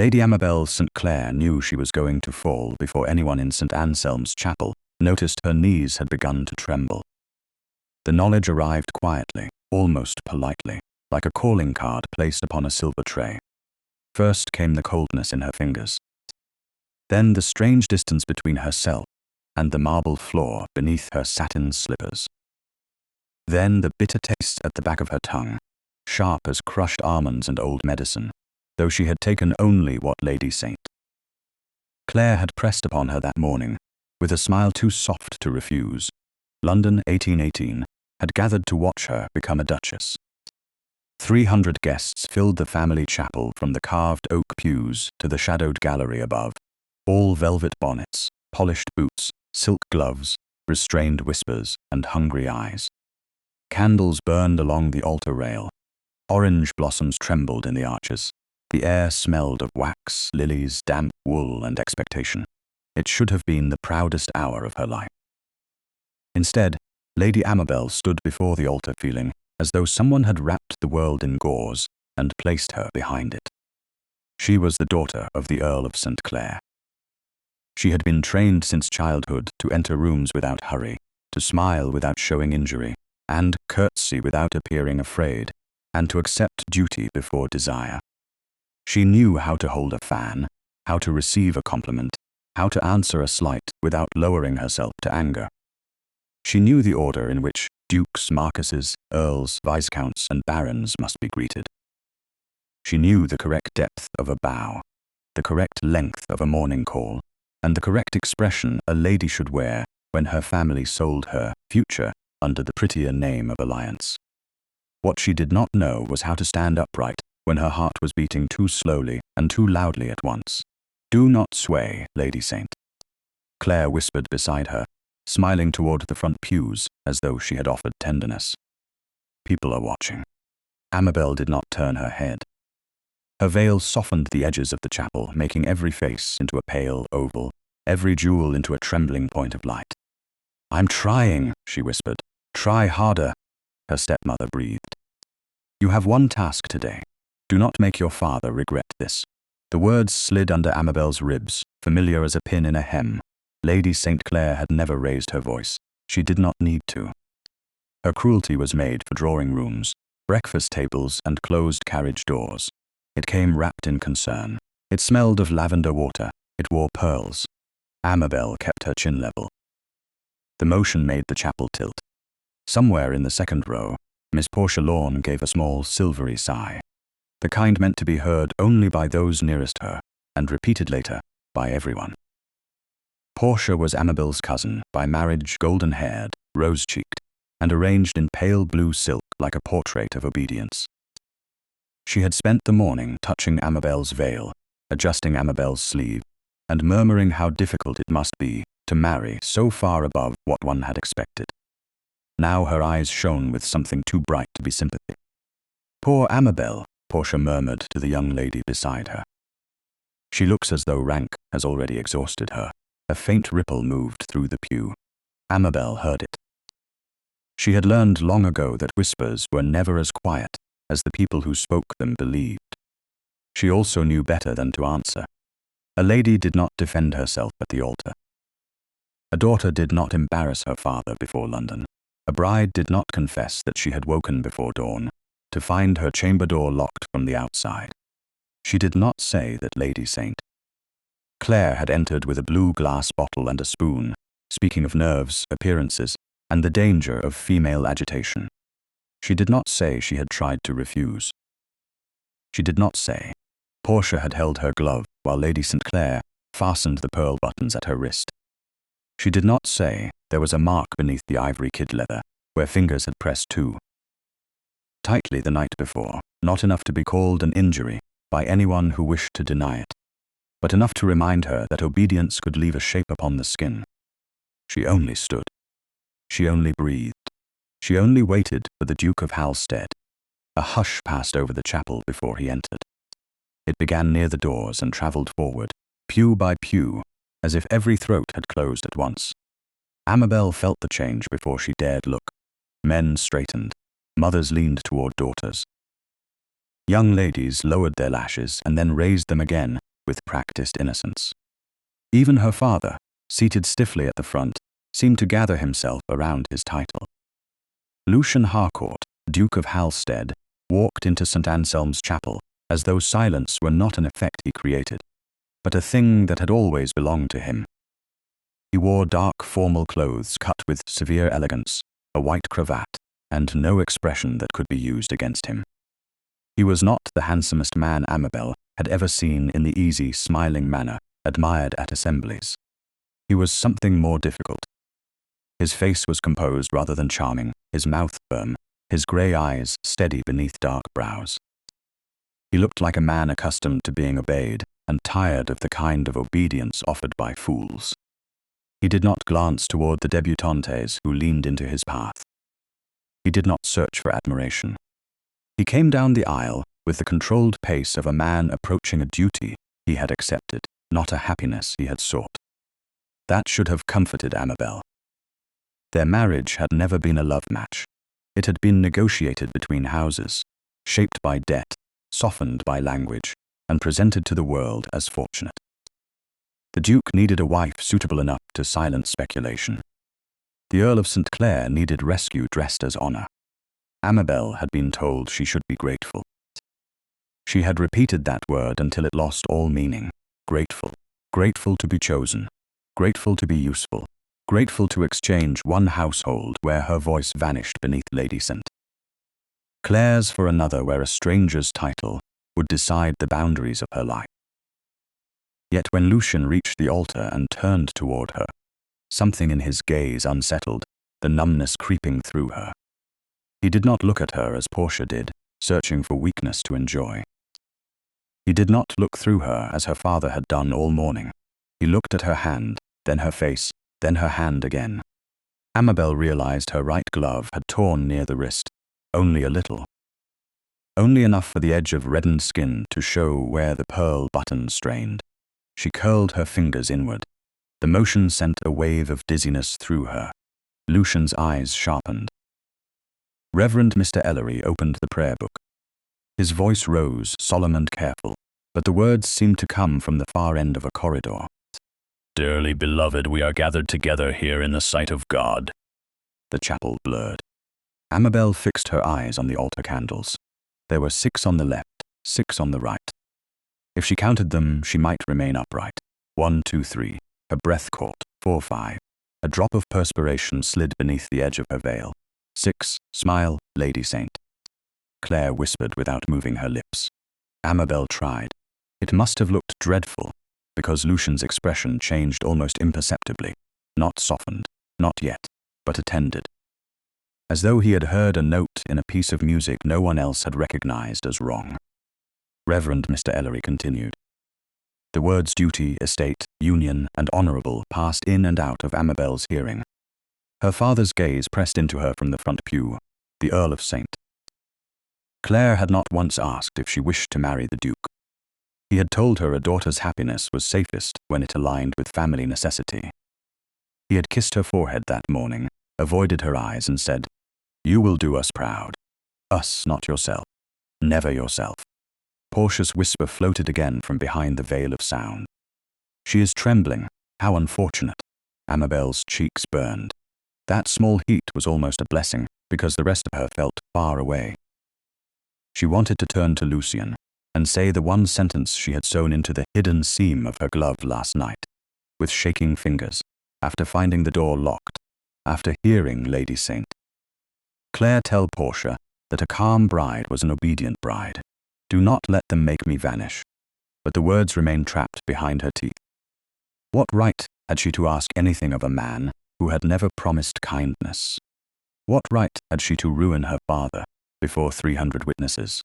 Lady Amabel St. Clare knew she was going to fall before anyone in St. Anselm's chapel noticed her knees had begun to tremble. The knowledge arrived quietly, almost politely, like a calling card placed upon a silver tray. First came the coldness in her fingers. Then the strange distance between herself and the marble floor beneath her satin slippers. Then the bitter taste at the back of her tongue, sharp as crushed almonds and old medicine, though she had taken only what Lady St. Clare had pressed upon her that morning, with a smile too soft to refuse. London, 1818, had gathered to watch her become a duchess. 300 guests filled the family chapel from the carved oak pews to the shadowed gallery above, all velvet bonnets, polished boots, silk gloves, restrained whispers, and hungry eyes. Candles burned along the altar rail. Orange blossoms trembled in the arches. The air smelled of wax, lilies, damp wool, and expectation. It should have been the proudest hour of her life. Instead, Lady Amabel stood before the altar feeling as though someone had wrapped the world in gauze and placed her behind it. She was the daughter of the Earl of St. Clare. She had been trained since childhood to enter rooms without hurry, to smile without showing injury, and curtsy without appearing afraid, and to accept duty before desire. She knew how to hold a fan, how to receive a compliment, how to answer a slight without lowering herself to anger. She knew the order in which dukes, marquises, earls, viscounts, and barons must be greeted. She knew the correct depth of a bow, the correct length of a morning call, and the correct expression a lady should wear when her family sold her future under the prettier name of alliance. What she did not know was how to stand upright when her heart was beating too slowly and too loudly at once. "Do not sway, Lady St." Clare whispered beside her, smiling toward the front pews as though she had offered tenderness. "People are watching." Amabel did not turn her head. Her veil softened the edges of the chapel, making every face into a pale oval, every jewel into a trembling point of light. "I'm trying," she whispered. "Try harder," her stepmother breathed. "You have one task today. Do not make your father regret this." The words slid under Amabel's ribs, familiar as a pin in a hem. Lady St. Clare had never raised her voice. She did not need to. Her cruelty was made for drawing rooms, breakfast tables, and closed carriage doors. It came wrapped in concern. It smelled of lavender water. It wore pearls. Amabel kept her chin level. The motion made the chapel tilt. Somewhere in the second row, Miss Portia Lorne gave a small silvery sigh, the kind meant to be heard only by those nearest her, and repeated later by everyone. Portia was Amabel's cousin, by marriage golden-haired, rose-cheeked, and arranged in pale blue silk like a portrait of obedience. She had spent the morning touching Amabel's veil, adjusting Amabel's sleeve, and murmuring how difficult it must be to marry so far above what one had expected. Now her eyes shone with something too bright to be sympathy. "Poor Amabel," Portia murmured to the young lady beside her. "She looks as though rank has already exhausted her." A faint ripple moved through the pew. Amabel heard it. She had learned long ago that whispers were never as quiet as the people who spoke them believed. She also knew better than to answer. A lady did not defend herself at the altar. A daughter did not embarrass her father before London. A bride did not confess that she had woken before dawn, to find her chamber door locked from the outside. She did not say that Lady St. Clare had entered with a blue glass bottle and a spoon, speaking of nerves, appearances, and the danger of female agitation. She did not say she had tried to refuse. She did not say. Portia had held her glove while Lady St. Clare fastened the pearl buttons at her wrist. She did not say there was a mark beneath the ivory kid leather, where fingers had pressed too tightly the night before, not enough to be called an injury by anyone who wished to deny it, but enough to remind her that obedience could leave a shape upon the skin. She only stood. She only breathed. She only waited for the Duke of Hal-stead. A hush passed over the chapel before he entered. It began near the doors and travelled forward, pew by pew, as if every throat had closed at once. Amabel felt the change before she dared look. Men straightened. Mothers leaned toward daughters. Young ladies lowered their lashes and then raised them again with practiced innocence. Even her father, seated stiffly at the front, seemed to gather himself around his title. Lucian Harcourt, Duke of Hal-stead, walked into St. Anselm's chapel as though silence were not an effect he created, but a thing that had always belonged to him. He wore dark formal clothes cut with severe elegance, a white cravat, and no expression that could be used against him. He was not the handsomest man Amabel had ever seen in the easy, smiling manner admired at assemblies. He was something more difficult. His face was composed rather than charming, his mouth firm, his grey eyes steady beneath dark brows. He looked like a man accustomed to being obeyed and tired of the kind of obedience offered by fools. He did not glance toward the débutantes who leaned into his path. He did not search for admiration. He came down the aisle with the controlled pace of a man approaching a duty he had accepted, not a happiness he had sought. That should have comforted Amabel. Their marriage had never been a love match. It had been negotiated between houses, shaped by debt, softened by language, and presented to the world as fortunate. The Duke needed a wife suitable enough to silence speculation. The Earl of St. Clare needed rescue dressed as honor. Amabel had been told she should be grateful. She had repeated that word until it lost all meaning. Grateful. Grateful to be chosen. Grateful to be useful. Grateful to exchange one household where her voice vanished beneath Lady St. Clare's for another where a stranger's title would decide the boundaries of her life. Yet when Lucian reached the altar and turned toward her, something in his gaze unsettled, the numbness creeping through her. He did not look at her as Portia did, searching for weakness to enjoy. He did not look through her as her father had done all morning. He looked at her hand, then her face, then her hand again. Amabel realized her right glove had torn near the wrist, only a little. Only enough for the edge of reddened skin to show where the pearl button strained. She curled her fingers inward. The motion sent a wave of dizziness through her. Lucian's eyes sharpened. Reverend Mr. Ellery opened the prayer book. His voice rose, solemn and careful, but the words seemed to come from the far end of a corridor. Dearly beloved, we are gathered together here in the sight of God. The chapel blurred. Amabel fixed her eyes on the altar candles. There were 6 on the left, 6 on the right. If she counted them, she might remain upright. 1, 2, 3. Her breath caught. 4, 5. A drop of perspiration slid beneath the edge of her veil. 6. Smile, Lady St. Clare whispered without moving her lips. Amabel tried. It must have looked dreadful, because Lucian's expression changed almost imperceptibly, not softened, not yet, but attended. As though he had heard a note in a piece of music no one else had recognized as wrong. Reverend Mr. Ellery continued. The words duty, estate, union, and honorable passed in and out of Amabel's hearing. Her father's gaze pressed into her from the front pew, the Earl of St. Clare had not once asked if she wished to marry the Duke. He had told her a daughter's happiness was safest when it aligned with family necessity. He had kissed her forehead that morning, avoided her eyes, and said, "You will do us proud. Us, not yourself. Never yourself." Portia's whisper floated again from behind the veil of sound. "She is trembling. How unfortunate." Amabel's cheeks burned. That small heat was almost a blessing, because the rest of her felt far away. She wanted to turn to Lucian and say the one sentence she had sewn into the hidden seam of her glove last night, with shaking fingers, after finding the door locked, after hearing Lady St. Clare tell Portia that a calm bride was an obedient bride. Do not let them make me vanish. But the words remained trapped behind her teeth. What right had she to ask anything of a man who had never promised kindness? What right had she to ruin her father before 300 witnesses?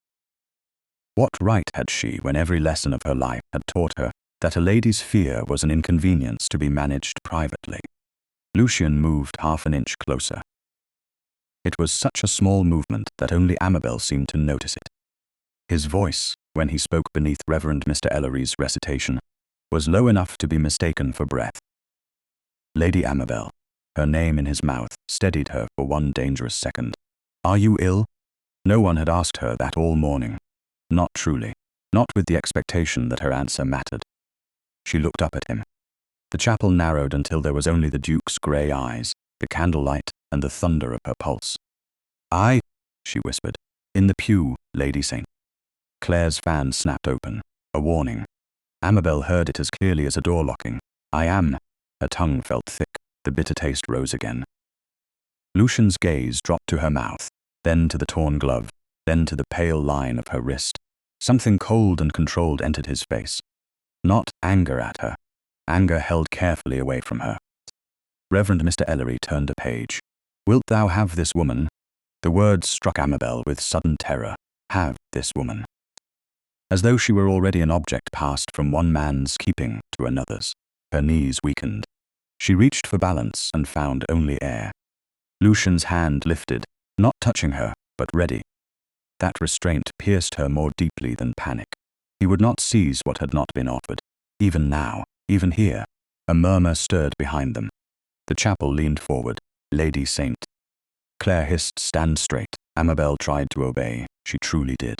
What right had she when every lesson of her life had taught her that a lady's fear was an inconvenience to be managed privately? Lucian moved half an inch closer. It was such a small movement that only Amabel seemed to notice it. His voice, when he spoke beneath Reverend Mr. Ellery's recitation, was low enough to be mistaken for breath. Lady Amabel, her name in his mouth, steadied her for one dangerous second. "Are you ill?" No one had asked her that all morning. Not truly, not with the expectation that her answer mattered. She looked up at him. The chapel narrowed until there was only the Duke's grey eyes, the candlelight, and the thunder of her pulse. "I," she whispered. "In the pew, Lady St." Clare's fan snapped open, a warning. Amabel heard it as clearly as a door locking. "I am." Her tongue felt thick, the bitter taste rose again. Lucian's gaze dropped to her mouth, then to the torn glove, then to the pale line of her wrist. Something cold and controlled entered his face. Not anger at her. Anger held carefully away from her. Reverend Mr. Ellery turned a page. "Wilt thou have this woman?" The words struck Amabel with sudden terror. Have this woman. As though she were already an object passed from one man's keeping to another's. Her knees weakened. She reached for balance and found only air. Lucian's hand lifted, not touching her, but ready. That restraint pierced her more deeply than panic. He would not seize what had not been offered. Even now, even here, a murmur stirred behind them. The chapel leaned forward. "Lady St." Clare hissed, "Stand straight." Amabel tried to obey. She truly did.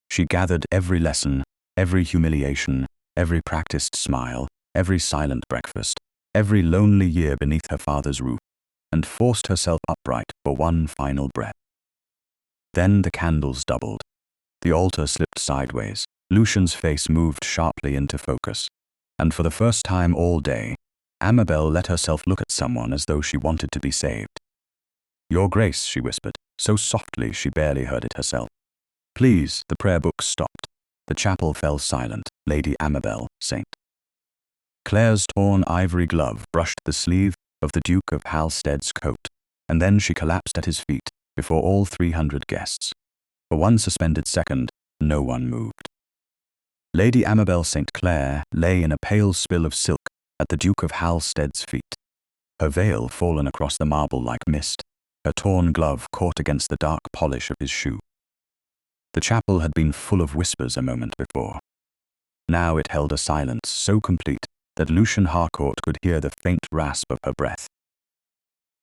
She gathered every lesson, every humiliation, every practiced smile, every silent breakfast, every lonely year beneath her father's roof, and forced herself upright for one final breath. Then the candles doubled. The altar slipped sideways. Lucian's face moved sharply into focus. And for the first time all day, Amabel let herself look at someone as though she wanted to be saved. "Your Grace," she whispered, so softly she barely heard it herself. "Please." The prayer book stopped. The chapel fell silent. Lady Amabel St. Clare's torn ivory glove brushed the sleeve of the Duke of Hal-stead's coat, and then she collapsed at his feet before all 300 guests. For one suspended second, no one moved. Lady Amabel St. Clare lay in a pale spill of silk at the Duke of Hal-stead's feet, her veil fallen across the marble like mist, her torn glove caught against the dark polish of his shoe. The chapel had been full of whispers a moment before. Now it held a silence so complete that Lucian Harcourt could hear the faint rasp of her breath.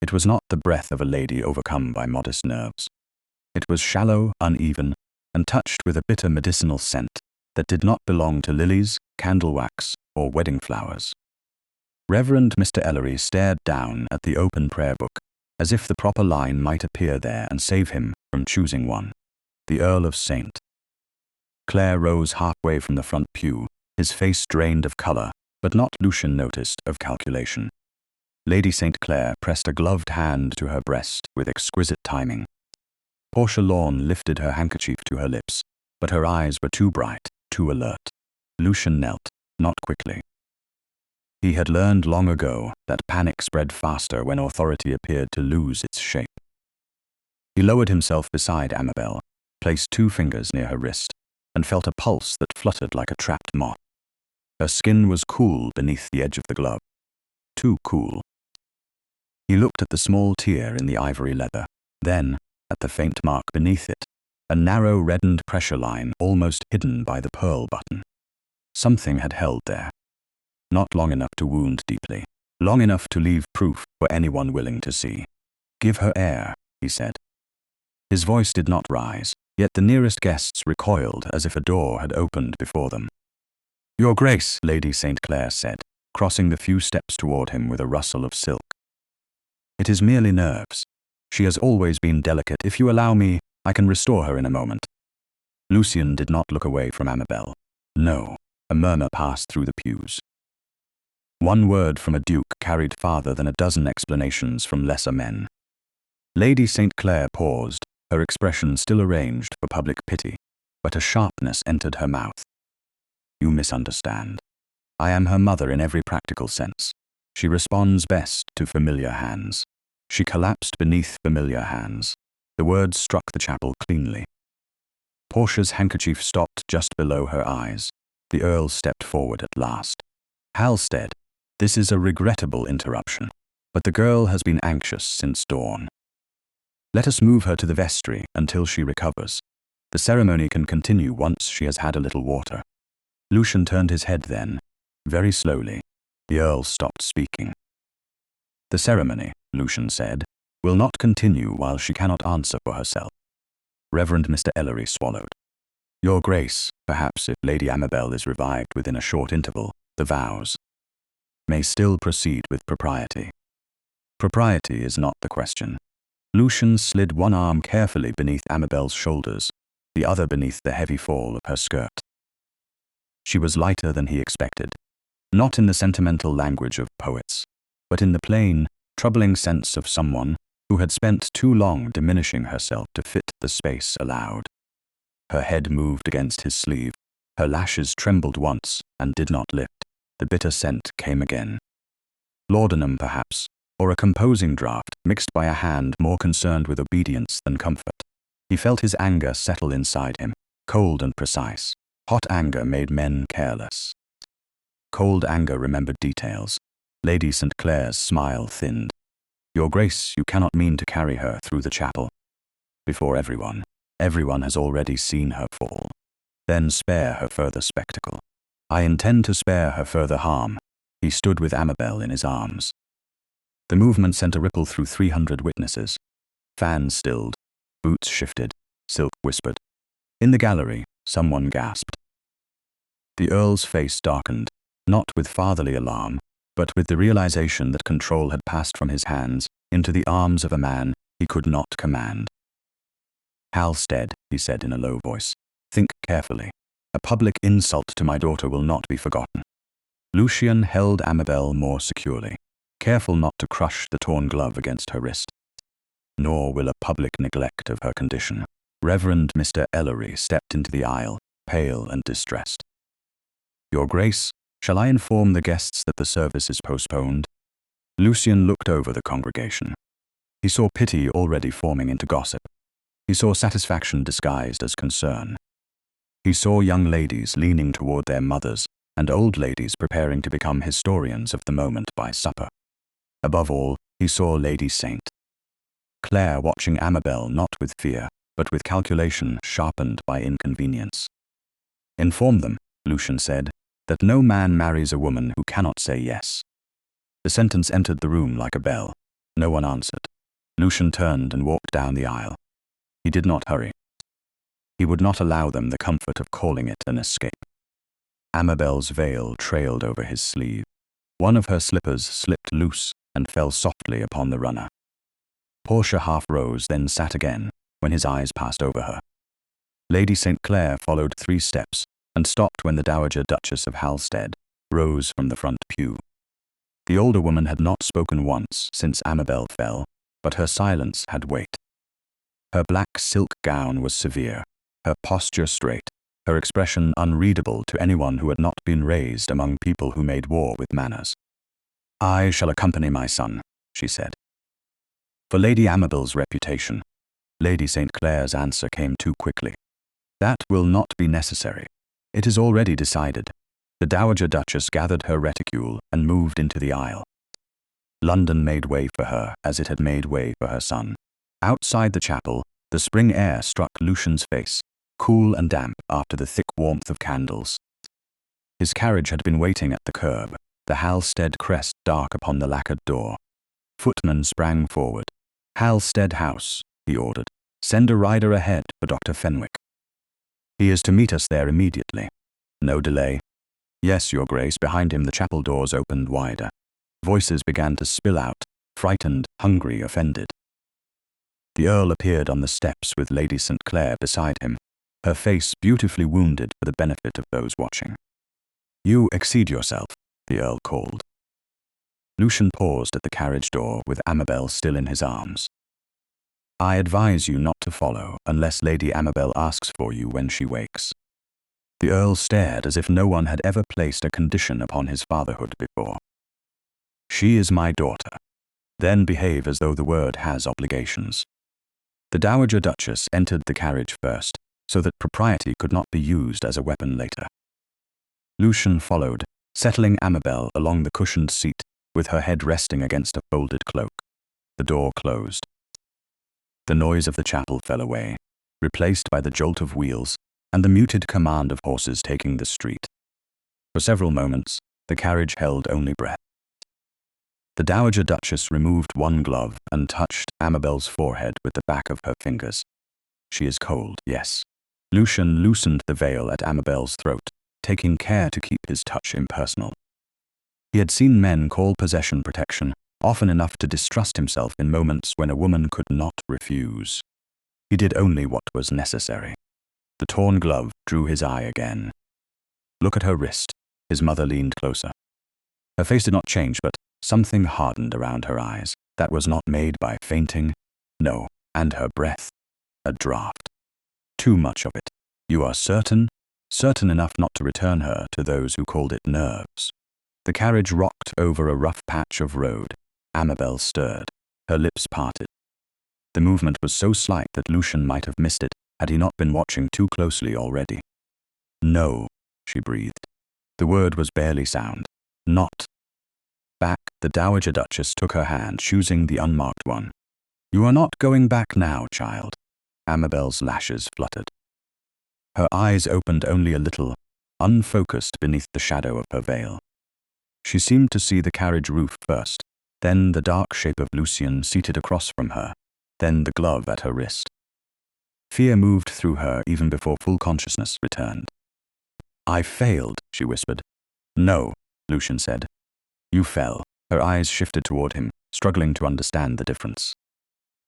It was not the breath of a lady overcome by modest nerves. It was shallow, uneven, and touched with a bitter medicinal scent that did not belong to lilies, candle wax, or wedding flowers. Reverend Mr. Ellery stared down at the open prayer book, as if the proper line might appear there and save him from choosing one. The Earl of St. Clare rose halfway from the front pew, his face drained of colour, but not, Lucian noticed, of calculation. Lady St. Clare pressed a gloved hand to her breast with exquisite timing. Portia Lawn lifted her handkerchief to her lips, but her eyes were too bright, too alert. Lucian knelt, not quickly. He had learned long ago that panic spread faster when authority appeared to lose its shape. He lowered himself beside Amabel, placed 2 fingers near her wrist, and felt a pulse that fluttered like a trapped moth. Her skin was cool beneath the edge of the glove. Too cool. He looked at the small tear in the ivory leather, then at the faint mark beneath it, a narrow reddened pressure line almost hidden by the pearl button. Something had held there. Not long enough to wound deeply, long enough to leave proof for anyone willing to see. "Give her air," he said. His voice did not rise, yet the nearest guests recoiled as if a door had opened before them. "Your Grace," Lady St. Clare said, crossing the few steps toward him with a rustle of silk. "It is merely nerves. She has always been delicate. If you allow me, I can restore her in a moment." Lucian did not look away from Amabel. No, a murmur passed through the pews. One word from a duke carried farther than a dozen explanations from lesser men. Lady St. Clare paused, her expression still arranged for public pity, but a sharpness entered her mouth. "You misunderstand. I am her mother in every practical sense. She responds best to familiar hands." She collapsed beneath familiar hands. The words struck the chapel cleanly. Portia's handkerchief stopped just below her eyes. The Earl stepped forward at last. "Halstead, this is a regrettable interruption, but the girl has been anxious since dawn. Let us move her to the vestry until she recovers. The ceremony can continue once she has had a little water." Lucian turned his head then. Very slowly, the Earl stopped speaking. "The ceremony," Lucian said, "will not continue while she cannot answer for herself." Reverend Mr. Ellery swallowed. "Your Grace, perhaps if Lady Amabel is revived within a short interval, the vows, may still proceed with propriety. Propriety is not the question. Lucian slid one arm carefully beneath Amabel's shoulders, the other beneath the heavy fall of her skirt. She was lighter than he expected, not in the sentimental language of poets, but in the plain, troubling sense of someone who had spent too long diminishing herself to fit the space allowed. Her head moved against his sleeve, her lashes trembled once and did not lift. The bitter scent came again. Laudanum, perhaps, or a composing draught mixed by a hand more concerned with obedience than comfort. He felt his anger settle inside him, cold and precise. Hot anger made men careless. Cold anger remembered details. Lady St. Clare's smile thinned. Your Grace, you cannot mean to carry her through the chapel. Before everyone. Everyone has already seen her fall. Then spare her further spectacle. I intend to spare her further harm. He stood with Amabel in his arms. The movement sent a ripple through 300 witnesses. Fans stilled. Boots shifted. Silk whispered. In the gallery, someone gasped. The Earl's face darkened, not with fatherly alarm, but with the realization that control had passed from his hands into the arms of a man he could not command. Halstead, he said in a low voice, think carefully. A public insult to my daughter will not be forgotten. Lucian held Amabel more securely, careful not to crush the torn glove against her wrist. Nor will a public neglect of her condition. Reverend Mr. Ellery stepped into the aisle, pale and distressed. Your Grace, shall I inform the guests that the service is postponed? Lucian looked over the congregation. He saw pity already forming into gossip. He saw satisfaction disguised as concern. He saw young ladies leaning toward their mothers and old ladies preparing to become historians of the moment by supper. Above all, he saw Lady St. Clare watching Amabel not with fear, but with calculation sharpened by inconvenience. Inform them, Lucian said, that no man marries a woman who cannot say yes. The sentence entered the room like a bell. No one answered. Lucian turned and walked down the aisle. He did not hurry. He would not allow them the comfort of calling it an escape. Amabel's veil trailed over his sleeve. One of her slippers slipped loose and fell softly upon the runner. Portia half rose, then sat again, when his eyes passed over her. Lady St. Clare followed 3 steps and stopped when the Dowager Duchess of Halstead rose from the front pew. The older woman had not spoken once since Amabel fell, but her silence had weight. Her black silk gown was severe, her posture straight, her expression unreadable to anyone who had not been raised among people who made war with manners. I shall accompany my son, she said. For Lady Amabel's reputation. Lady St. Clare's answer came too quickly. That will not be necessary. It is already decided. The Dowager Duchess gathered her reticule and moved into the aisle. London made way for her as it had made way for her son. Outside the chapel, the spring air struck Lucian's face, cool and damp after the thick warmth of candles. His carriage had been waiting at the curb, the Halstead crest dark upon the lacquered door. Footman sprang forward. Halstead House, he ordered. Send a rider ahead for Dr. Fenwick. He is to meet us there immediately. No delay. Yes, Your Grace. Behind him the chapel doors opened wider. Voices began to spill out, frightened, hungry, offended. The Earl appeared on the steps with Lady St. Clare beside him, her face beautifully wounded for the benefit of those watching. You exceed yourself, the Earl called. Lucian paused at the carriage door with Amabel still in his arms. I advise you not to follow unless Lady Amabel asks for you when she wakes. The Earl stared as if no one had ever placed a condition upon his fatherhood before. She is my daughter. Then behave as though the word has obligations. The Dowager Duchess entered the carriage first, so that propriety could not be used as a weapon later. Lucian followed, settling Amabel along the cushioned seat, with her head resting against a folded cloak. The door closed. The noise of the chapel fell away, replaced by the jolt of wheels and the muted command of horses taking the street. For several moments, the carriage held only breath. The Dowager Duchess removed one glove and touched Amabel's forehead with the back of her fingers. She is cold, yes. Lucian loosened the veil at Amabel's throat, taking care to keep his touch impersonal. He had seen men call possession protection, often enough to distrust himself in moments when a woman could not refuse. He did only what was necessary. The torn glove drew his eye again. Look at her wrist. His mother leaned closer. Her face did not change, but something hardened around her eyes. That was not made by fainting. No, and her breath. A draught. Too much of it. You are certain? Certain enough not to return her to those who called it nerves. The carriage rocked over a rough patch of road. Amabel stirred. Her lips parted. The movement was so slight that Lucian might have missed it had he not been watching too closely already. No, she breathed. The word was barely sound. Not. Back, the Dowager Duchess took her hand, choosing the unmarked one. You are not going back now, child. Amabel's lashes fluttered. Her eyes opened only a little, unfocused beneath the shadow of her veil. She seemed to see the carriage roof first, then the dark shape of Lucian seated across from her, then the glove at her wrist. Fear moved through her even before full consciousness returned. I failed, she whispered. No, Lucian said. You fell. Her eyes shifted toward him, struggling to understand the difference.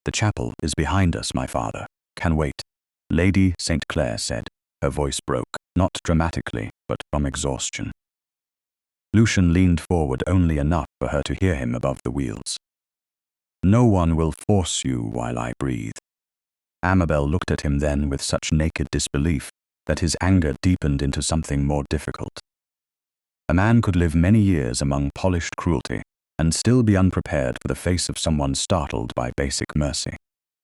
The chapel is behind us, my father. Can wait. Lady St. Clare said. Her voice broke, not dramatically, but from exhaustion. Lucian leaned forward only enough for her to hear him above the wheels. No one will force you while I breathe. Amabel looked at him then with such naked disbelief that his anger deepened into something more difficult. A man could live many years among polished cruelty and still be unprepared for the face of someone startled by basic mercy.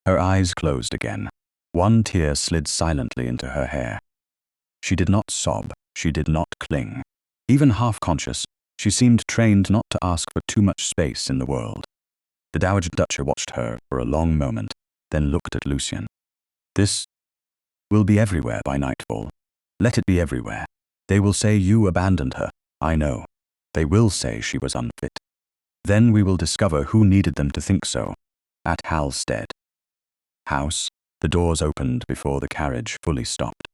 Her eyes closed again. One tear slid silently into her hair. She did not sob, she did not cling. Even half-conscious, she seemed trained not to ask for too much space in the world. The Dowager Duchess watched her for a long moment, then looked at Lucian. This will be everywhere by nightfall. Let it be everywhere. They will say you abandoned her. I know. They will say she was unfit. Then we will discover who needed them to think so. At Halstead. House, the doors opened before the carriage fully stopped.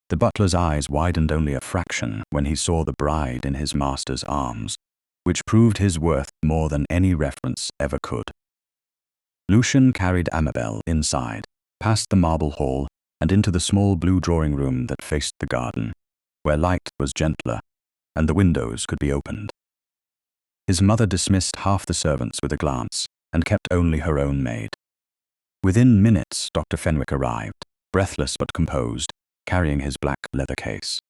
The butler's eyes widened only a fraction when he saw the bride in his master's arms, which proved his worth more than any reference ever could. Lucian carried Amabel inside, past the marble hall, and into the small blue drawing room that faced the garden, where light was gentler, and the windows could be opened. His mother dismissed half the servants with a glance, and kept only her own maid. Within minutes, Dr. Fenwick arrived, breathless but composed, carrying his black leather case.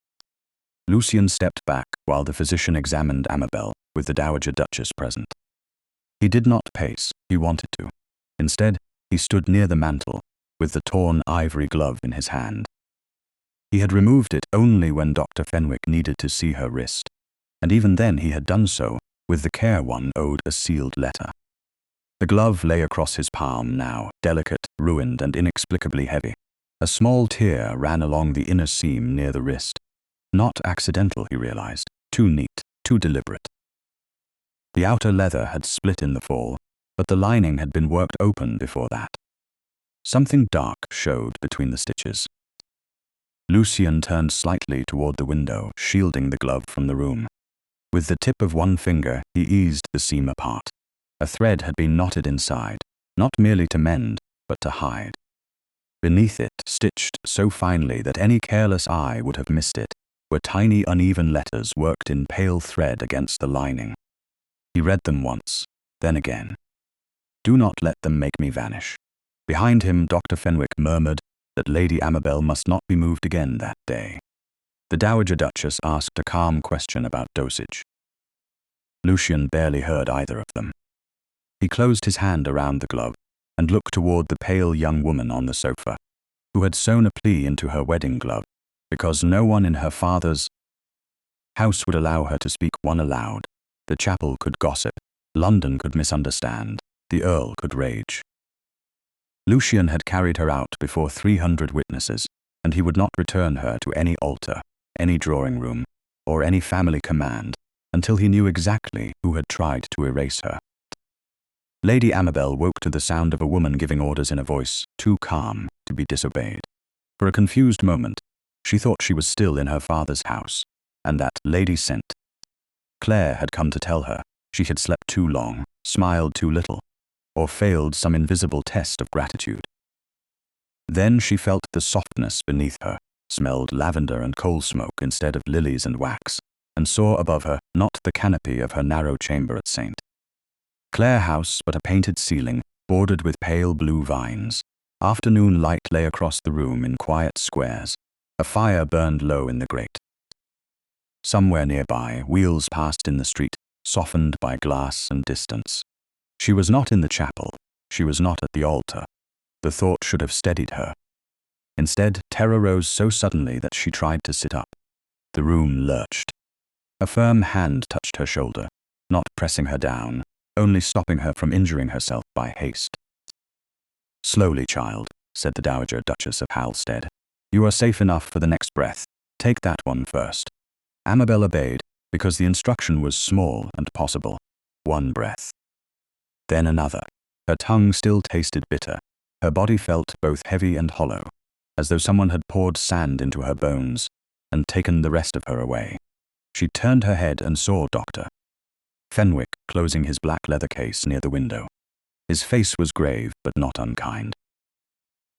Lucian stepped back while the physician examined Amabel, with the Dowager Duchess present. He did not pace, he wanted to. Instead, he stood near the mantel, with the torn ivory glove in his hand. He had removed it only when Dr. Fenwick needed to see her wrist, and even then he had done so with the care one owed a sealed letter. The glove lay across his palm now, delicate, ruined, and inexplicably heavy. A small tear ran along the inner seam near the wrist. Not accidental, he realized. Too neat, too deliberate. The outer leather had split in the fall, but the lining had been worked open before that. Something dark showed between the stitches. Lucian turned slightly toward the window, shielding the glove from the room. With the tip of one finger, he eased the seam apart. A thread had been knotted inside, not merely to mend, but to hide. Beneath it, stitched so finely that any careless eye would have missed it, were tiny uneven letters worked in pale thread against the lining. He read them once, then again. Do not let them make me vanish. Behind him, Dr. Fenwick murmured that Lady Amabel must not be moved again that day. The Dowager Duchess asked a calm question about dosage. Lucian barely heard either of them. He closed his hand around the glove and looked toward the pale young woman on the sofa, who had sewn a plea into her wedding glove, because no one in her father's house would allow her to speak one aloud. The chapel could gossip, London could misunderstand, the Earl could rage. Lucian had carried her out before 300 witnesses, and he would not return her to any altar, any drawing room, or any family command, until he knew exactly who had tried to erase her. Lady Amabel woke to the sound of a woman giving orders in a voice too calm to be disobeyed. For a confused moment, she thought she was still in her father's house, and that Lady St. Clare had come to tell her she had slept too long, smiled too little, or failed some invisible test of gratitude. Then she felt the softness beneath her, smelled lavender and coal smoke instead of lilies and wax, and saw above her not the canopy of her narrow chamber at St. Clare House, but a painted ceiling bordered with pale blue vines. Afternoon light lay across the room in quiet squares. A fire burned low in the grate. Somewhere nearby, wheels passed in the street, softened by glass and distance. She was not in the chapel. She was not at the altar. The thought should have steadied her. Instead, terror rose so suddenly that she tried to sit up. The room lurched. A firm hand touched her shoulder, not pressing her down, only stopping her from injuring herself by haste. "Slowly, child," said the Dowager Duchess of Halstead. "You are safe enough for the next breath. Take that one first." Amabel obeyed, because the instruction was small and possible. One breath. Then another. Her tongue still tasted bitter. Her body felt both heavy and hollow, as though someone had poured sand into her bones and taken the rest of her away. She turned her head and saw Dr. Fenwick closing his black leather case near the window. His face was grave but not unkind.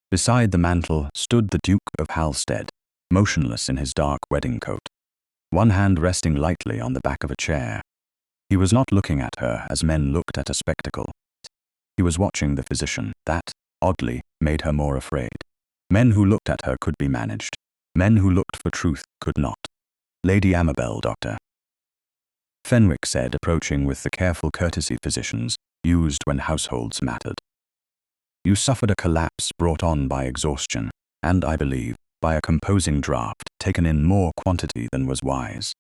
Beside the mantel stood the Duke of Hal-stead, motionless in his dark wedding coat, one hand resting lightly on the back of a chair. He was not looking at her as men looked at a spectacle. He was watching the physician. That, oddly, made her more afraid. Men who looked at her could be managed. Men who looked for truth could not. "Lady Amabel, Doctor," Fenwick said, approaching with the careful courtesy physicians used when households mattered. "You suffered a collapse brought on by exhaustion, and, I believe, by a composing draught taken in more quantity than was wise.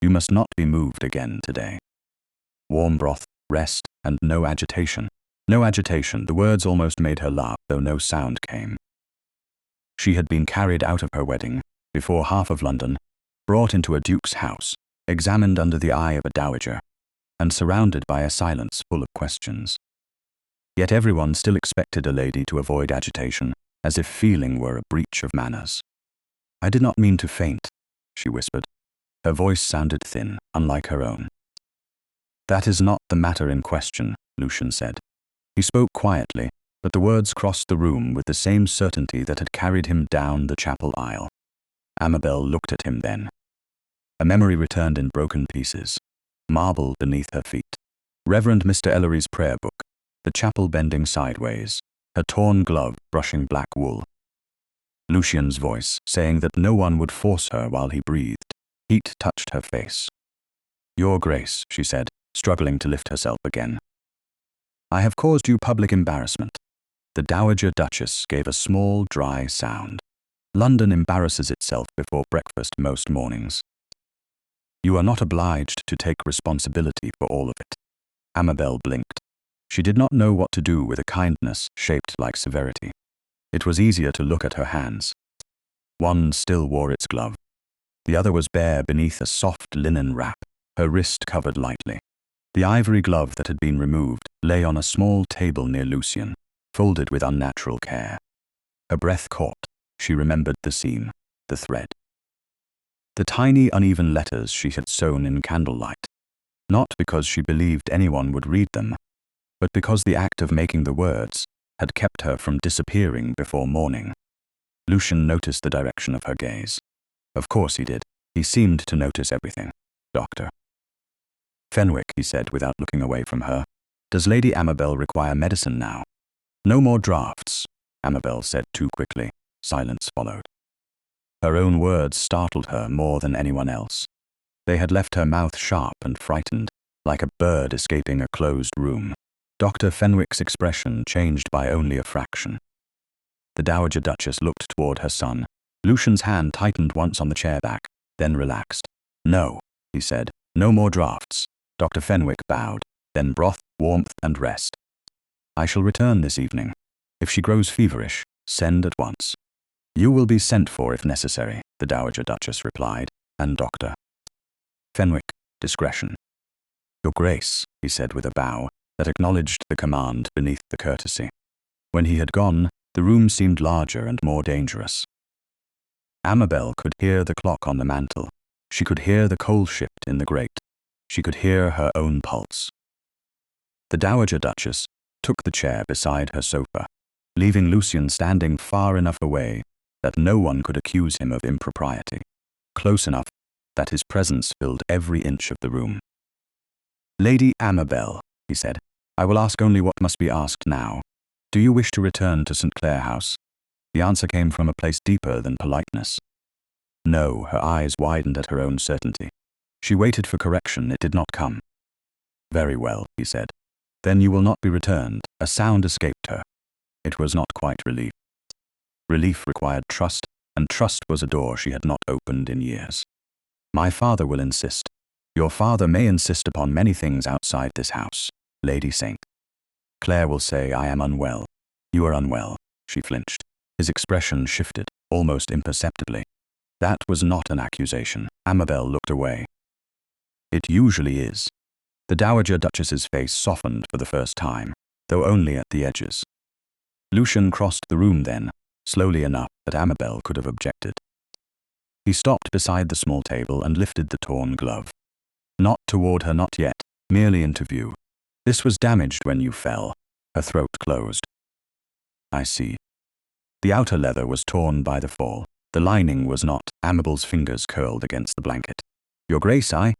You must not be moved again today. Warm broth, rest, and no agitation." No agitation, the words almost made her laugh, though no sound came. She had been carried out of her wedding, before half of London, brought into a duke's house, examined under the eye of a dowager, and surrounded by a silence full of questions. Yet everyone still expected a lady to avoid agitation, as if feeling were a breach of manners. "I did not mean to faint," she whispered. Her voice sounded thin, unlike her own. "That is not the matter in question," Lucian said. He spoke quietly, but the words crossed the room with the same certainty that had carried him down the chapel aisle. Amabel looked at him then. A memory returned in broken pieces. Marble beneath her feet. Reverend Mr. Ellery's prayer book. The chapel bending sideways. Her torn glove brushing black wool. Lucian's voice, saying that no one would force her while he breathed. Heat touched her face. "Your Grace," she said, struggling to lift herself again. "I have caused you public embarrassment." The Dowager Duchess gave a small, dry sound. London embarrasses itself before breakfast most mornings. "You are not obliged to take responsibility for all of it." Amabel blinked. She did not know what to do with a kindness shaped like severity. It was easier to look at her hands. One still wore its glove. The other was bare beneath a soft linen wrap, her wrist covered lightly. The ivory glove that had been removed lay on a small table near Lucian, folded with unnatural care. Her breath caught. She remembered the seam, the thread. The tiny, uneven letters she had sewn in candlelight. Not because she believed anyone would read them, but because the act of making the words had kept her from disappearing before morning. Lucian noticed the direction of her gaze. Of course he did. He seemed to notice everything. "Doctor." "Fenwick," he said without looking away from her, "does Lady Amabel require medicine now?" "No more draughts," Amabel said too quickly. Silence followed. Her own words startled her more than anyone else. They had left her mouth sharp and frightened, like a bird escaping a closed room. Dr. Fenwick's expression changed by only a fraction. The Dowager Duchess looked toward her son. Lucian's hand tightened once on the chair back, then relaxed. "No," he said, "no more draughts." Dr. Fenwick bowed, then broth, warmth, and rest. "I shall return this evening. If she grows feverish, send at once." "You will be sent for if necessary," the Dowager Duchess replied, and Dr. Fenwick, discretion. "Your Grace," he said with a bow that acknowledged the command beneath the courtesy. When he had gone, the room seemed larger and more dangerous. Amabel could hear the clock on the mantel. She could hear the coal shift in the grate. She could hear her own pulse. The Dowager Duchess took the chair beside her sofa, leaving Lucian standing far enough away that no one could accuse him of impropriety, close enough that his presence filled every inch of the room. "Lady Amabel," he said, "I will ask only what must be asked now. Do you wish to return to St. Clare House?" The answer came from a place deeper than politeness. No, her eyes widened at her own certainty. She waited for correction, it did not come. "Very well," he said. "Then you will not be returned." A sound escaped her. It was not quite relief. Relief required trust, and trust was a door she had not opened in years. "My father will insist. Your father may insist upon many things outside this house, Lady St. Clare will say I am unwell. You are unwell." She flinched. His expression shifted, almost imperceptibly. That was not an accusation. Amabel looked away. "It usually is." The Dowager Duchess's face softened for the first time, though only at the edges. Lucian crossed the room then, slowly enough that Amabel could have objected. He stopped beside the small table and lifted the torn glove. Not toward her, not yet, merely into view. "This was damaged when you fell." Her throat closed. "I see." The outer leather was torn by the fall. The lining was not. Amabel's fingers curled against the blanket. "Your Grace, I—"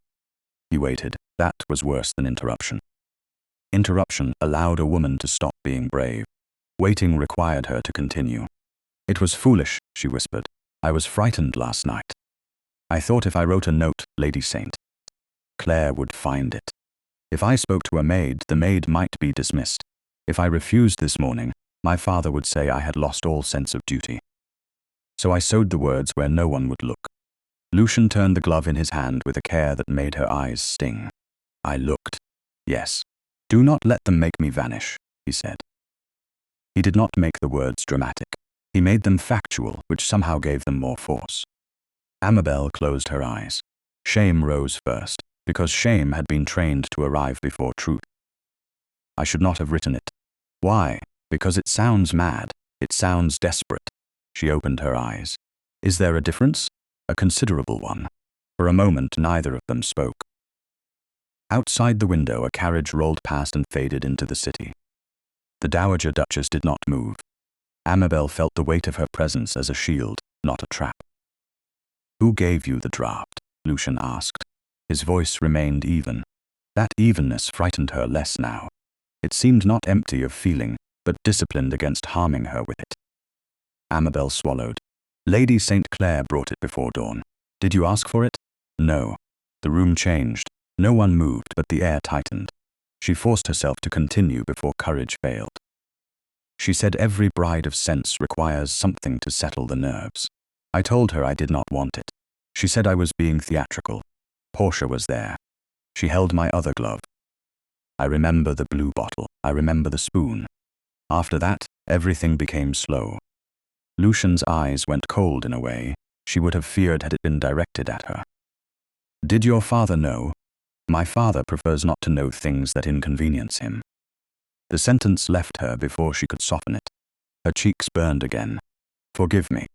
He waited. That was worse than interruption. Interruption allowed a woman to stop being brave. Waiting required her to continue. "It was foolish," she whispered. "I was frightened last night. I thought if I wrote a note, Lady St. Clare would find it. If I spoke to a maid, the maid might be dismissed. If I refused this morning, my father would say I had lost all sense of duty. So I sewed the words where no one would look." Lucian turned the glove in his hand with a care that made her eyes sting. "I looked. Yes. Do not let them make me vanish," he said. He did not make the words dramatic. He made them factual, which somehow gave them more force. Amabel closed her eyes. Shame rose first, because shame had been trained to arrive before truth. "I should not have written it." "Why?" "Because it sounds mad. It sounds desperate." She opened her eyes. "Is there a difference?" "A considerable one." For a moment, neither of them spoke. Outside the window, a carriage rolled past and faded into the city. The Dowager Duchess did not move. Amabel felt the weight of her presence as a shield, not a trap. "Who gave you the draught?" Lucian asked. His voice remained even. That evenness frightened her less now. It seemed not empty of feeling, but disciplined against harming her with it. Amabel swallowed. "Lady St. Clare brought it before dawn." "Did you ask for it?" "No." The room changed. No one moved, but the air tightened. She forced herself to continue before courage failed. She said every bride of sense requires something to settle the nerves. "I told her I did not want it. She said I was being theatrical. Portia was there. She held my other glove. I remember the blue bottle. I remember the spoon. After that, everything became slow." Lucian's eyes went cold in a way she would have feared had it been directed at her. "Did your father know?" "My father prefers not to know things that inconvenience him." The sentence left her before she could soften it. Her cheeks burned again. "Forgive me.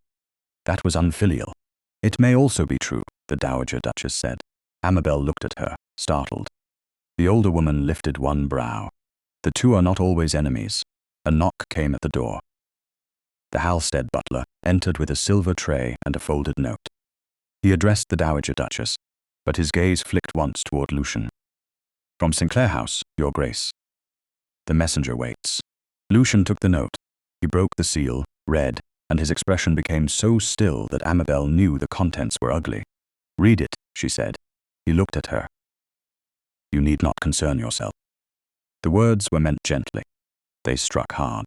That was unfilial." "It may also be true," the Dowager Duchess said. Amabel looked at her, startled. The older woman lifted one brow. "The two are not always enemies." A knock came at the door. The Halstead butler entered with a silver tray and a folded note. He addressed the Dowager Duchess, but his gaze flicked once toward Lucian. "From St. Clare House, Your Grace." "The messenger waits." Lucian took the note. He broke the seal, read, and his expression became so still that Amabel knew the contents were ugly. "Read it," she said. He looked at her. "You need not concern yourself." The words were meant gently. They struck hard.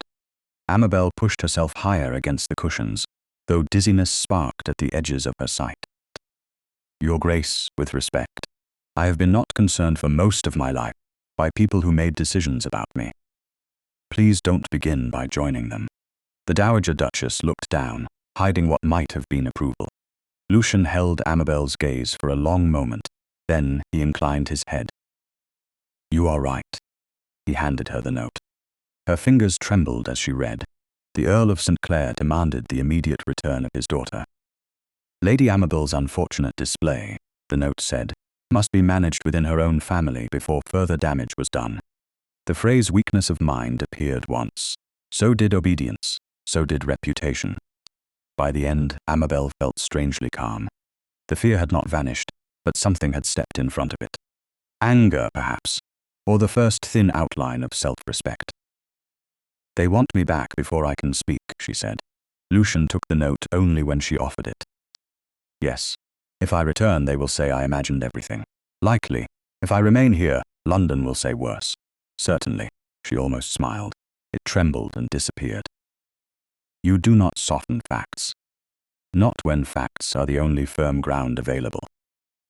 Amabel pushed herself higher against the cushions, though dizziness sparked at the edges of her sight. "Your Grace, with respect, I have been not concerned for most of my life by people who made decisions about me. Please don't begin by joining them." The Dowager Duchess looked down, hiding what might have been approval. Lucian held Amabel's gaze for a long moment. Then he inclined his head. "You are right." He handed her the note. Her fingers trembled as she read. The Earl of St. Clare demanded the immediate return of his daughter. "Lady Amabel's unfortunate display," the note said, must be managed within her own family before further damage was done. The phrase weakness of mind appeared once. So did obedience. So did reputation. By the end, Amabel felt strangely calm. The fear had not vanished, but something had stepped in front of it. Anger, perhaps, or the first thin outline of self-respect. "They want me back before I can speak," she said. Lucian took the note only when she offered it. "Yes. If I return, they will say I imagined everything. Likely. If I remain here, London will say worse. Certainly." She almost smiled. It trembled and disappeared. "You do not soften facts. Not when facts are the only firm ground available."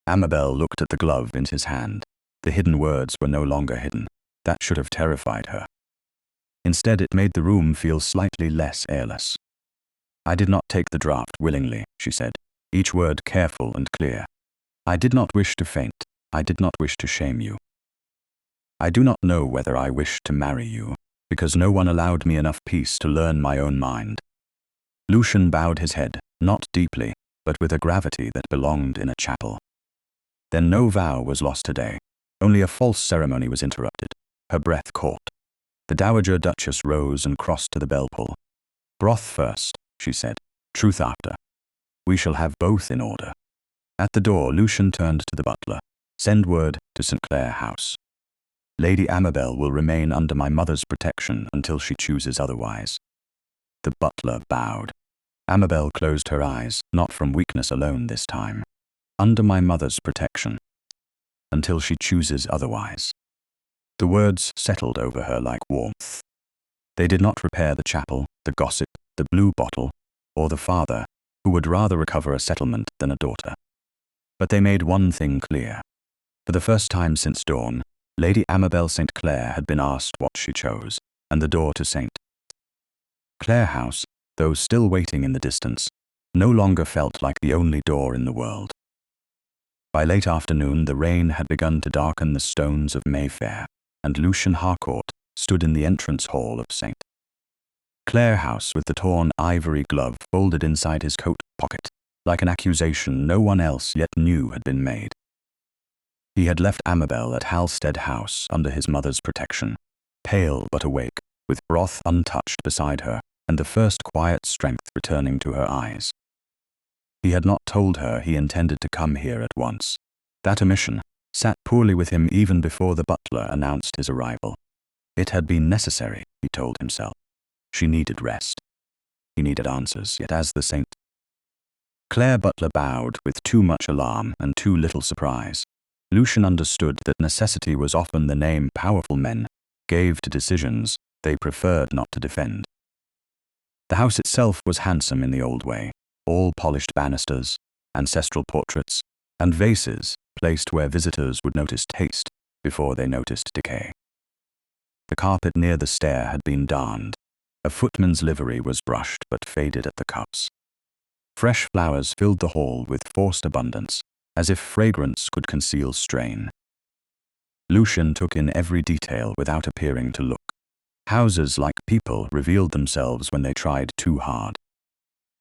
Amabel looked at the glove in his hand. The hidden words were no longer hidden. That should have terrified her. Instead, it made the room feel slightly less airless. "I did not take the draught willingly," she said, each word careful and clear. "I did not wish to faint. I did not wish to shame you. I do not know whether I wished to marry you, because no one allowed me enough peace to learn my own mind." Lucian bowed his head, not deeply, but with a gravity that belonged in a chapel. Then no vow was lost today. Only a false ceremony was interrupted. Her breath caught. The Dowager Duchess rose and crossed to the bell-pull. "Broth first," she said. "Truth after. We shall have both in order." At the door, Lucian turned to the butler. "Send word to St. Clare House. Lady Amabel will remain under my mother's protection until she chooses otherwise." The butler bowed. Amabel closed her eyes, not from weakness alone this time. "Under my mother's protection. Until she chooses otherwise." The words settled over her like warmth. They did not repair the chapel, the gossip, the blue bottle, or the father, who would rather recover a settlement than a daughter. But they made one thing clear. For the first time since dawn, Lady Amabel St. Clare had been asked what she chose, and the door to St. Clare House, though still waiting in the distance, no longer felt like the only door in the world. By late afternoon, the rain had begun to darken the stones of Mayfair, and Lucian Harcourt stood in the entrance hall of St. Clare House with the torn ivory glove folded inside his coat pocket, like an accusation no one else yet knew had been made. He had left Amabel at Halstead House under his mother's protection, pale but awake, with broth untouched beside her, and the first quiet strength returning to her eyes. He had not told her he intended to come here at once. That omission sat poorly with him even before the butler announced his arrival. It had been necessary, he told himself. She needed rest. He needed answers, yet as the St. Clare butler bowed with too much alarm and too little surprise. Lucian understood that necessity was often the name powerful men gave to decisions they preferred not to defend. The house itself was handsome in the old way, all polished banisters, ancestral portraits, and vases placed where visitors would notice taste before they noticed decay. The carpet near the stair had been darned. A footman's livery was brushed but faded at the cuffs. Fresh flowers filled the hall with forced abundance, as if fragrance could conceal strain. Lucian took in every detail without appearing to look. Houses, like people, revealed themselves when they tried too hard.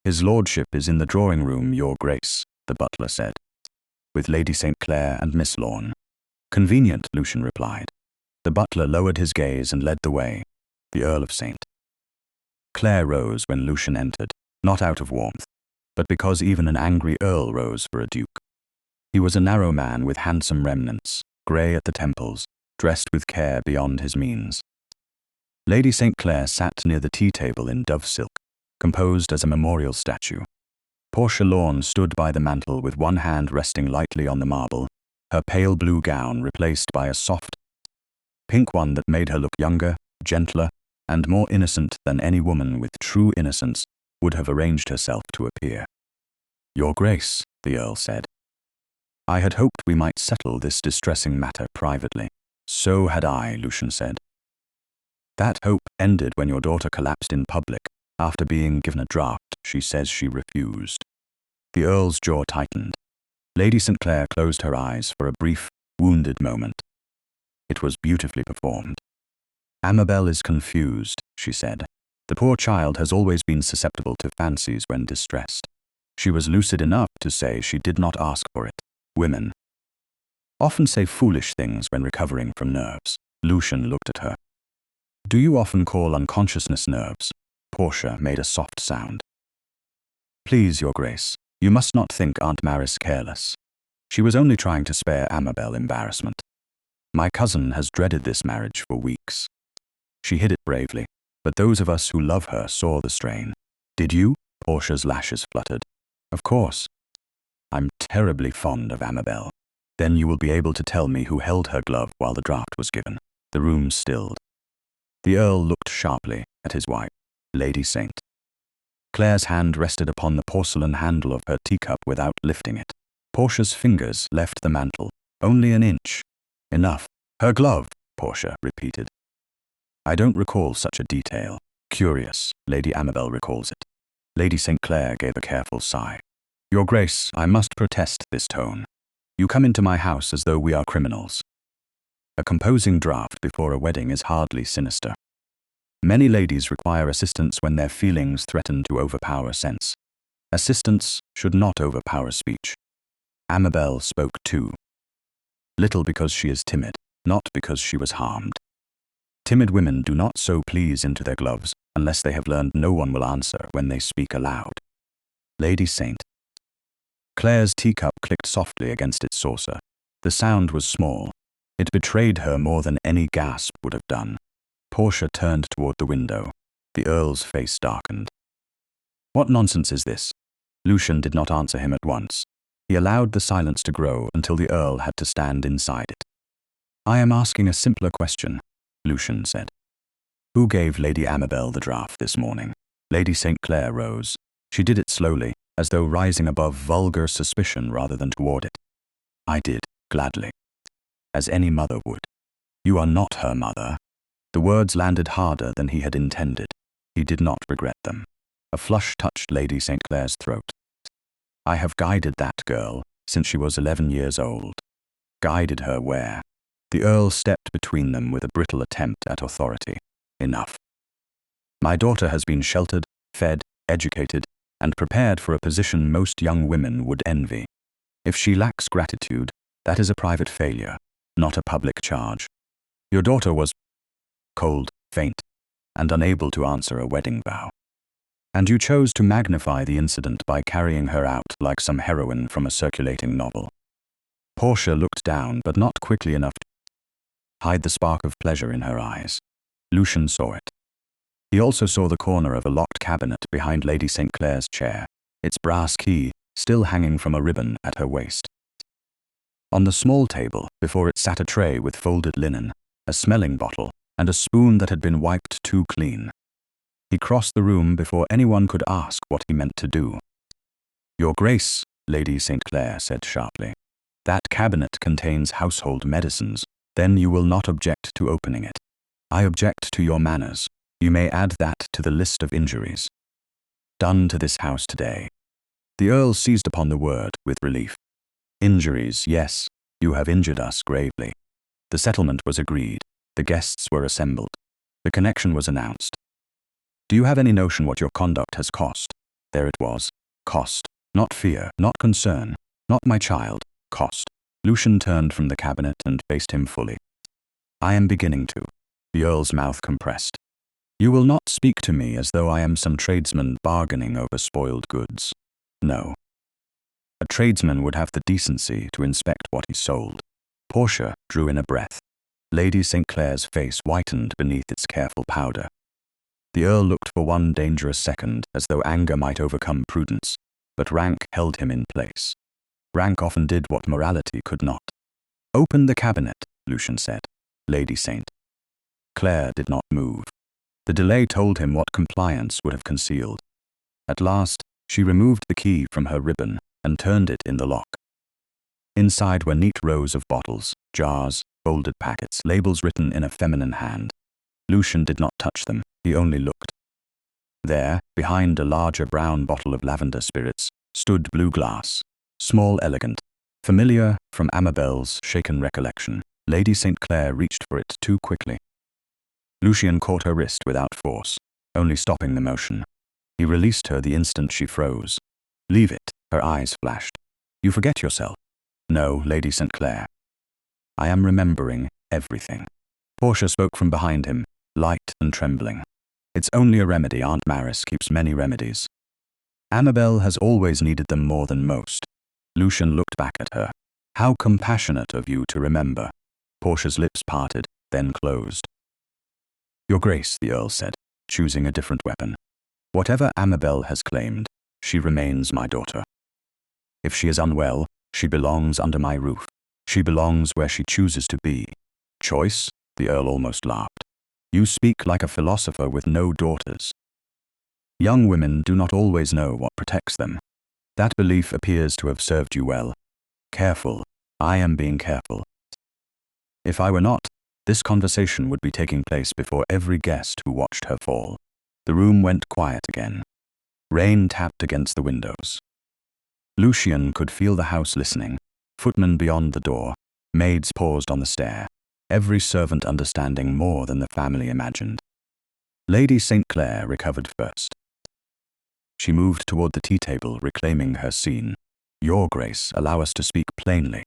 "His lordship is in the drawing-room, your grace," the butler said, "with Lady St. Clare and Miss Lorne." "Convenient," Lucian replied. The butler lowered his gaze and led the way. The Earl of St. Clare rose when Lucian entered, not out of warmth, but because even an angry earl rose for a duke. He was a narrow man with handsome remnants, grey at the temples, dressed with care beyond his means. Lady St. Clare sat near the tea-table in dove silk, composed as a memorial statue. Portia Lorne stood by the mantel with one hand resting lightly on the marble, her pale blue gown replaced by a soft, pink one that made her look younger, gentler, and more innocent than any woman with true innocence would have arranged herself to appear. "Your Grace," the Earl said. "I had hoped we might settle this distressing matter privately." "So had I," Lucian said. "That hope ended when your daughter collapsed in public after being given a draught she says she refused." The Earl's jaw tightened. Lady St. Clare closed her eyes for a brief, wounded moment. It was beautifully performed. "Amabel is confused," she said. "The poor child has always been susceptible to fancies when distressed. She was lucid enough to say she did not ask for it. Women often say foolish things when recovering from nerves. Lucian looked at her. Do you often call unconsciousness nerves? Portia made a soft sound. Please, Your Grace, you must not think Aunt Maris careless. She was only trying to spare Amabel embarrassment. My cousin has dreaded this marriage for weeks. She hid it bravely, but those of us who love her saw the strain. Did you? Portia's lashes fluttered. Of course. I'm terribly fond of Amabel. Then you will be able to tell me who held her glove while the draught was given. The room stilled. The Earl looked sharply at his wife, Lady St. Clare's hand rested upon the porcelain handle of her teacup without lifting it. Portia's fingers left the mantle, only an inch. Enough. Her glove, Portia repeated. I don't recall such a detail. Curious, Lady Amabel recalls it. Lady St. Clare gave a careful sigh. Your Grace, I must protest this tone. You come into my house as though we are criminals. A composing draught before a wedding is hardly sinister. Many ladies require assistance when their feelings threaten to overpower sense. Assistance should not overpower speech. Amabel spoke too. Little because she is timid, not because she was harmed. Timid women do not sow pleas into their gloves unless they have learned no one will answer when they speak aloud. Lady St. Clare's teacup clicked softly against its saucer. The sound was small. It betrayed her more than any gasp would have done. Portia turned toward the window. The Earl's face darkened. What nonsense is this? Lucian did not answer him at once. He allowed the silence to grow until the Earl had to stand inside it. I am asking a simpler question, Lucian said. Who gave Lady Amabel the draught this morning? Lady St. Clare rose. She did it slowly, as though rising above vulgar suspicion rather than toward it. I did, gladly. As any mother would. You are not her mother. The words landed harder than he had intended. He did not regret them. A flush touched Lady St. Clare's throat. I have guided that girl since she was 11 years old. Guided her where? The Earl stepped between them with a brittle attempt at authority. Enough. My daughter has been sheltered, fed, educated, and prepared for a position most young women would envy. If she lacks gratitude, that is a private failure, not a public charge. Your daughter was cold, faint, and unable to answer a wedding vow. And you chose to magnify the incident by carrying her out like some heroine from a circulating novel. Portia looked down, but not quickly enough to hide the spark of pleasure in her eyes. Lucian saw it. He also saw the corner of a locked cabinet behind Lady St. Clare's chair, its brass key still hanging from a ribbon at her waist. On the small table, before it sat a tray with folded linen, a smelling bottle, and a spoon that had been wiped too clean. He crossed the room before anyone could ask what he meant to do. Your Grace, Lady St. Clare said sharply, that cabinet contains household medicines. Then you will not object to opening it. I object to your manners. You may add that to the list of injuries done to this house today. The Earl seized upon the word with relief. Injuries, yes, you have injured us gravely. The settlement was agreed. The guests were assembled. The connection was announced. Do you have any notion what your conduct has cost? There it was. Cost. Not fear, not concern, not my child. Cost. Lucian turned from the cabinet and faced him fully. I am beginning to. The Earl's mouth compressed. You will not speak to me as though I am some tradesman bargaining over spoiled goods. No. A tradesman would have the decency to inspect what he sold. Portia drew in a breath. Lady St. Clare's face whitened beneath its careful powder. The Earl looked for one dangerous second as though anger might overcome prudence, but rank held him in place. Rank often did what morality could not. Open the cabinet, Lucian said. Lady St. Clare did not move. The delay told him what compliance would have concealed. At last, she removed the key from her ribbon and turned it in the lock. Inside were neat rows of bottles, jars, folded packets, labels written in a feminine hand. Lucian did not touch them, he only looked. There, behind a larger brown bottle of lavender spirits, stood blue glass. Small, elegant, familiar from Amabel's shaken recollection. Lady St. Clare reached for it too quickly. Lucian caught her wrist without force, only stopping the motion. He released her the instant she froze. Leave it, her eyes flashed. You forget yourself. No, Lady St. Clare. I am remembering everything. Portia spoke from behind him, light and trembling. It's only a remedy. Aunt Maris keeps many remedies. Amabel has always needed them more than most. Lucian looked back at her. How compassionate of you to remember. Portia's lips parted, then closed. Your Grace, the Earl said, choosing a different weapon. Whatever Amabel has claimed, she remains my daughter. If she is unwell, she belongs under my roof. She belongs where she chooses to be. Choice? The Earl almost laughed. You speak like a philosopher with no daughters. Young women do not always know what protects them. That belief appears to have served you well. Careful. I am being careful. If I were not, this conversation would be taking place before every guest who watched her fall. The room went quiet again. Rain tapped against the windows. Lucian could feel the house listening. Footmen beyond the door. Maids paused on the stair. Every servant understanding more than the family imagined. Lady St. Clare recovered first. She moved toward the tea table, reclaiming her scene. Your Grace, allow us to speak plainly.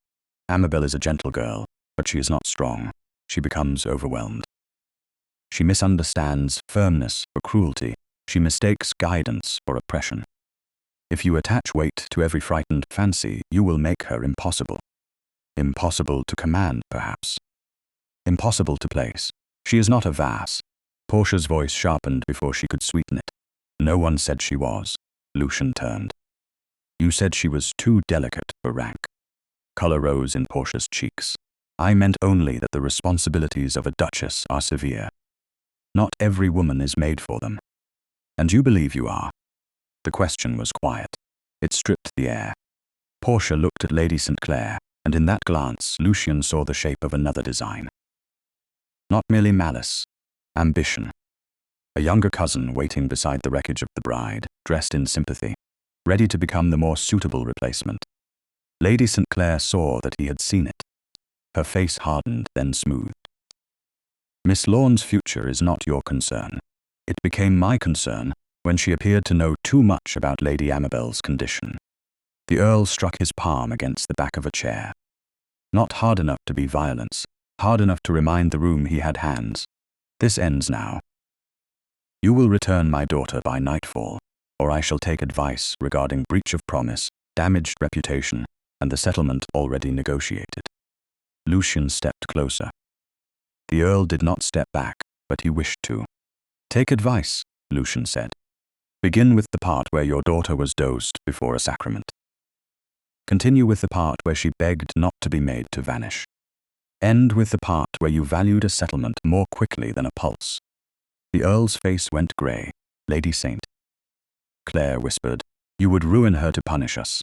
Amabel is a gentle girl, but she is not strong. She becomes overwhelmed. She misunderstands firmness for cruelty. She mistakes guidance for oppression. If you attach weight to every frightened fancy, you will make her impossible. Impossible to command, perhaps. Impossible to place. She is not a vase. Portia's voice sharpened before she could sweeten it. No one said she was. Lucian turned. You said she was too delicate for rank. Color rose in Portia's cheeks. I meant only that the responsibilities of a duchess are severe. Not every woman is made for them. And you believe you are. The question was quiet. It stripped the air. Portia looked at Lady St. Clare, and in that glance Lucian saw the shape of another design. Not merely malice, ambition. A younger cousin waiting beside the wreckage of the bride, dressed in sympathy, ready to become the more suitable replacement. Lady St. Clare saw that he had seen it. Her face hardened, then smoothed. Miss Lorne's future is not your concern. It became my concern when she appeared to know too much about Lady Amabel's condition. The Earl struck his palm against the back of a chair. Not hard enough to be violence, hard enough to remind the room he had hands. This ends now. You will return my daughter by nightfall, or I shall take advice regarding breach of promise, damaged reputation, and the settlement already negotiated. Lucian stepped closer. The Earl did not step back, but he wished to. Take advice, Lucian said. Begin with the part where your daughter was dosed before a sacrament. Continue with the part where she begged not to be made to vanish. End with the part where you valued a settlement more quickly than a pulse. The Earl's face went grey. Lady St. Clare whispered, You would ruin her to punish us.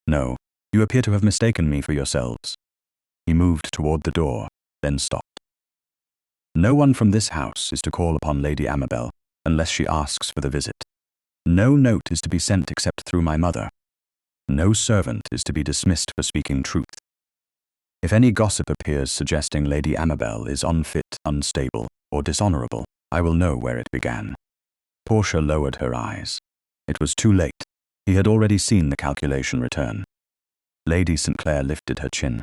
No, you appear to have mistaken me for yourselves. He moved toward the door, then stopped. No one from this house is to call upon Lady Amabel unless she asks for the visit. No note is to be sent except through my mother. No servant is to be dismissed for speaking truth. If any gossip appears suggesting Lady Amabel is unfit, unstable, or dishonorable, I will know where it began. Portia lowered her eyes. It was too late. He had already seen the calculation return. Lady St. Clare lifted her chin.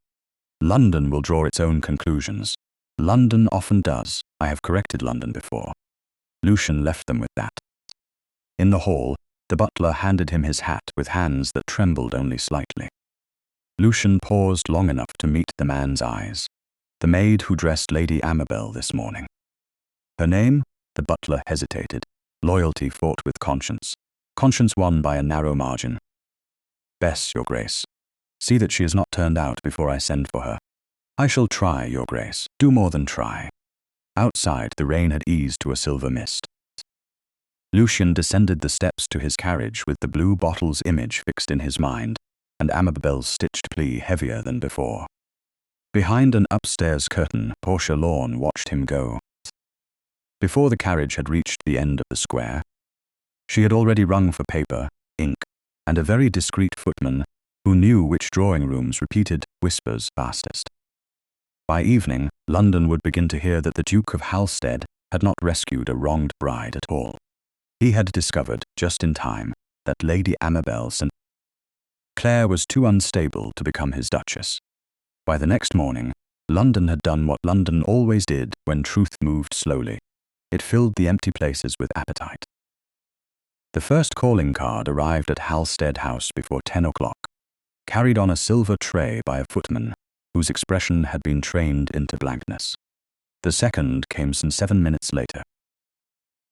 London will draw its own conclusions. London often does. I have corrected London before. Lucian left them with that. In the hall, the butler handed him his hat with hands that trembled only slightly. Lucian paused long enough to meet the man's eyes. The maid who dressed Lady Amabel this morning. Her name? The butler hesitated. Loyalty fought with conscience. Conscience won by a narrow margin. Bess, Your Grace. See that she is not turned out before I send for her. I shall try, Your Grace. Do more than try. Outside, the rain had eased to a silver mist. Lucian descended the steps to his carriage with the blue bottle's image fixed in his mind, and Amabel's stitched plea heavier than before. Behind an upstairs curtain, Portia Lorne watched him go. Before the carriage had reached the end of the square, she had already rung for paper, ink, and a very discreet footman who knew which drawing rooms repeated whispers fastest. By evening, London would begin to hear that the Duke of Hal-stead had not rescued a wronged bride at all. He had discovered, just in time, that Lady Amabel St. Clare was too unstable to become his duchess. By the next morning, London had done what London always did when truth moved slowly. It filled the empty places with appetite. The first calling card arrived at Halstead House before 10 o'clock, carried on a silver tray by a footman whose expression had been trained into blankness. The second came some 7 minutes later.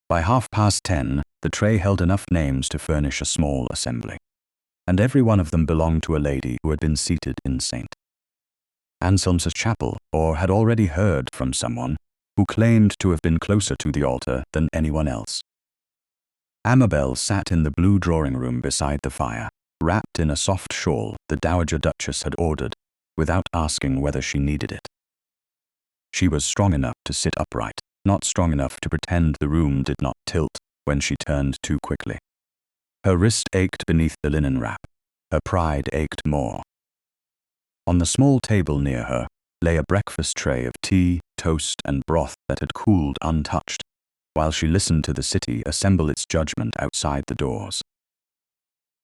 By 10:30, the tray held enough names to furnish a small assembly, and every one of them belonged to a lady who had been seated in St. Anselm's chapel, or had already heard from someone who claimed to have been closer to the altar than anyone else. Amabel sat in the blue drawing-room beside the fire, wrapped in a soft shawl the Dowager Duchess had ordered, without asking whether she needed it. She was strong enough to sit upright, not strong enough to pretend the room did not tilt when she turned too quickly. Her wrist ached beneath the linen wrap. Her pride ached more. On the small table near her lay a breakfast tray of tea, toast, and broth that had cooled untouched, while she listened to the city assemble its judgment outside the doors.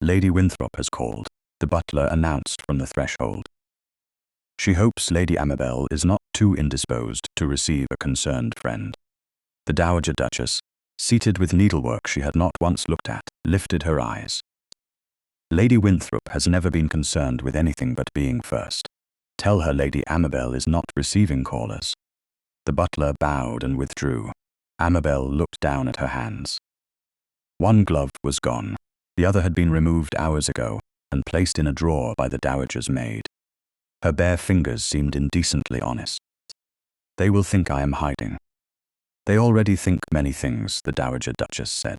"Lady Winthrop has called," the butler announced from the threshold. "She hopes Lady Amabel is not too indisposed to receive a concerned friend." The Dowager Duchess, seated with needlework she had not once looked at, lifted her eyes. "Lady Winthrop has never been concerned with anything but being first. Tell her Lady Amabel is not receiving callers." The butler bowed and withdrew. Amabel looked down at her hands. One glove was gone. The other had been removed hours ago and placed in a drawer by the Dowager's maid. Her bare fingers seemed indecently honest. "They will think I am hiding." "They already think many things," the Dowager Duchess said.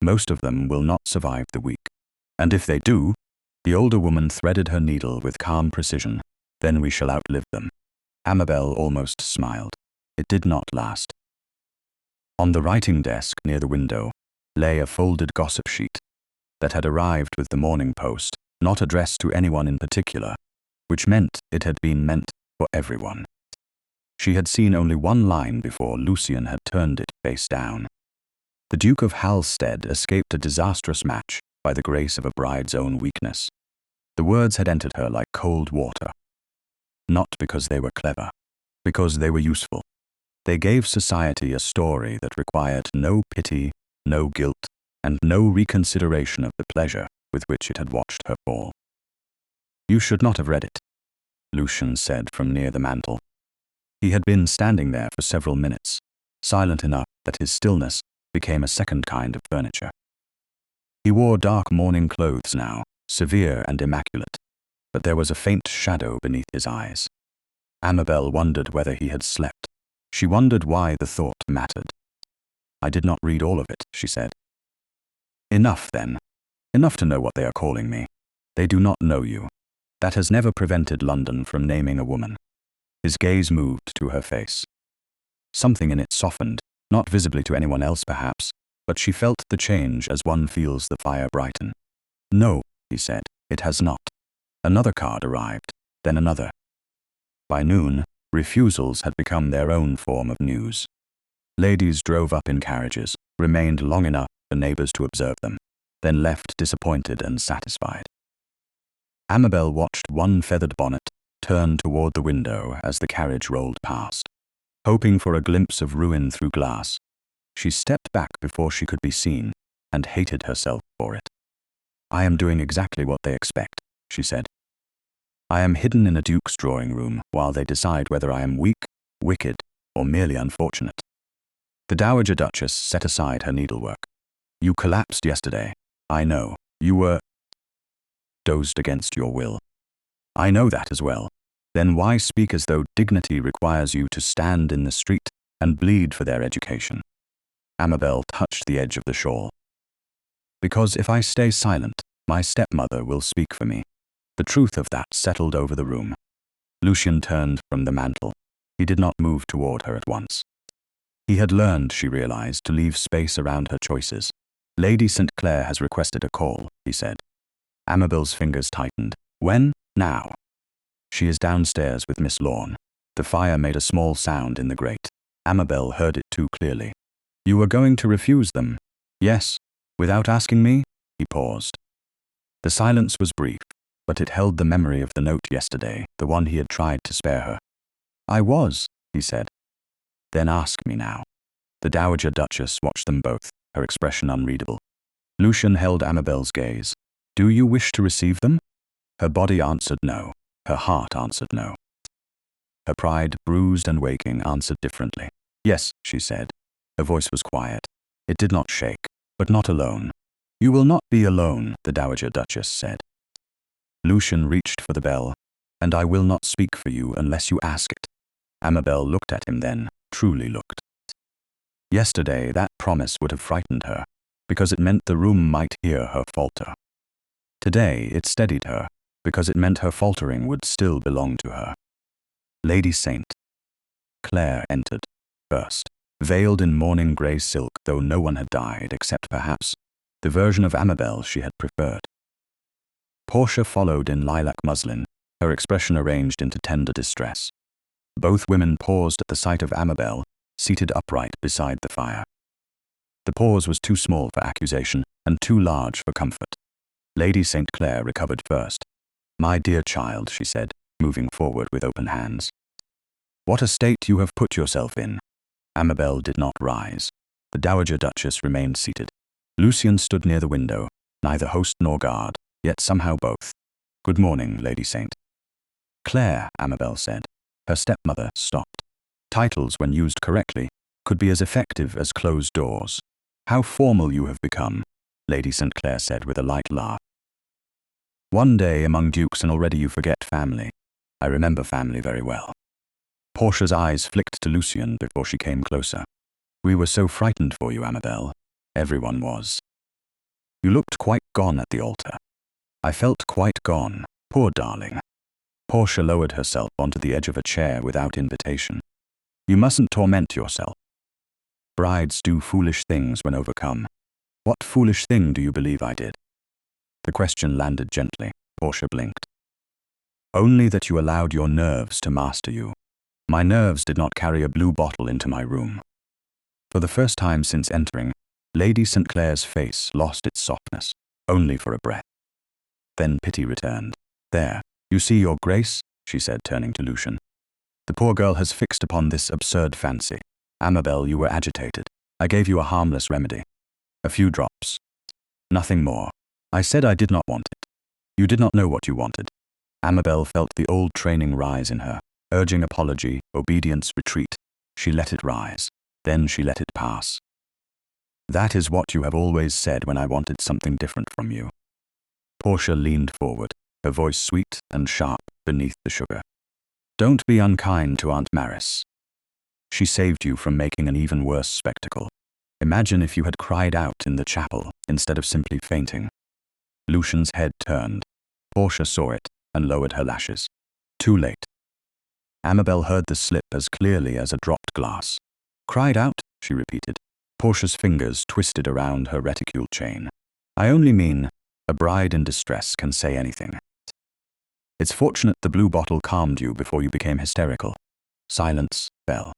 "Most of them will not survive the week. And if they do," the older woman threaded her needle with calm precision, "then we shall outlive them." Amabel almost smiled. It did not last. On the writing desk near the window lay a folded gossip sheet that had arrived with the Morning Post, not addressed to anyone in particular, which meant it had been meant for everyone. She had seen only one line before Lucian had turned it face down. "The Duke of Hal-stead escaped a disastrous match by the grace of a bride's own weakness." The words had entered her like cold water. Not because they were clever, because they were useful. They gave society a story that required no pity, no guilt, and no reconsideration of the pleasure with which it had watched her fall. "You should not have read it," Lucian said from near the mantel. He had been standing there for several minutes, silent enough that his stillness became a second kind of furniture. He wore dark mourning clothes now, severe and immaculate, but there was a faint shadow beneath his eyes. Amabel wondered whether he had slept. She wondered why the thought mattered. "I did not read all of it," she said. "Enough, then. Enough to know what they are calling me. They do not know you. That has never prevented London from naming a woman." His gaze moved to her face. Something in it softened, not visibly to anyone else perhaps, but she felt the change as one feels the fire brighten. "No," he said, "it has not." Another card arrived, then another. By noon, refusals had become their own form of news. Ladies drove up in carriages, remained long enough for neighbors to observe them, then left disappointed and satisfied. Amabel watched one feathered bonnet turn toward the window as the carriage rolled past, hoping for a glimpse of ruin through glass. She stepped back before she could be seen, and hated herself for it. "I am doing exactly what they expect," she said. "I am hidden in a duke's drawing-room while they decide whether I am weak, wicked, or merely unfortunate." The Dowager Duchess set aside her needlework. "You collapsed yesterday. I know. You were dozed against your will. I know that as well. Then why speak as though dignity requires you to stand in the street and bleed for their education?" Amabel touched the edge of the shawl. "Because if I stay silent, my stepmother will speak for me." The truth of that settled over the room. Lucian turned from the mantel. He did not move toward her at once. He had learned, she realized, to leave space around her choices. "Lady St. Clare has requested a call," he said. Amabel's fingers tightened. "When?" "Now." "She is downstairs with Miss Lorne." The fire made a small sound in the grate. Amabel heard it too clearly. "You were going to refuse them?" "Yes." "Without asking me?" He paused. The silence was brief, but it held the memory of the note yesterday, the one he had tried to spare her. I was, he said. Then ask me now. The Dowager Duchess watched them both, her expression unreadable. Lucian held Amabel's gaze. Do you wish to receive them? Her body answered no. Her heart answered no. Her pride, bruised and waking, answered differently. Yes, she said. Her voice was quiet. It did not shake, but not alone. You will not be alone, the Dowager Duchess said. Lucian reached for the bell. And I will not speak for you unless you ask it. Amabel looked at him then, truly looked. Yesterday, that promise would have frightened her, because it meant the room might hear her falter. Today, it steadied her, because it meant her faltering would still belong to her. Lady St. Clare entered, first, veiled in mourning grey silk, though no one had died except, perhaps, the version of Amabel she had preferred. Portia followed in lilac muslin, her expression arranged into tender distress. Both women paused at the sight of Amabel, seated upright beside the fire. The pause was too small for accusation and too large for comfort. Lady St. Clare recovered first. My dear child, she said, moving forward with open hands. What a state you have put yourself in. Amabel did not rise. The Dowager Duchess remained seated. Lucian stood near the window, neither host nor guard, yet somehow both. Good morning, Lady St. Clare, Amabel said. Her stepmother stopped. Titles, when used correctly, could be as effective as closed doors. How formal you have become, Lady St. Clare said with a light laugh. One day among dukes and already you forget family. I remember family very well. Portia's eyes flicked to Lucian before she came closer. We were so frightened for you, Amabel. Everyone was. You looked quite gone at the altar. I felt quite gone, poor darling. Portia lowered herself onto the edge of a chair without invitation. You mustn't torment yourself. Brides do foolish things when overcome. What foolish thing do you believe I did? The question landed gently. Portia blinked. Only that you allowed your nerves to master you. My nerves did not carry a blue bottle into my room. For the first time since entering, Lady St. Clare's face lost its softness, only for a breath. Then pity returned. There, you see your grace, she said, turning to Lucian. The poor girl has fixed upon this absurd fancy. Amabel, you were agitated. I gave you a harmless remedy. A few drops. Nothing more. I said I did not want it. You did not know what you wanted. Amabel felt the old training rise in her, urging apology, obedience, retreat. She let it rise. Then she let it pass. That is what you have always said when I wanted something different from you. Portia leaned forward, her voice sweet and sharp beneath the sugar. Don't be unkind to Aunt Maris. She saved you from making an even worse spectacle. Imagine if you had cried out in the chapel instead of simply fainting. Lucian's head turned. Portia saw it and lowered her lashes. Too late. Amabel heard the slip as clearly as a dropped glass. Cried out, she repeated. Portia's fingers twisted around her reticule chain. I only mean, a bride in distress can say anything. It's fortunate the blue bottle calmed you before you became hysterical. Silence fell.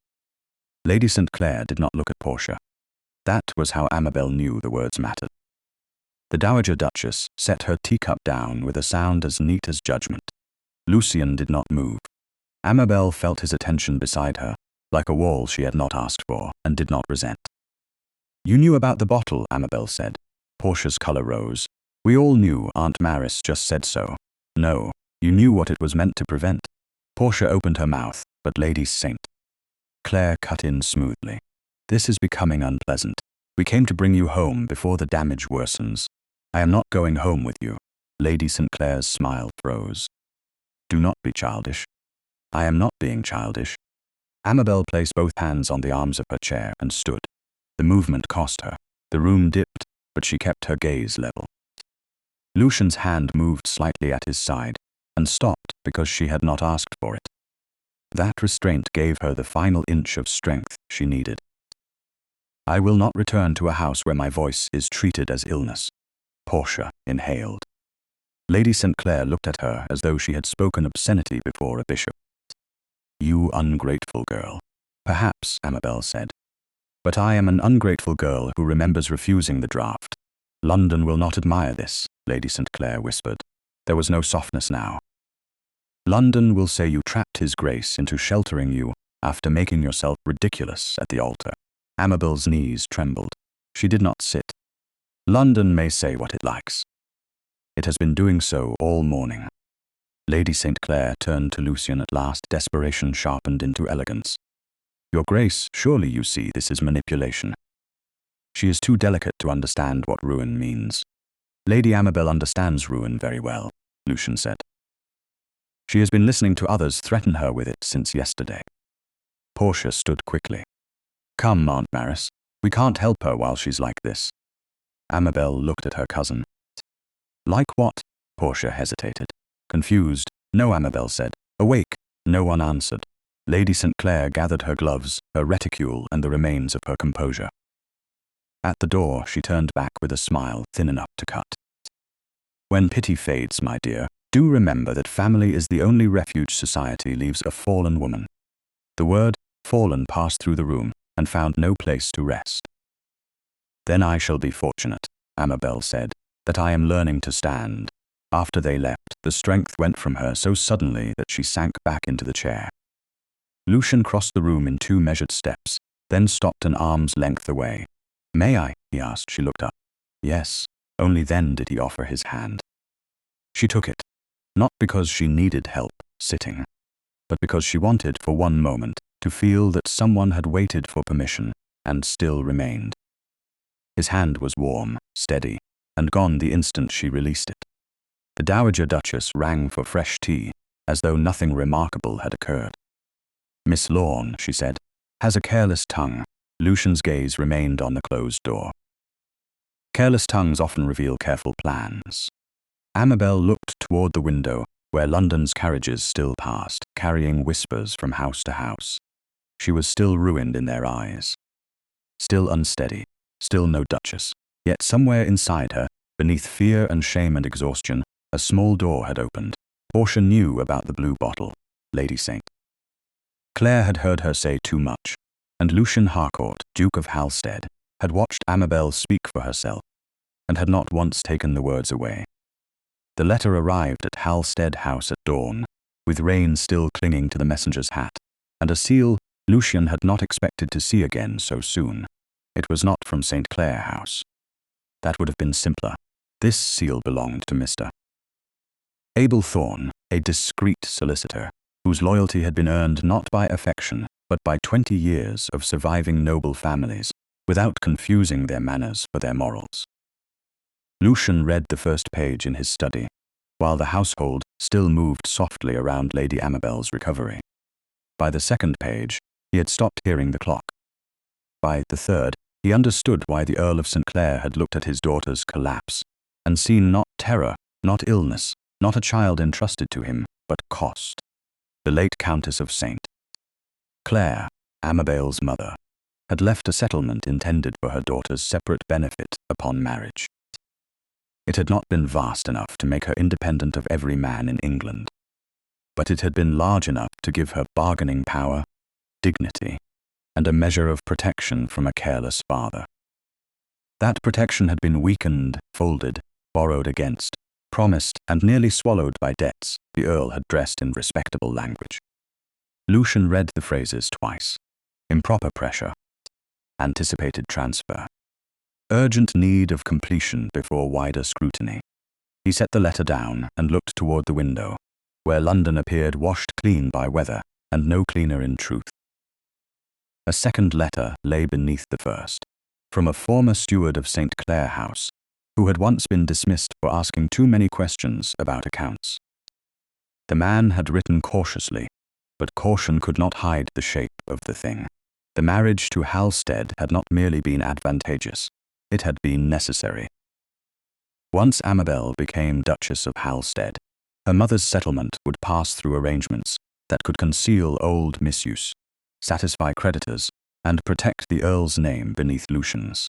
Lady St. Clare did not look at Portia. That was how Amabel knew the words mattered. The Dowager Duchess set her teacup down with a sound as neat as judgment. Lucian did not move. Amabel felt his attention beside her, like a wall she had not asked for and did not resent. You knew about the bottle, Amabel said. Portia's color rose. We all knew, Aunt Maris just said so. No, you knew what it was meant to prevent. Portia opened her mouth, but Lady St. Clare cut in smoothly. This is becoming unpleasant. We came to bring you home before the damage worsens. I am not going home with you. Lady St. Clare's smile froze. Do not be childish. I am not being childish. Amabel placed both hands on the arms of her chair and stood. The movement cost her. The room dipped, but she kept her gaze level. Lucian's hand moved slightly at his side and stopped because she had not asked for it. That restraint gave her the final inch of strength she needed. I will not return to a house where my voice is treated as illness. Portia inhaled. Lady St. Clare looked at her as though she had spoken obscenity before a bishop. You ungrateful girl. Perhaps, Amabel said. But I am an ungrateful girl who remembers refusing the draught. London will not admire this, Lady St. Clare whispered. There was no softness now. London will say you trapped His Grace into sheltering you after making yourself ridiculous at the altar. Amabel's knees trembled. She did not sit. London may say what it likes. It has been doing so all morning. Lady St. Clare turned to Lucian at last, desperation sharpened into elegance. Your Grace, surely you see this is manipulation. She is too delicate to understand what ruin means. Lady Amabel understands ruin very well, Lucian said. She has been listening to others threaten her with it since yesterday. Portia stood quickly. Come, Aunt Maris, we can't help her while she's like this. Amabel looked at her cousin. Like what? Portia hesitated. Confused. No, Amabel said. Awake. No one answered. Lady St. Clare gathered her gloves, her reticule, and the remains of her composure. At the door, she turned back with a smile thin enough to cut. When pity fades, my dear, do remember that family is the only refuge society leaves a fallen woman. The word fallen passed through the room and found no place to rest. Then I shall be fortunate, Amabel said, that I am learning to stand. After they left, the strength went from her so suddenly that she sank back into the chair. Lucian crossed the room in 2 measured steps, then stopped an arm's length away. May I? He asked. She looked up. Yes. Only then did he offer his hand. She took it, not because she needed help sitting, but because she wanted for one moment to feel that someone had waited for permission and still remained. His hand was warm, steady, and gone the instant she released it. The Dowager Duchess rang for fresh tea, as though nothing remarkable had occurred. Miss Lorne, she said, has a careless tongue. Lucian's gaze remained on the closed door. Careless tongues often reveal careful plans. Amabel looked toward the window, where London's carriages still passed, carrying whispers from house to house. She was still ruined in their eyes. Still unsteady, still no Duchess. Yet somewhere inside her, beneath fear and shame and exhaustion, a small door had opened. Portia knew about the blue bottle, Lady St. Clare had heard her say too much, and Lucian Harcourt, Duke of Hal-stead, had watched Amabel speak for herself, and had not once taken the words away. The letter arrived at Halstead House at dawn, with rain still clinging to the messenger's hat, and a seal Lucian had not expected to see again so soon. It was not from St. Clare House. That would have been simpler. This seal belonged to Mr. Abel Thorne, a discreet solicitor, whose loyalty had been earned not by affection, but by 20 years of surviving noble families, without confusing their manners for their morals. Lucian read the first page in his study, while the household still moved softly around Lady Amabel's recovery. By the second page, he had stopped hearing the clock. By the third, he understood why the Earl of St. Clare had looked at his daughter's collapse, and seen not terror, not illness, not a child entrusted to him, but cost. The late Countess of St. Clare, Amabel's mother, had left a settlement intended for her daughter's separate benefit upon marriage. It had not been vast enough to make her independent of every man in England, but it had been large enough to give her bargaining power, dignity, and a measure of protection from a careless father. That protection had been weakened, folded, borrowed against, promised, and nearly swallowed by debts the Earl had dressed in respectable language. Lucian read the phrases twice. Improper pressure, anticipated transfer, urgent need of completion before wider scrutiny. He set the letter down and looked toward the window, where London appeared washed clean by weather, and no cleaner in truth. A second letter lay beneath the first, from a former steward of St. Clare House, who had once been dismissed for asking too many questions about accounts. The man had written cautiously, but caution could not hide the shape of the thing. The marriage to Halstead had not merely been advantageous, it had been necessary. Once Amabel became Duchess of Halstead, her mother's settlement would pass through arrangements that could conceal old misuse, satisfy creditors, and protect the Earl's name beneath Lucian's.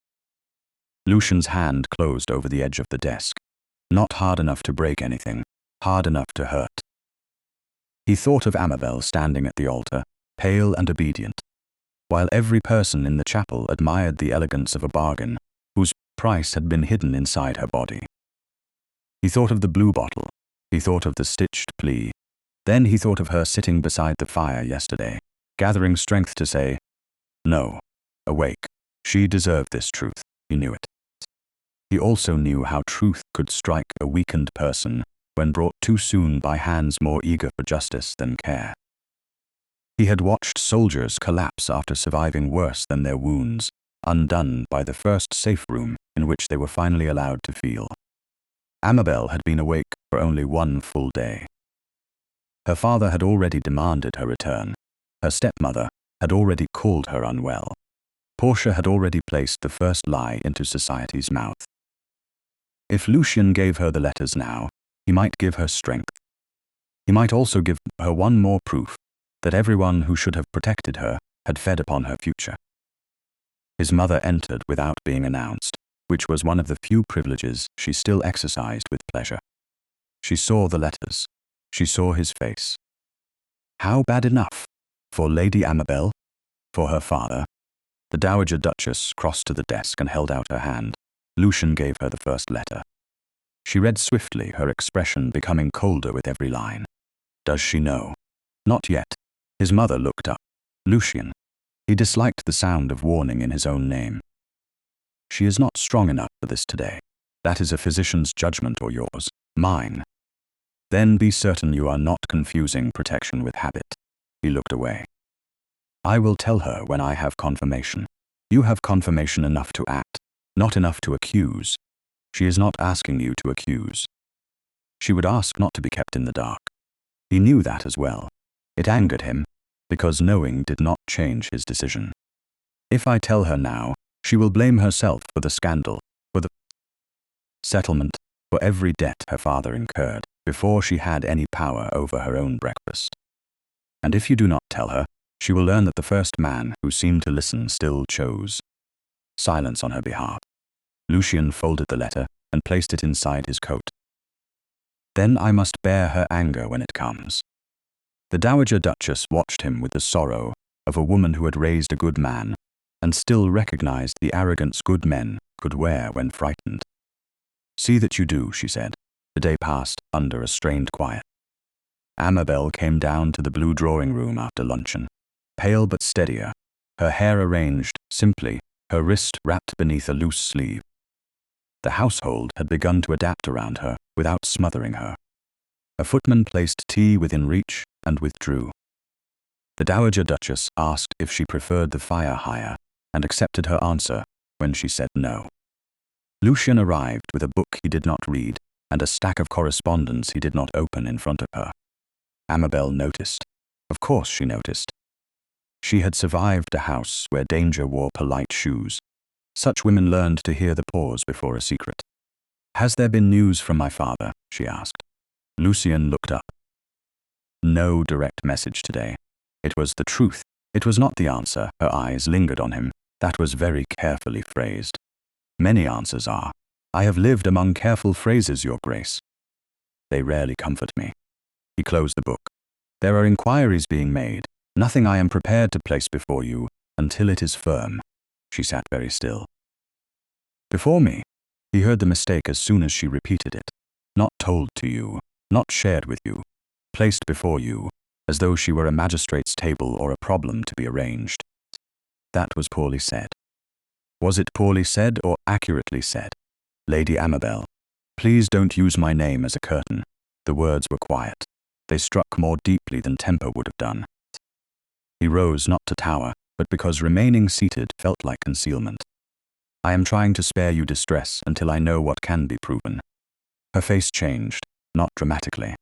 Lucian's hand closed over the edge of the desk, not hard enough to break anything, hard enough to hurt. He thought of Amabel standing at the altar, pale and obedient, while every person in the chapel admired the elegance of a bargain whose price had been hidden inside her body. He thought of the blue bottle, he thought of the stitched plea, Then he thought of her sitting beside the fire yesterday, gathering strength to say, "No, awake." She deserved this truth, he knew it. He also knew how truth could strike a weakened person when brought too soon by hands more eager for justice than care. He had watched soldiers collapse after surviving worse than their wounds, undone by the first safe room in which they were finally allowed to feel. Amabel had been awake for only one full day. Her father had already demanded her return. Her stepmother had already called her unwell. Portia had already placed the first lie into society's mouth. If Lucian gave her the letters now, he might give her strength. He might also give her one more proof that everyone who should have protected her had fed upon her future. His mother entered without being announced, which was one of the few privileges she still exercised with pleasure. She saw the letters. She saw his face. How bad enough? For Lady Amabel? For her father? The Dowager Duchess crossed to the desk and held out her hand. Lucian gave her the first letter. She read swiftly, her expression becoming colder with every line. Does she know? Not yet. His mother looked up. Lucian. He disliked the sound of warning in his own name. She is not strong enough for this today. That is a physician's judgment or yours. Mine. Then be certain you are not confusing protection with habit. He looked away. I will tell her when I have confirmation. You have confirmation enough to act, not enough to accuse. She is not asking you to accuse. She would ask not to be kept in the dark. He knew that as well. It angered him, because knowing did not change his decision. If I tell her now, she will blame herself for the scandal, for the settlement, for every debt her father incurred, before she had any power over her own breakfast. And if you do not tell her, she will learn that the first man who seemed to listen still chose silence on her behalf. Lucian folded the letter and placed it inside his coat. Then I must bear her anger when it comes. The Dowager Duchess watched him with the sorrow of a woman who had raised a good man and still recognized the arrogance good men could wear when frightened. See that you do, she said. The day passed under a strained quiet. Amabel came down to the blue drawing room after luncheon, pale but steadier, her hair arranged simply, her wrist wrapped beneath a loose sleeve. The household had begun to adapt around her without smothering her. A footman placed tea within reach and withdrew. The Dowager Duchess asked if she preferred the fire higher and accepted her answer when she said no. Lucian arrived with a book he did not read and a stack of correspondence he did not open in front of her. Amabel noticed. Of course she noticed. She had survived a house where danger wore polite shoes. Such women learned to hear the pause before a secret. Has there been news from my father? She asked. Lucian looked up. No direct message today. It was the truth. It was not the answer. Her eyes lingered on him. That was very carefully phrased. Many answers are. I have lived among careful phrases, Your Grace. They rarely comfort me. He closed the book. There are inquiries being made. Nothing I am prepared to place before you until it is firm. She sat very still. Before me. He heard the mistake as soon as she repeated it. Not told to you, not shared with you, placed before you, as though she were a magistrate's table or a problem to be arranged. That was poorly said. Was it poorly said or accurately said? Lady Amabel, please don't use my name as a curtain. The words were quiet. They struck more deeply than temper would have done. He rose not to tower, but because remaining seated felt like concealment. I am trying to spare you distress until I know what can be proven. Her face changed, not dramatically.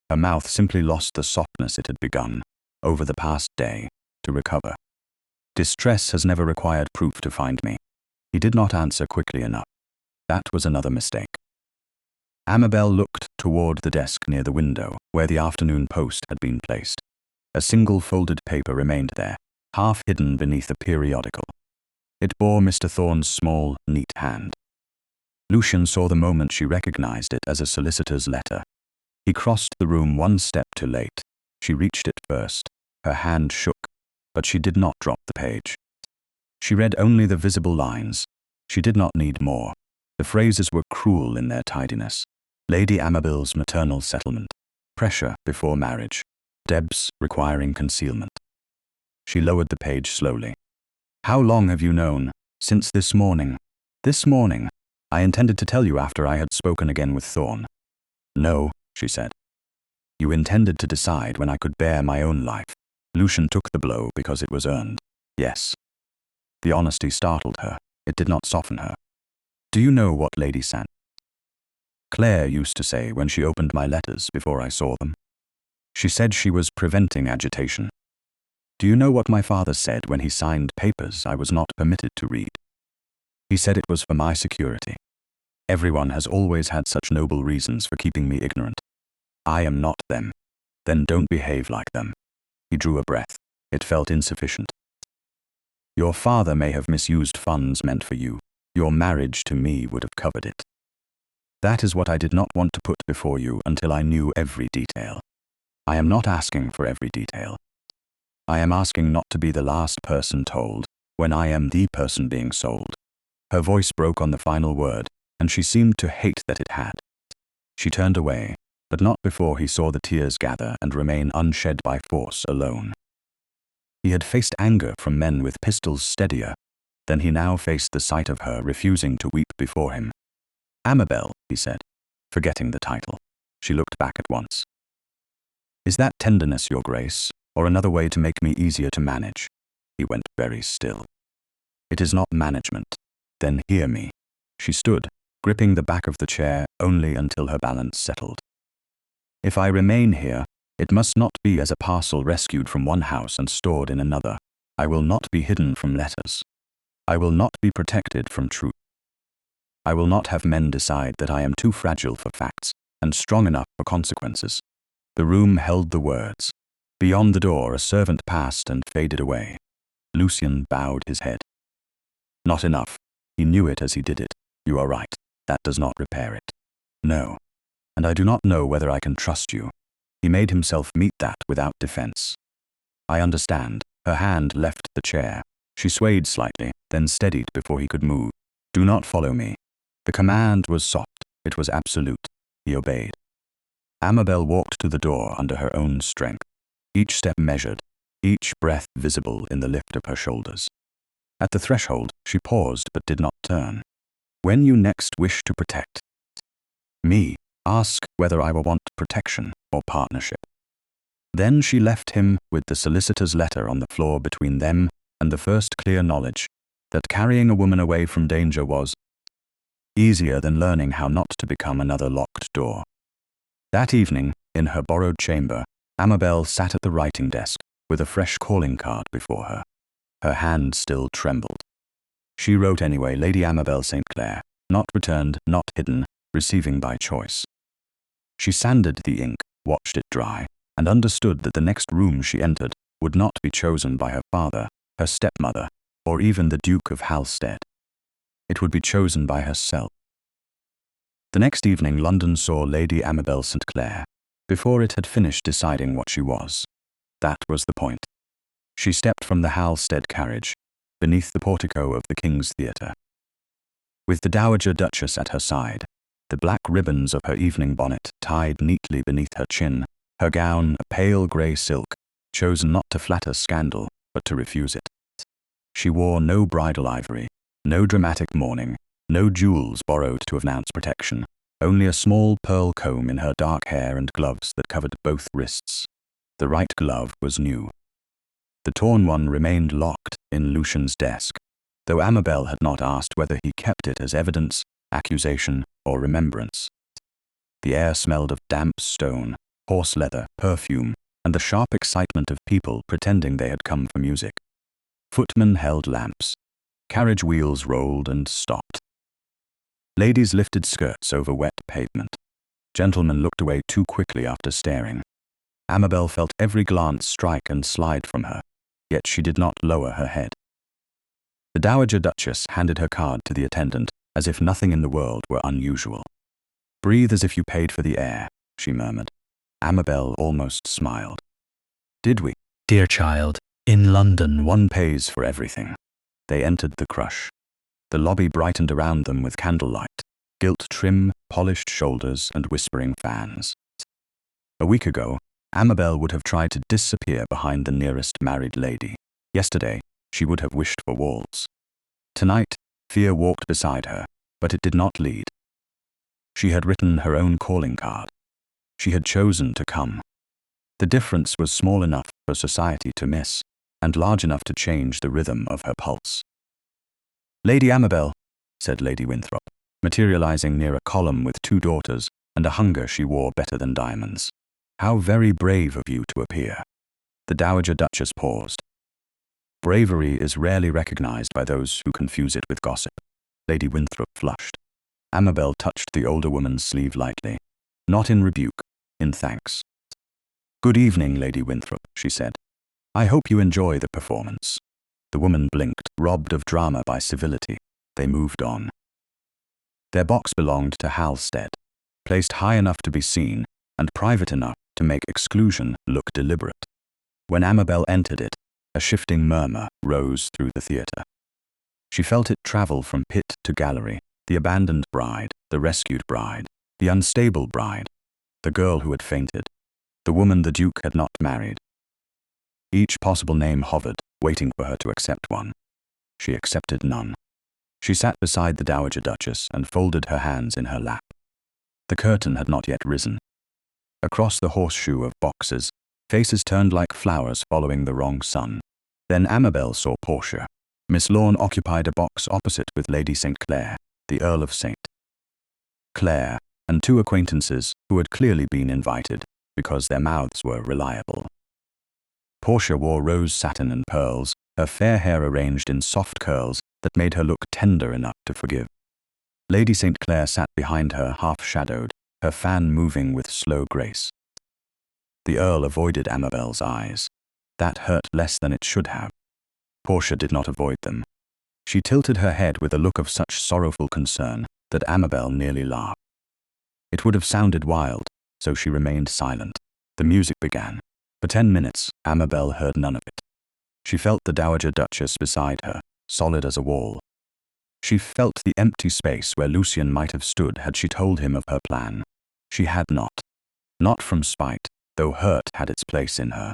Her mouth simply lost the softness it had begun, over the past day, to recover. Distress has never required proof to find me. He did not answer quickly enough. That was another mistake. Amabel looked toward the desk near the window, where the afternoon post had been placed. A single folded paper remained there, half hidden beneath a periodical. It bore Mr. Thorne's small, neat hand. Lucian saw the moment she recognized it as a solicitor's letter. He crossed the room one step too late. She reached it first. Her hand shook, but she did not drop the page. She read only the visible lines. She did not need more. The phrases were cruel in their tidiness. Lady Amabel's maternal settlement. Pressure before marriage. Debts requiring concealment. She lowered the page slowly. How long have you known? Since this morning. This morning. I intended to tell you after I had spoken again with Thorn. No, she said. You intended to decide when I could bear my own life. Lucian took the blow because it was earned. Yes. The honesty startled her. It did not soften her. Do you know what Lady St. Clare used to say when she opened my letters before I saw them? She said she was preventing agitation. Do you know what my father said when he signed papers I was not permitted to read? He said it was for my security. Everyone has always had such noble reasons for keeping me ignorant. I am not them. Then don't behave like them. He drew a breath. It felt insufficient. Your father may have misused funds meant for you. Your marriage to me would have covered it. That is what I did not want to put before you until I knew every detail. I am not asking for every detail. I am asking not to be the last person told, when I am the person being sold. Her voice broke on the final word, and she seemed to hate that it had. She turned away, but not before he saw the tears gather and remain unshed by force alone. He had faced anger from men with pistols steadier, then he now faced the sight of her refusing to weep before him. Amabel, he said, forgetting the title. She looked back at once. Is that tenderness, your grace, or another way to make me easier to manage? He went very still. It is not management. Then hear me. She stood, gripping the back of the chair only until her balance settled. If I remain here, it must not be as a parcel rescued from one house and stored in another. I will not be hidden from letters. I will not be protected from truth. I will not have men decide that I am too fragile for facts and strong enough for consequences. The room held the words. Beyond the door, a servant passed and faded away. Lucian bowed his head. Not enough. He knew it as he did it. You are right. That does not repair it. No. And I do not know whether I can trust you. He made himself meet that without defense. I understand. Her hand left the chair. She swayed slightly, then steadied before he could move. Do not follow me. The command was soft. It was absolute. He obeyed. Amabel walked to the door under her own strength. Each step measured, each breath visible in the lift of her shoulders. At the threshold, she paused but did not turn. When you next wish to protect me, ask whether I will want protection or partnership. Then she left him with the solicitor's letter on the floor between them and the first clear knowledge that carrying a woman away from danger was easier than learning how not to become another locked door. That evening, in her borrowed chamber, Amabel sat at the writing desk with a fresh calling card before her. Her hand still trembled. She wrote anyway, Lady Amabel St. Clare, not returned, not hidden, receiving by choice. She sanded the ink, watched it dry, and understood that the next room she entered would not be chosen by her father, her stepmother, or even the Duke of Hal-stead. It would be chosen by herself. The next evening London saw Lady Amabel St. Clare, before it had finished deciding what she was. That was the point. She stepped from the Halstead carriage, beneath the portico of the King's Theatre. With the Dowager Duchess at her side, the black ribbons of her evening bonnet tied neatly beneath her chin, her gown a pale grey silk, chosen not to flatter scandal, but to refuse it. She wore no bridal ivory, no dramatic mourning, no jewels borrowed to announce protection, only a small pearl comb in her dark hair and gloves that covered both wrists. The right glove was new. The torn one remained locked in Lucian's desk, though Amabel had not asked whether he kept it as evidence, accusation, or remembrance. The air smelled of damp stone, horse leather, perfume, and the sharp excitement of people pretending they had come for music. Footmen held lamps. Carriage wheels rolled and stopped. Ladies lifted skirts over wet pavement. Gentlemen looked away too quickly after staring. Amabel felt every glance strike and slide from her, yet she did not lower her head. The Dowager Duchess handed her card to the attendant as if nothing in the world were unusual. Breathe as if you paid for the air, she murmured. Amabel almost smiled. Did we? Dear child, in London One pays for everything. They entered the crush. The lobby brightened around them with candlelight, gilt trim, polished shoulders, and whispering fans. A week ago, Amabel would have tried to disappear behind the nearest married lady. Yesterday, she would have wished for walls. Tonight, fear walked beside her, but it did not lead. She had written her own calling card. She had chosen to come. The difference was small enough for society to miss, and large enough to change the rhythm of her pulse. "Lady Amabel," said Lady Winthrop, materializing near a column with 2 daughters and a hunger she wore better than diamonds. "How very brave of you to appear." The Dowager Duchess paused. Bravery is rarely recognized by those who confuse it with gossip. Lady Winthrop flushed. Amabel touched the older woman's sleeve lightly, not in rebuke, in thanks. "Good evening, Lady Winthrop," she said. "I hope you enjoy the performance." The woman blinked, robbed of drama by civility. They moved on. Their box belonged to Halstead, placed high enough to be seen and private enough to make exclusion look deliberate. When Amabel entered it, a shifting murmur rose through the theatre. She felt it travel from pit to gallery, the abandoned bride, the rescued bride, the unstable bride, the girl who had fainted, the woman the Duke had not married. Each possible name hovered, waiting for her to accept one. She accepted none. She sat beside the Dowager Duchess and folded her hands in her lap. The curtain had not yet risen. Across the horseshoe of boxes, faces turned like flowers following the wrong sun. Then Amabel saw Portia. Miss Lorne occupied a box opposite with Lady St. Clare, the Earl of St. Clare, and 2 acquaintances who had clearly been invited because their mouths were reliable. Portia wore rose satin and pearls, her fair hair arranged in soft curls that made her look tender enough to forgive. Lady St. Clare sat behind her, half-shadowed, her fan moving with slow grace. The Earl avoided Amabel's eyes. That hurt less than it should have. Portia did not avoid them. She tilted her head with a look of such sorrowful concern that Amabel nearly laughed. It would have sounded wild, so she remained silent. The music began. For 10 minutes, Amabel heard none of it. She felt the Dowager Duchess beside her, solid as a wall. She felt the empty space where Lucien might have stood had she told him of her plan. She had not. Not from spite, though hurt had its place in her.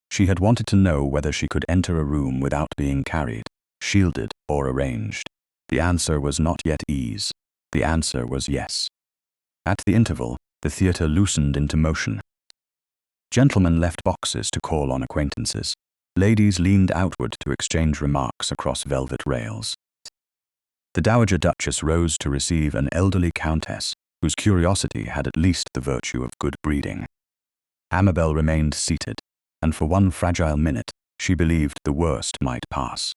She had wanted to know whether she could enter a room without being carried, shielded, or arranged. The answer was not yet ease. The answer was yes. At the interval, the theatre loosened into motion. Gentlemen left boxes to call on acquaintances. Ladies leaned outward to exchange remarks across velvet rails. The Dowager Duchess rose to receive an elderly countess whose curiosity had at least the virtue of good breeding. Amabel remained seated, and for one fragile minute, she believed the worst might pass.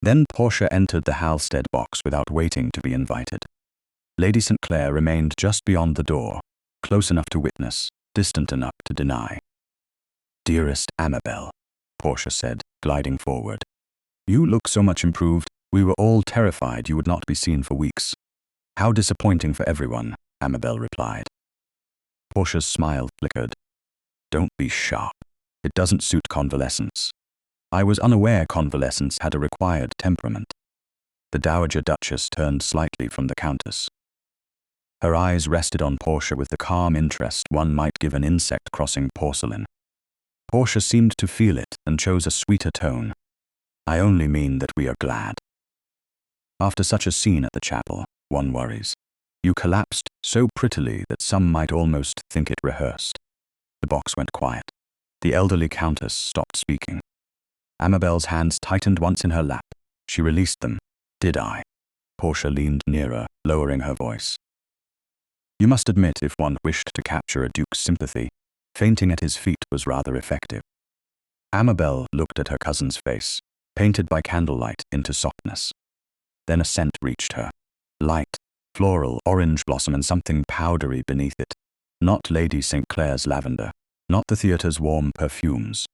Then Portia entered the Halstead box without waiting to be invited. Lady St. Clare remained just beyond the door, close enough to witness, distant enough to deny. "Dearest Amabel," Portia said, gliding forward. "You look so much improved, we were all terrified you would not be seen for weeks." "How disappointing for everyone," Amabel replied. Portia's smile flickered. "Don't be sharp. It doesn't suit convalescence. I was unaware convalescence had a required temperament." The Dowager Duchess turned slightly from the Countess. Her eyes rested on Portia with the calm interest one might give an insect crossing porcelain. Portia seemed to feel it and chose a sweeter tone. "I only mean that we are glad." After such a scene at the chapel, one worries. You collapsed so prettily that some might almost think it rehearsed. The box went quiet. The elderly Countess stopped speaking. Amabel's hands tightened once in her lap. She released them. "Did I?" Portia leaned nearer, lowering her voice. "You must admit, if one wished to capture a duke's sympathy, fainting at his feet was rather effective." Amabel looked at her cousin's face, painted by candlelight into softness. Then a scent reached her. Light, floral, orange blossom and something powdery beneath it. Not Lady St. Clare's lavender, not the theatre's warm perfumes.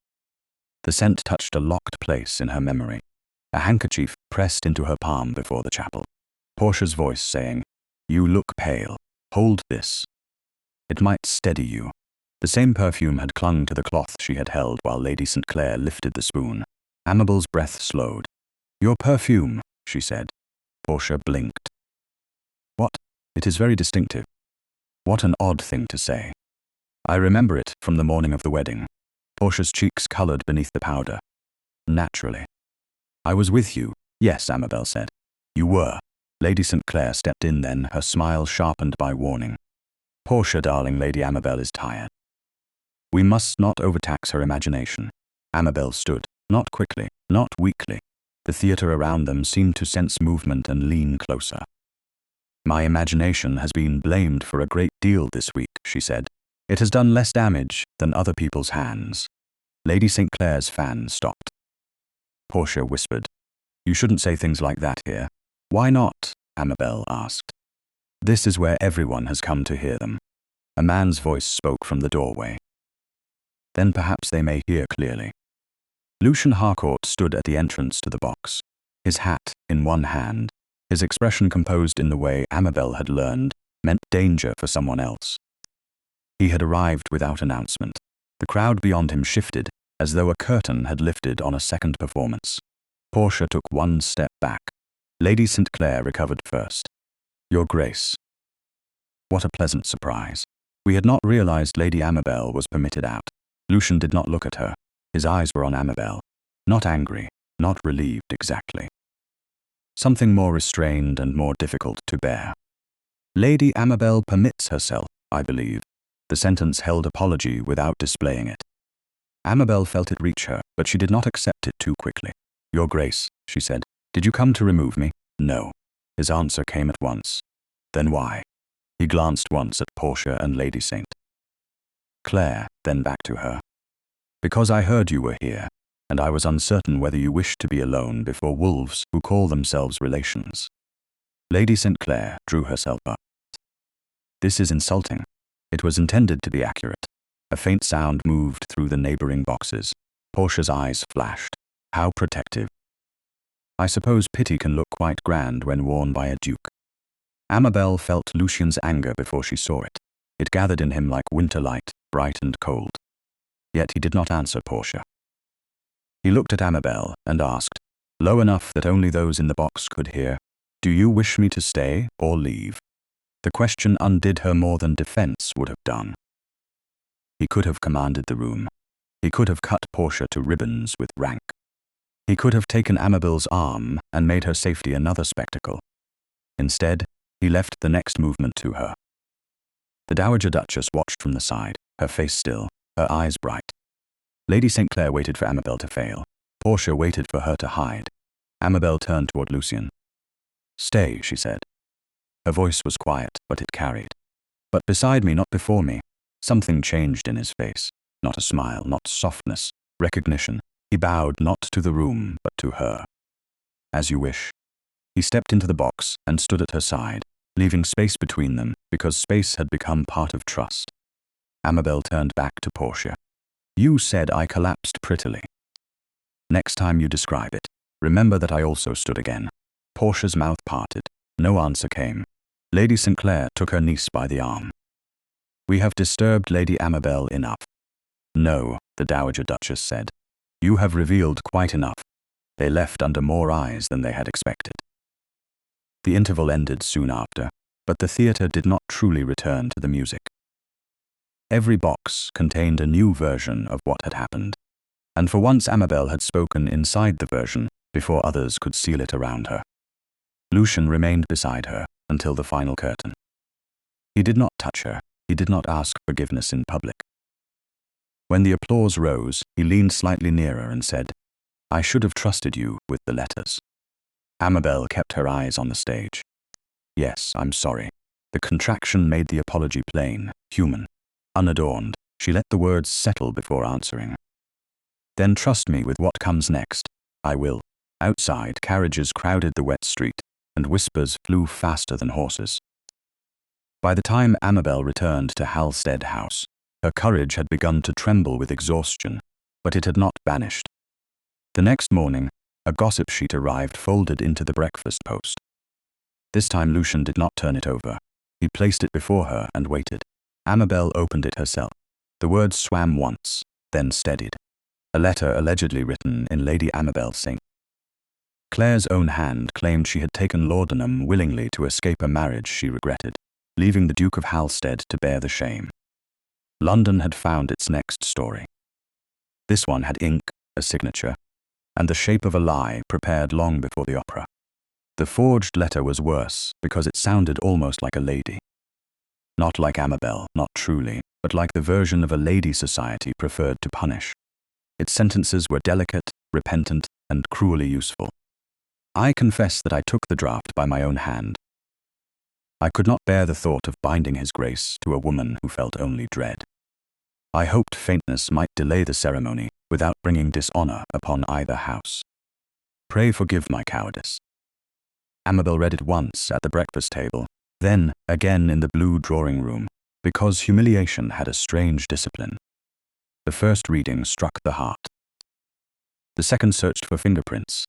The scent touched a locked place in her memory. A handkerchief pressed into her palm before the chapel. Portia's voice saying, "You look pale. Hold this. It might steady you." The same perfume had clung to the cloth she had held while Lady St. Clare lifted the spoon. Amabel's breath slowed. "Your perfume," she said. Portia blinked. "What? It is very distinctive." "What an odd thing to say." I remember it from the morning of the wedding. Portia's cheeks colored beneath the powder. Naturally. I was with you. Yes, Amabel said. You were. Lady St. Clare stepped in then, her smile sharpened by warning. Portia, darling, Lady Amabel is tired. We must not overtax her imagination. Amabel stood, not quickly, not weakly. The theatre around them seemed to sense movement and lean closer. My imagination has been blamed for a great deal this week, she said. It has done less damage than other people's hands. Lady St. Clare's fan stopped. Portia whispered, You shouldn't say things like that here. Why not? Amabel asked. This is where everyone has come to hear them. A man's voice spoke from the doorway. Then perhaps they may hear clearly. Lucian Harcourt stood at the entrance to the box, his hat in one hand, his expression composed in the way Amabel had learned meant danger for someone else. He had arrived without announcement. The crowd beyond him shifted, as though a curtain had lifted on a second performance. Portia took one step back. Lady St. Clare recovered first. Your Grace. What a pleasant surprise. We had not realized Lady Amabel was permitted out. Lucian did not look at her. His eyes were on Amabel. Not angry, not relieved exactly. Something more restrained and more difficult to bear. Lady Amabel permits herself, I believe. The sentence held apology without displaying it. Amabel felt it reach her, but she did not accept it too quickly. Your Grace, she said, did you come to remove me? No. His answer came at once. Then why? He glanced once at Portia and Lady St. Clare, then back to her. Because I heard you were here, and I was uncertain whether you wished to be alone before wolves who call themselves relations. Lady St. Clare drew herself up. This is insulting. It was intended to be accurate. A faint sound moved through the neighboring boxes. Portia's eyes flashed. How protective. I suppose pity can look quite grand when worn by a duke. Amabel felt Lucian's anger before she saw it. It gathered in him like winter light, bright and cold. Yet he did not answer Portia. He looked at Amabel and asked, low enough that only those in the box could hear, Do you wish me to stay or leave? The question undid her more than defense would have done. He could have commanded the room. He could have cut Portia to ribbons with rank. He could have taken Amabel's arm and made her safety another spectacle. Instead, he left the next movement to her. The Dowager Duchess watched from the side, her face still, her eyes bright. Lady St. Clare waited for Amabel to fail. Portia waited for her to hide. Amabel turned toward Lucian. Stay, she said. Her voice was quiet, but it carried. But beside me, not before me. Something changed in his face. Not a smile, not softness, recognition. He bowed not to the room, but to her. As you wish. He stepped into the box and stood at her side, leaving space between them because space had become part of trust. Amabel turned back to Portia. You said I collapsed prettily. Next time you describe it, remember that I also stood again. Portia's mouth parted. No answer came. Lady St. Clare took her niece by the arm. We have disturbed Lady Amabel enough. No, the Dowager Duchess said. You have revealed quite enough. They left under more eyes than they had expected. The interval ended soon after, but the theatre did not truly return to the music. Every box contained a new version of what had happened, and for once Amabel had spoken inside the version before others could seal it around her. Lucian remained beside her until the final curtain. He did not touch her. He did not ask forgiveness in public. When the applause rose, he leaned slightly nearer and said, I should have trusted you with the letters. Amabel kept her eyes on the stage. Yes, I'm sorry. The contraction made the apology plain, human, unadorned. She let the words settle before answering. Then trust me with what comes next. I will. Outside, carriages crowded the wet street, and whispers flew faster than horses. By the time Amabel returned to Halstead House, her courage had begun to tremble with exhaustion, but it had not vanished. The next morning, a gossip sheet arrived folded into the breakfast post. This time Lucian did not turn it over. He placed it before her and waited. Amabel opened it herself. The words swam once, then steadied. A letter allegedly written in Lady Amabel St. Clare's own hand claimed she had taken laudanum willingly to escape a marriage she regretted, leaving the Duke of Hal-stead to bear the shame. London had found its next story. This one had ink, a signature, and the shape of a lie prepared long before the opera. The forged letter was worse because it sounded almost like a lady. Not like Amabel, not truly, but like the version of a lady society preferred to punish. Its sentences were delicate, repentant, and cruelly useful. I confess that I took the draught by my own hand. I could not bear the thought of binding his grace to a woman who felt only dread. I hoped faintness might delay the ceremony without bringing dishonor upon either house. Pray forgive my cowardice. Amabel read it once at the breakfast table, then again in the blue drawing room, because humiliation had a strange discipline. The first reading struck the heart. The second searched for fingerprints.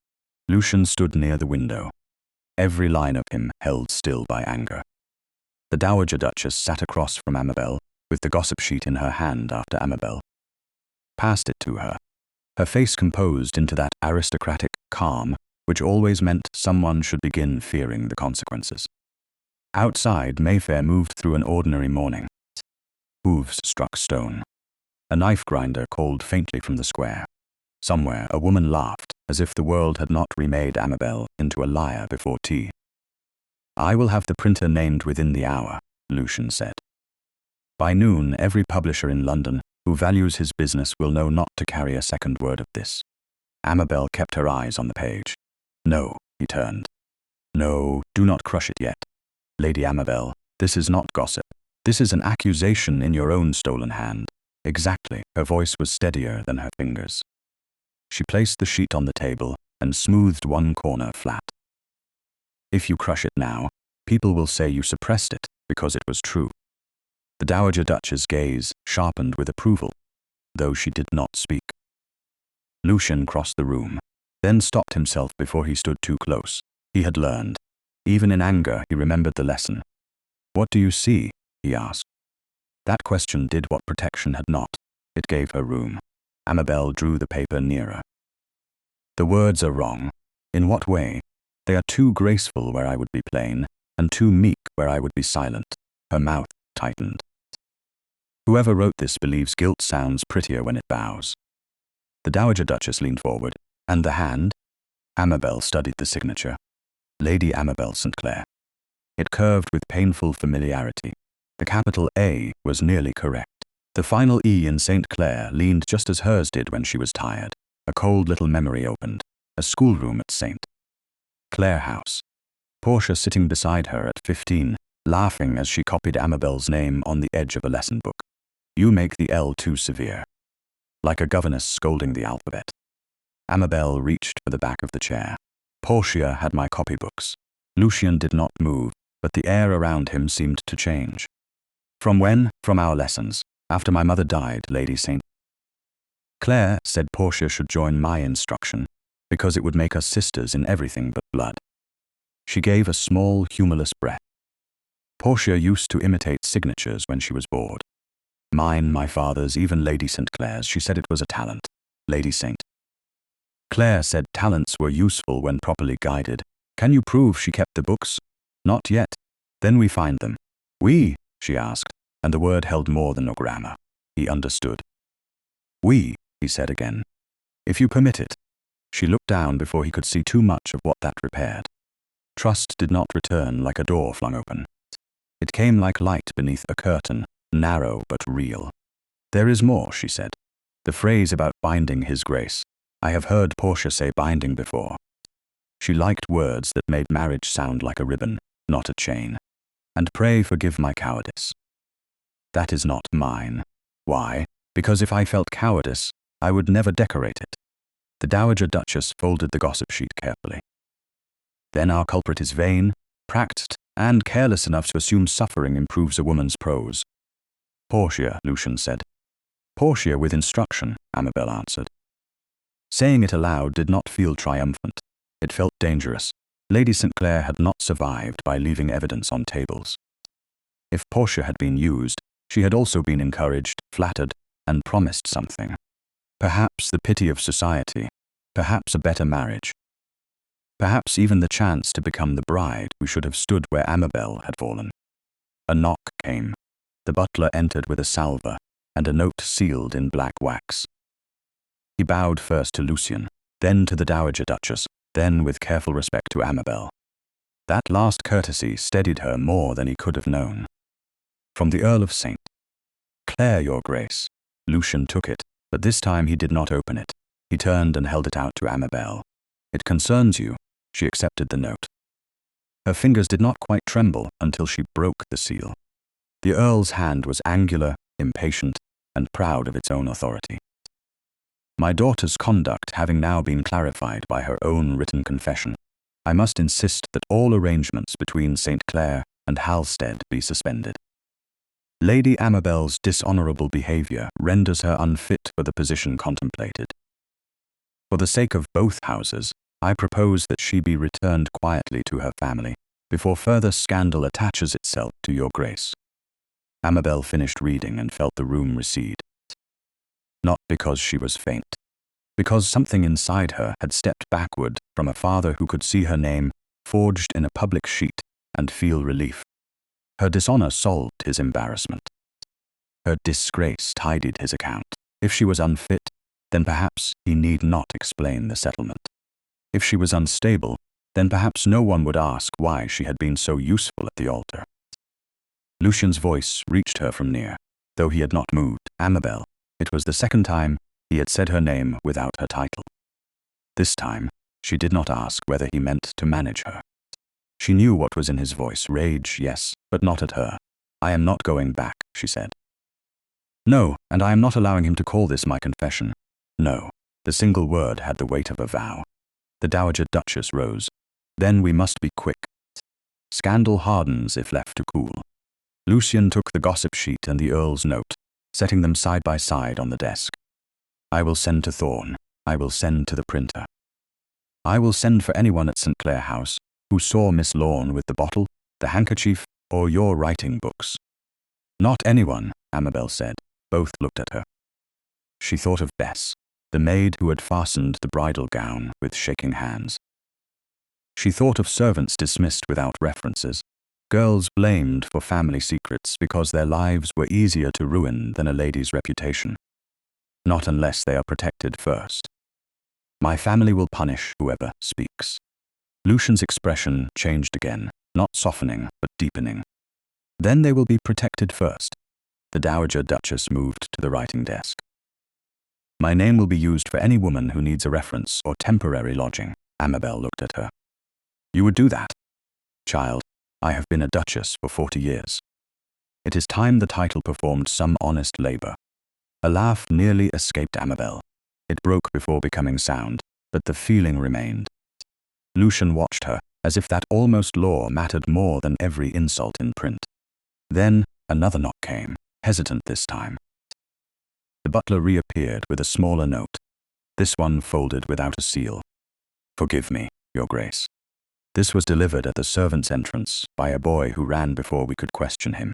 Lucian stood near the window, every line of him held still by anger. The Dowager Duchess sat across from Amabel, with the gossip sheet in her hand after Amabel passed it to her, her face composed into that aristocratic calm which always meant someone should begin fearing the consequences. Outside, Mayfair moved through an ordinary morning. Hooves struck stone. A knife grinder called faintly from the square. Somewhere, a woman laughed, as if the world had not remade Amabel into a liar before tea. I will have the printer named within the hour, Lucian said. By noon, every publisher in London who values his business will know not to carry a second word of this. Amabel kept her eyes on the page. No, he turned. No, do not crush it yet. Lady Amabel, this is not gossip. This is an accusation in your own stolen hand. Exactly, her voice was steadier than her fingers. She placed the sheet on the table and smoothed one corner flat. If you crush it now, people will say you suppressed it because it was true. The Dowager Duchess's gaze sharpened with approval, though she did not speak. Lucian crossed the room, then stopped himself before he stood too close. He had learned. Even in anger, he remembered the lesson. What do you see? He asked. That question did what protection had not. It gave her room. Amabel drew the paper nearer. The words are wrong. In what way? They are too graceful where I would be plain, and too meek where I would be silent. Her mouth tightened. Whoever wrote this believes guilt sounds prettier when it bows. The Dowager Duchess leaned forward. And the hand? Amabel studied the signature. Lady Amabel St. Clare. It curved with painful familiarity. The capital A was nearly correct. The final E in St. Clare leaned just as hers did when she was tired. A cold little memory opened. A schoolroom at St. Clare House. Portia sitting beside her at 15, laughing as she copied Amabel's name on the edge of a lesson book. You make the L too severe. Like a governess scolding the alphabet. Amabel reached for the back of the chair. Portia had my copybooks. Lucian did not move, but the air around him seemed to change. From when? From our lessons. After my mother died, Lady St. Clare said Portia should join my instruction, because it would make us sisters in everything but blood. She gave a small, humorless breath. Portia used to imitate signatures when she was bored. Mine, my father's, even Lady St. Clare's. She said it was a talent. Lady St. Clare said talents were useful when properly guided. Can you prove she kept the books? Not yet. Then we find them. We? She asked, and the word held more than a grammar. He understood. We, he said again. If you permit it. She looked down before he could see too much of what that repaired. Trust did not return like a door flung open. It came like light beneath a curtain, narrow but real. There is more, she said. The phrase about binding his grace. I have heard Portia say binding before. She liked words that made marriage sound like a ribbon, not a chain. And pray forgive my cowardice. That is not mine. Why? Because if I felt cowardice, I would never decorate it. The Dowager Duchess folded the gossip sheet carefully. Then our culprit is vain, practiced, and careless enough to assume suffering improves a woman's prose. Portia, Lucian said. Portia with instruction, Amabel answered. Saying it aloud did not feel triumphant. It felt dangerous. Lady St. Clare had not survived by leaving evidence on tables. If Portia had been used, she had also been encouraged, flattered, and promised something. Perhaps the pity of society, perhaps a better marriage. Perhaps even the chance to become the bride who should have stood where Amabel had fallen. A knock came. The butler entered with a salver, and a note sealed in black wax. He bowed first to Lucian, then to the Dowager Duchess, then with careful respect to Amabel. That last courtesy steadied her more than he could have known. From the Earl of St. Clare, your grace. Lucian took it, but this time he did not open it. He turned and held it out to Amabel. It concerns you. She accepted the note. Her fingers did not quite tremble until she broke the seal. The Earl's hand was angular, impatient, and proud of its own authority. My daughter's conduct having now been clarified by her own written confession, I must insist that all arrangements between St. Clare and Halstead be suspended. Lady Amabel's dishonourable behaviour renders her unfit for the position contemplated. For the sake of both houses, I propose that she be returned quietly to her family before further scandal attaches itself to your grace. Amabel finished reading and felt the room recede. Not because she was faint, because something inside her had stepped backward from a father who could see her name forged in a public sheet and feel relief. Her dishonour solved his embarrassment. Her disgrace tidied his account. If she was unfit, then perhaps he need not explain the settlement. If she was unstable, then perhaps no one would ask why she had been so useful at the altar. Lucian's voice reached her from near, though he had not moved. Amabel. It was the second time he had said her name without her title. This time, she did not ask whether he meant to manage her. She knew what was in his voice, rage, yes, but not at her. I am not going back, she said. No, and I am not allowing him to call this my confession. No, the single word had the weight of a vow. The Dowager Duchess rose. Then we must be quick. Scandal hardens if left to cool. Lucian took the gossip sheet and the Earl's note, setting them side by side on the desk. I will send to Thorn. I will send to the printer. I will send for anyone at St. Clare House who saw Miss Lorne with the bottle, the handkerchief, or your writing books. Not anyone, Amabel said. Both looked at her. She thought of Bess, the maid who had fastened the bridal gown with shaking hands. She thought of servants dismissed without references, girls blamed for family secrets because their lives were easier to ruin than a lady's reputation. Not unless they are protected first. My family will punish whoever speaks. Lucian's expression changed again, not softening, but deepening. Then they will be protected first. The Dowager Duchess moved to the writing desk. My name will be used for any woman who needs a reference or temporary lodging. Amabel looked at her. You would do that? Child, I have been a duchess for 40 years. It is time the title performed some honest labour. A laugh nearly escaped Amabel. It broke before becoming sound, but the feeling remained. Lucian watched her, as if that almost law mattered more than every insult in print. Then another knock came, hesitant this time. The butler reappeared with a smaller note, this one folded without a seal. Forgive me, your grace. This was delivered at the servants' entrance by a boy who ran before we could question him.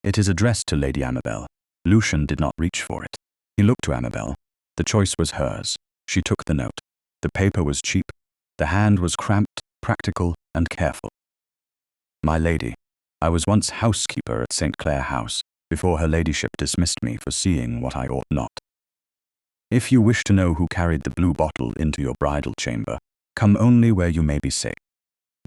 It is addressed to Lady Amabel. Lucian did not reach for it. He looked to Amabel. The choice was hers. She took the note. The paper was cheap. The hand was cramped, practical, and careful. My lady, I was once housekeeper at St. Clare House before her ladyship dismissed me for seeing what I ought not. If you wish to know who carried the blue bottle into your bridal chamber, come only where you may be safe.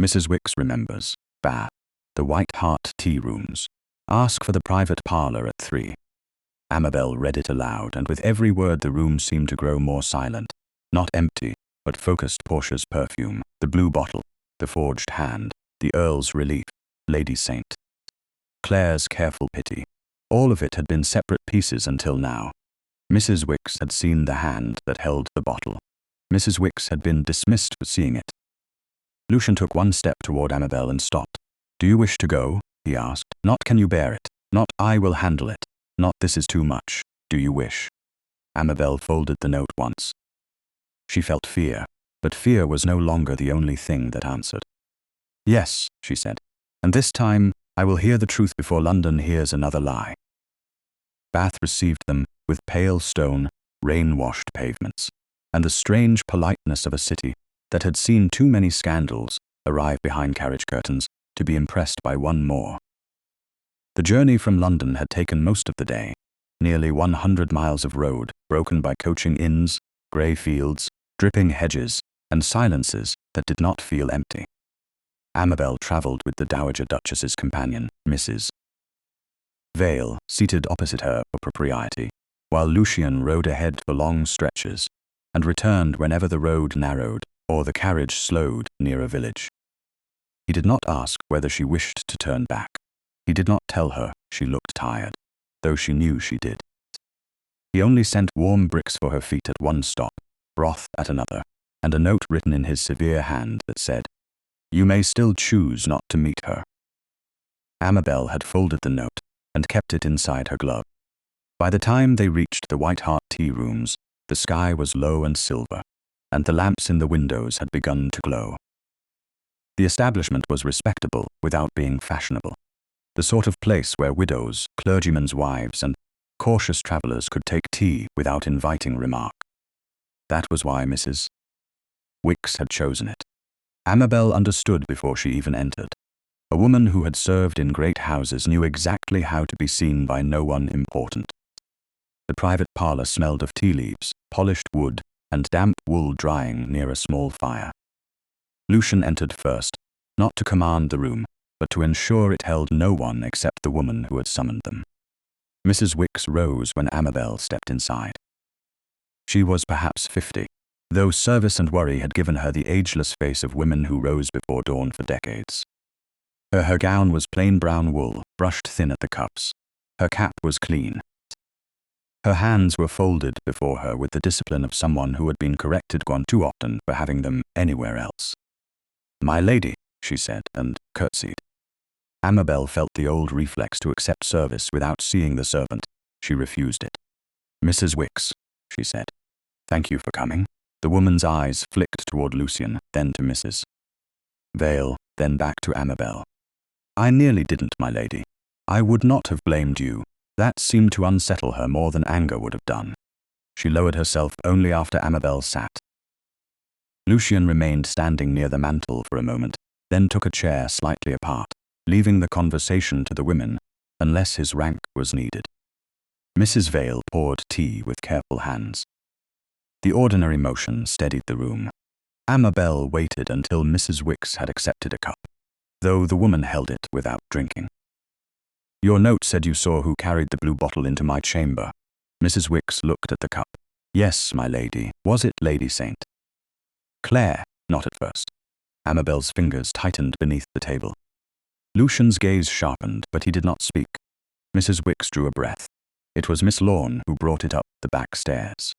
Mrs. Wicks remembers. Bath. The White Hart tea rooms. Ask for the private parlour at 3. Amabel read it aloud, and with every word the room seemed to grow more silent. Not empty, but focused Portia's perfume, the blue bottle, the forged hand, the Earl's relief, Lady St. Clare's careful pity. All of it had been separate pieces until now. Mrs. Wicks had seen the hand that held the bottle. Mrs. Wicks had been dismissed for seeing it. Lucian took one step toward Amabel and stopped. Do you wish to go? He asked. Not can you bear it. Not I will handle it. Not this is too much. Do you wish? Amabel folded the note once. She felt fear, but fear was no longer the only thing that answered. Yes, she said, and this time I will hear the truth before London hears another lie. Bath received them with pale stone, rain-washed pavements, and the strange politeness of a city that had seen too many scandals arrive behind carriage curtains to be impressed by one more. The journey from London had taken most of the day. Nearly 100 miles of road, broken by coaching inns, grey fields, dripping hedges, and silences that did not feel empty. Amabel travelled with the Dowager Duchess's companion, Mrs. Vale, seated opposite her for propriety, while Lucian rode ahead for long stretches, and returned whenever the road narrowed or the carriage slowed near a village. He did not ask whether she wished to turn back. He did not tell her she looked tired, though she knew she did. He only sent warm bricks for her feet at one stop, broth at another, and a note written in his severe hand that said, "You may still choose not to meet her." Amabel had folded the note and kept it inside her glove. By the time they reached the White Hart tea rooms, the sky was low and silver, and the lamps in the windows had begun to glow. The establishment was respectable without being fashionable, the sort of place where widows, clergymen's wives, and cautious travellers could take tea without inviting remark. That was why Mrs. Wicks had chosen it. Amabel understood before she even entered. A woman who had served in great houses knew exactly how to be seen by no one important. The private parlour smelled of tea leaves, polished wood, and damp wool drying near a small fire. Lucian entered first, not to command the room, but to ensure it held no one except the woman who had summoned them. Mrs. Wicks rose when Amabel stepped inside. She was perhaps 50, though service and worry had given her the ageless face of women who rose before dawn for decades. Her gown was plain brown wool, brushed thin at the cuffs. Her cap was clean. Her hands were folded before her with the discipline of someone who had been corrected one too often for having them anywhere else. "My lady," she said, and curtsied. Amabel felt the old reflex to accept service without seeing the servant. She refused it. "Mrs. Wicks," she said. "Thank you for coming." The woman's eyes flicked toward Lucian, then to Mrs. Vale, then back to Amabel. "I nearly didn't, my lady. I would not have blamed you." That seemed to unsettle her more than anger would have done. She lowered herself only after Amabel sat. Lucian remained standing near the mantel for a moment, then took a chair slightly apart, leaving the conversation to the women, unless his rank was needed. Mrs. Vale poured tea with careful hands. The ordinary motion steadied the room. Amabel waited until Mrs. Wicks had accepted a cup, though the woman held it without drinking. "Your note said you saw who carried the blue bottle into my chamber." Mrs. Wicks looked at the cup. "Yes, my lady. Was it Lady St. Clare?" "Not at first." Amabel's fingers tightened beneath the table. Lucian's gaze sharpened, but he did not speak. Mrs. Wicks drew a breath. It was Miss Lorne who brought it up the back stairs.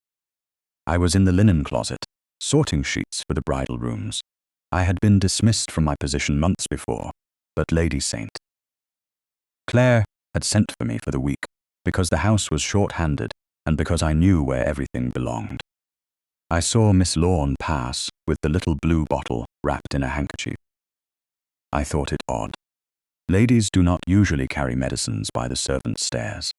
"I was in the linen closet, sorting sheets for the bridal rooms. I had been dismissed from my position months before, but Lady St. Clare had sent for me for the week, because the house was short-handed and because I knew where everything belonged. I saw Miss Lorne pass with the little blue bottle wrapped in a handkerchief. I thought it odd. Ladies do not usually carry medicines by the servants' stairs."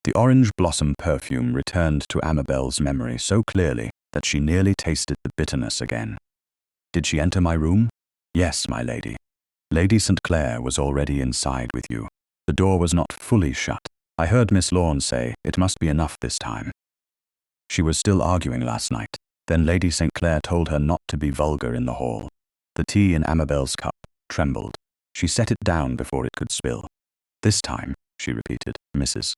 The orange blossom perfume returned to Amabel's memory so clearly that she nearly tasted the bitterness again. "Did she enter my room?" "Yes, my lady. Lady St. Clare was already inside with you. The door was not fully shut. I heard Miss Lorne say, 'It must be enough this time.' She was still arguing last night. Then Lady St. Clare told her not to be vulgar in the hall. The tea in Amabel's cup trembled. She set it down before it could spill. 'This time,' she repeated, Mrs.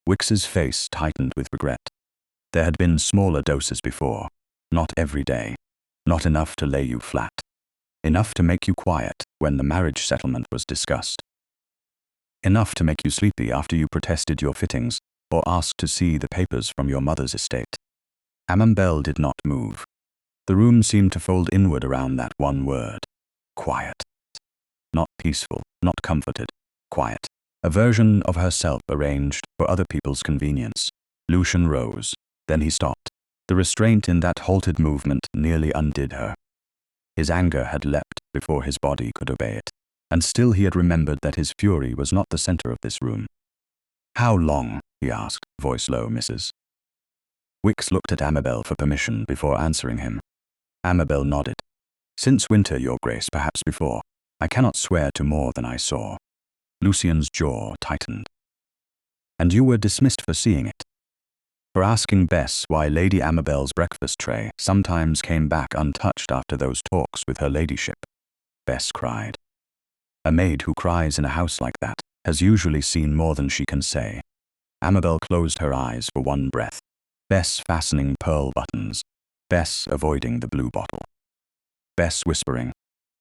Wicks's face tightened with regret. There had been smaller doses before. Not every day. Not enough to lay you flat. Enough to make you quiet when the marriage settlement was discussed. Enough to make you sleepy after you protested your fittings or asked to see the papers from your mother's estate." Amabel did not move. The room seemed to fold inward around that one word. Quiet. Not peaceful, not comforted. Quiet. A version of herself arranged for other people's convenience. Lucian rose. Then he stopped. The restraint in that halted movement nearly undid her. His anger had leapt before his body could obey it, and still he had remembered that his fury was not the center of this room. "How long?" he asked, voice low. Mrs. Wicks looked at Amabel for permission before answering him. Amabel nodded. "Since winter, your grace, perhaps before. I cannot swear to more than I saw." Lucian's jaw tightened. and you were dismissed for seeing it. For asking Bess why Lady Amabel's breakfast tray sometimes came back untouched after those talks with her ladyship. Bess cried. A maid who cries in a house like that has usually seen more than she can say. Amabel closed her eyes for one breath. Bess fastening pearl buttons. Bess avoiding the blue bottle. Bess whispering,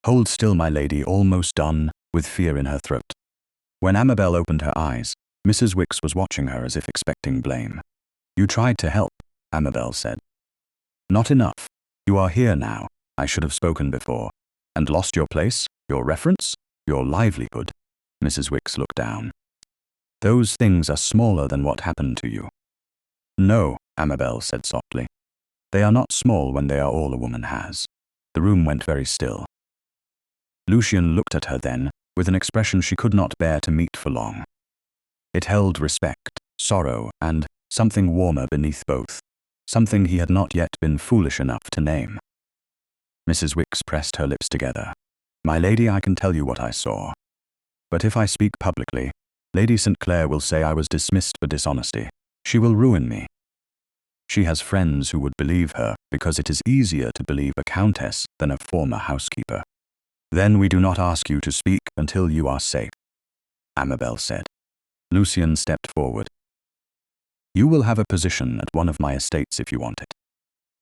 "Hold still, my lady," almost done, with fear in her throat. When Amabel opened her eyes, Mrs. Wicks was watching her as if expecting blame. "You tried to help," Amabel said. "Not enough. You are here now. I should have spoken before. And lost your place, your reference, your livelihood." Mrs. Wicks looked down. "Those things are smaller than what happened to you." "No," Amabel said softly. "They are not small when they are all a woman has." The room went very still. Lucian looked at her then, with an expression she could not bear to meet for long. It held respect, sorrow, and something warmer beneath both, something he had not yet been foolish enough to name. Mrs. Wicks pressed her lips together. "My lady, I can tell you what I saw. But if I speak publicly, Lady St. Clare will say I was dismissed for dishonesty. She will ruin me. She has friends who would believe her because it is easier to believe a countess than a former housekeeper. Then we do not ask you to speak until you are safe," Amabel said. Lucian stepped forward. "You will have a position at one of my estates if you want it,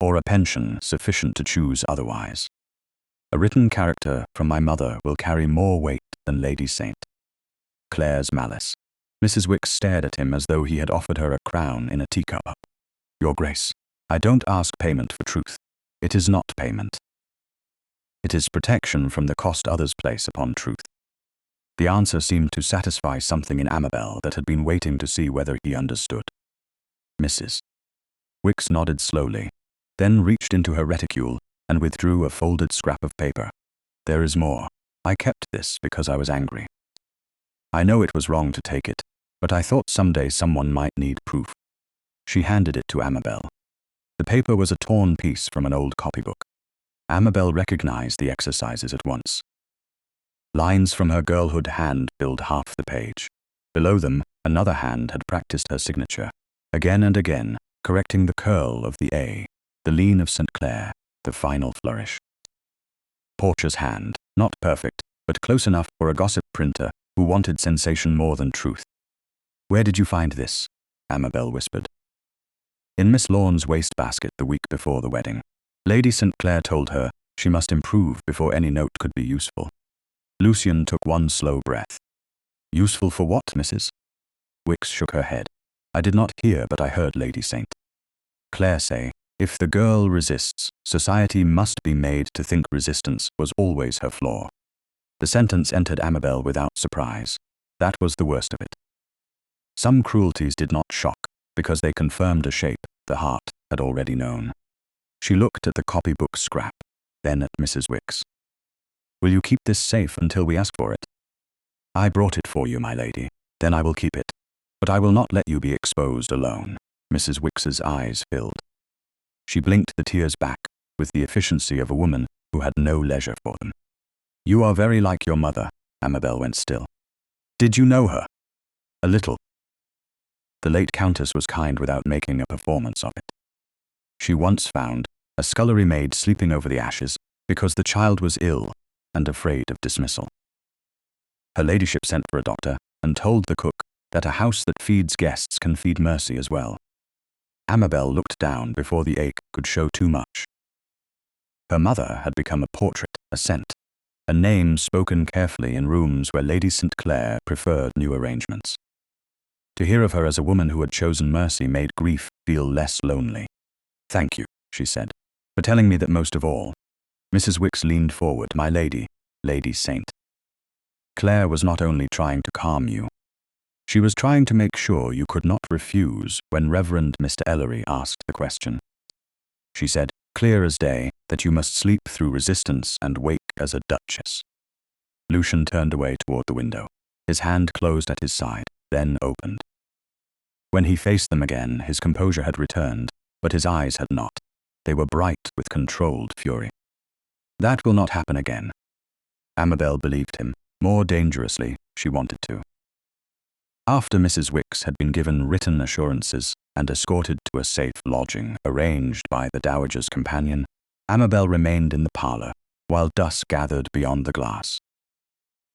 or a pension sufficient to choose otherwise. A written character from my mother will carry more weight than Lady St. Clare's malice." Mrs. Wicks stared at him as though he had offered her a crown in a teacup. "Your Grace, I don't ask payment for truth. It is not payment. It is protection from the cost others place upon truth." The answer seemed to satisfy something in Amabel that had been waiting to see whether he understood. Mrs. Wicks nodded slowly, then reached into her reticule and withdrew a folded scrap of paper. "There is more. I kept this because I was angry. I know it was wrong to take it, but I thought someday someone might need proof." She handed it to Amabel. The paper was a torn piece from an old copybook. Amabel recognized the exercises at once. Lines from her girlhood hand filled half the page. Below them, another hand had practiced her signature, again and again, correcting the curl of the A, the lean of St. Clare, the final flourish. Portia's hand, not perfect, but close enough for a gossip printer who wanted sensation more than truth. "Where did you find this?" Amabel whispered. "In Miss Lorne's wastebasket the week before the wedding. Lady St. Clare told her she must improve before any note could be useful." Lucian took one slow breath. "Useful for what, Mrs.?" Wicks shook her head. "I did not hear, but I heard Lady St. Clare say, if the girl resists, society must be made to think resistance was always her flaw." The sentence entered Amabel without surprise. That was the worst of it. Some cruelties did not shock, because they confirmed a shape the heart had already known. She looked at the copybook scrap, then at Mrs. Wicks. "Will you keep this safe until we ask for it?" "I brought it for you, my lady. Then I will keep it. But I will not let you be exposed alone." Mrs. Wicks's eyes filled. She blinked the tears back with the efficiency of a woman who had no leisure for them. "You are very like your mother." Amabel went still. "Did you know her?" "A little." The late countess was kind without making a performance of it. She once found a scullery maid sleeping over the ashes because the child was ill and afraid of dismissal. Her ladyship sent for a doctor and told the cook that a house that feeds guests can feed mercy as well. Amabel looked down before the ache could show too much. Her mother had become a portrait, a scent, a name spoken carefully in rooms where Lady St. Clare preferred new arrangements. To hear of her as a woman who had chosen mercy made grief feel less lonely. "Thank you," she said, "for telling me that most of all." Mrs. Wicks leaned forward. "My lady, Lady St. Clare was not only trying to calm you. She was trying to make sure you could not refuse when Reverend Mr. Ellery asked the question. She said, clear as day, that you must sleep through resistance and wake as a duchess." Lucian turned away toward the window. His hand closed at his side, then opened. When he faced them again, his composure had returned, but his eyes had not. They were bright with controlled fury. "That will not happen again." Amabel believed him, more dangerously she wanted to. After Mrs. Wicks had been given written assurances and escorted to a safe lodging arranged by the dowager's companion, Amabel remained in the parlour, while dusk gathered beyond the glass.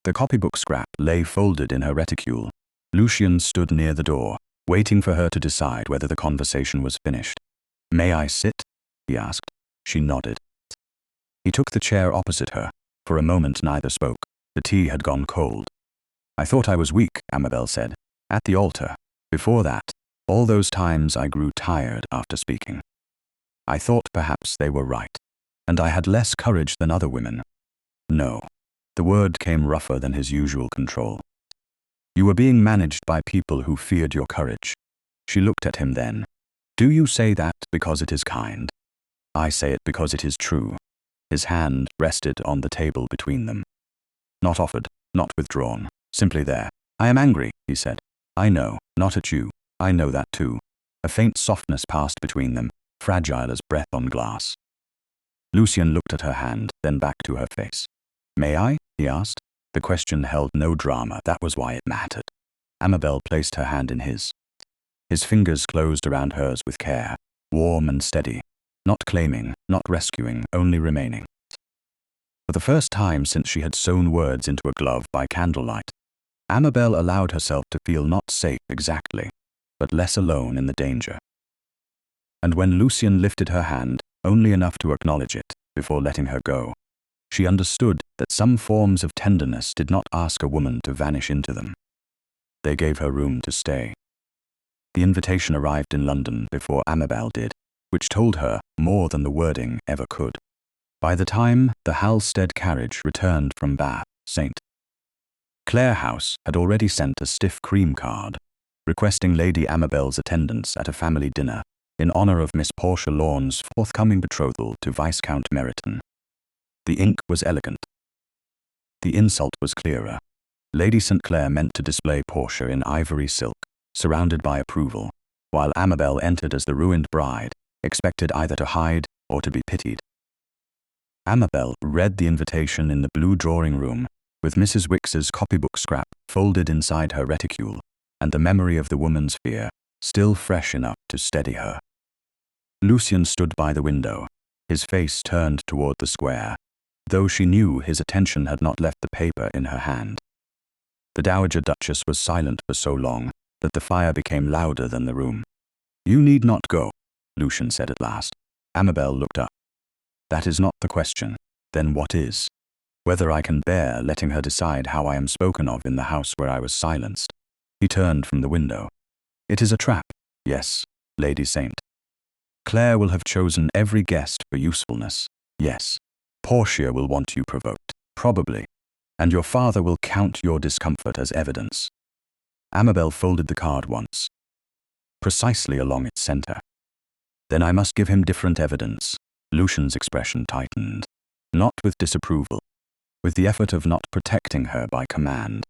The copybook scrap lay folded in her reticule. Lucian stood near the door, waiting for her to decide whether the conversation was finished. "May I sit?" he asked. She nodded. He took the chair opposite her. For a moment neither spoke. The tea had gone cold. "I thought I was weak," Amabel said. "At the altar. Before that, all those times I grew tired after speaking. I thought perhaps they were right, and I had less courage than other women." "No." The word came rougher than his usual control. "You were being managed by people who feared your courage." She looked at him then. "Do you say that because it is kind?" "I say it because it is true." His hand rested on the table between them. "Not offered, not withdrawn, simply there." "I am angry," he said. "I know, not at you. I know that too." A faint softness passed between them, fragile as breath on glass. Lucian looked at her hand, then back to her face. "May I?" he asked. The question held no drama, that was why it mattered. Amabel placed her hand in his. His fingers closed around hers with care, warm and steady, not claiming, not rescuing, only remaining. For the first time since she had sewn words into a glove by candlelight, Amabel allowed herself to feel not safe exactly, but less alone in the danger. And when Lucian lifted her hand, only enough to acknowledge it, before letting her go, she understood that some forms of tenderness did not ask a woman to vanish into them. They gave her room to stay. The invitation arrived in London before Amabel did, which told her more than the wording ever could. By the time the Halstead carriage returned from St. Clare House had already sent a stiff cream card, requesting Lady Amabel's attendance at a family dinner in honour of Miss Portia Lorne's forthcoming betrothal to Viscount Meryton. The ink was elegant. The insult was clearer. Lady St. Clare meant to display Portia in ivory silk, surrounded by approval, while Amabel entered as the ruined bride, expected either to hide or to be pitied. Amabel read the invitation in the blue drawing-room, with Mrs. Wicks's copybook scrap folded inside her reticule, and the memory of the woman's fear still fresh enough to steady her. Lucian stood by the window, his face turned toward the square, though she knew his attention had not left the paper in her hand. The Dowager Duchess was silent for so long that the fire became louder than the room. "You need not go," Lucian said at last. Amabel looked up. "That is not the question. Then what is? Whether I can bear letting her decide how I am spoken of in the house where I was silenced." He turned from the window. "It is a trap. Yes, Lady St. Clare will have chosen every guest for usefulness. Yes. Portia will want you provoked, probably, and your father will count your discomfort as evidence." Amabel folded the card once, precisely along its center. "Then I must give him different evidence." Lucian's expression tightened, not with disapproval, with the effort of not protecting her by command.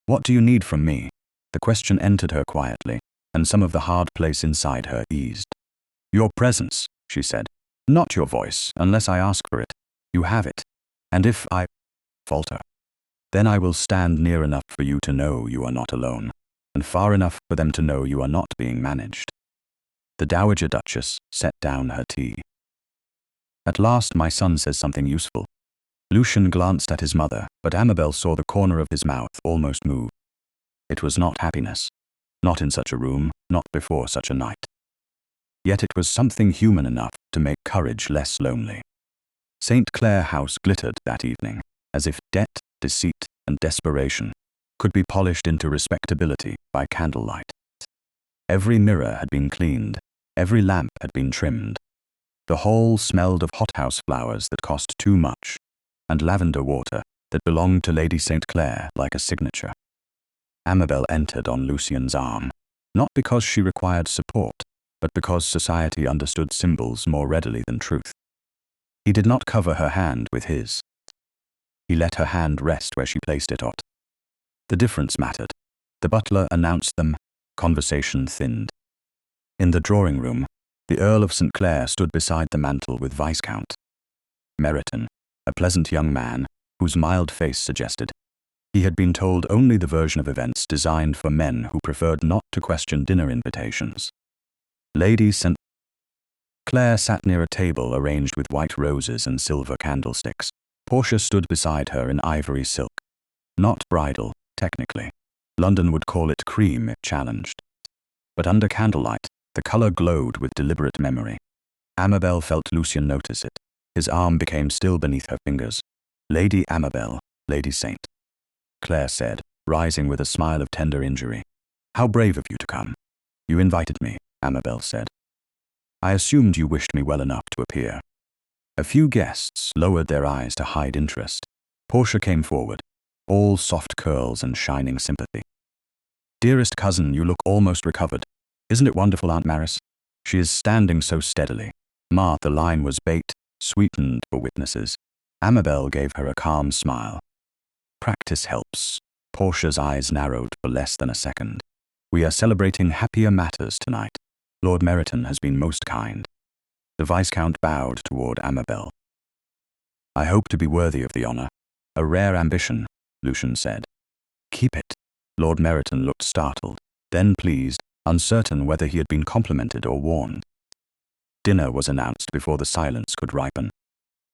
"What do you need from me?" The question entered her quietly, and some of the hard place inside her eased. "Your presence," she said. "Not your voice, unless I ask for it. You have it. And if I falter, then I will stand near enough for you to know you are not alone, and far enough for them to know you are not being managed." The Dowager Duchess set down her tea. "At last my son says something useful." Lucian glanced at his mother, but Amabel saw the corner of his mouth almost move. It was not happiness. Not in such a room, not before such a night. Yet it was something human enough to make courage less lonely. St. Clare House glittered that evening, as if debt, deceit, and desperation could be polished into respectability by candlelight. Every mirror had been cleaned, every lamp had been trimmed. The hall smelled of hothouse flowers that cost too much, and lavender water that belonged to Lady St. Clare like a signature. Amabel entered on Lucian's arm, not because she required support, but because society understood symbols more readily than truth. He did not cover her hand with his. He let her hand rest where she placed it. The difference mattered. The butler announced them. Conversation thinned. In the drawing-room, the Earl of St. Clare stood beside the mantel with Viscount Meryton, a pleasant young man whose mild face suggested, He had been told only the version of events designed for men who preferred not to question dinner invitations. Lady St. Clare sat near a table arranged with white roses and silver candlesticks. Portia stood beside her in ivory silk. Not bridal, technically. London would call it cream if challenged. But under candlelight, the color glowed with deliberate memory. Amabel felt Lucian notice it. His arm became still beneath her fingers. Lady Amabel, Lady St. Clare said, rising with a smile of tender injury. How brave of you to come. You invited me, Amabel said. I assumed you wished me well enough to appear. A few guests lowered their eyes to hide interest. Portia came forward, all soft curls and shining sympathy. Dearest cousin, you look almost recovered. Isn't it wonderful, Aunt Maris? She is standing so steadily. The line was bait, sweetened for witnesses. Amabel gave her a calm smile. Practice helps. Portia's eyes narrowed for less than a second. We are celebrating happier matters tonight. Lord Meryton has been most kind. The Viscount bowed toward Amabel. I hope to be worthy of the honor. A rare ambition, Lucian said. Keep it. Lord Meryton looked startled, then pleased, uncertain whether he had been complimented or warned. Dinner was announced before the silence could ripen.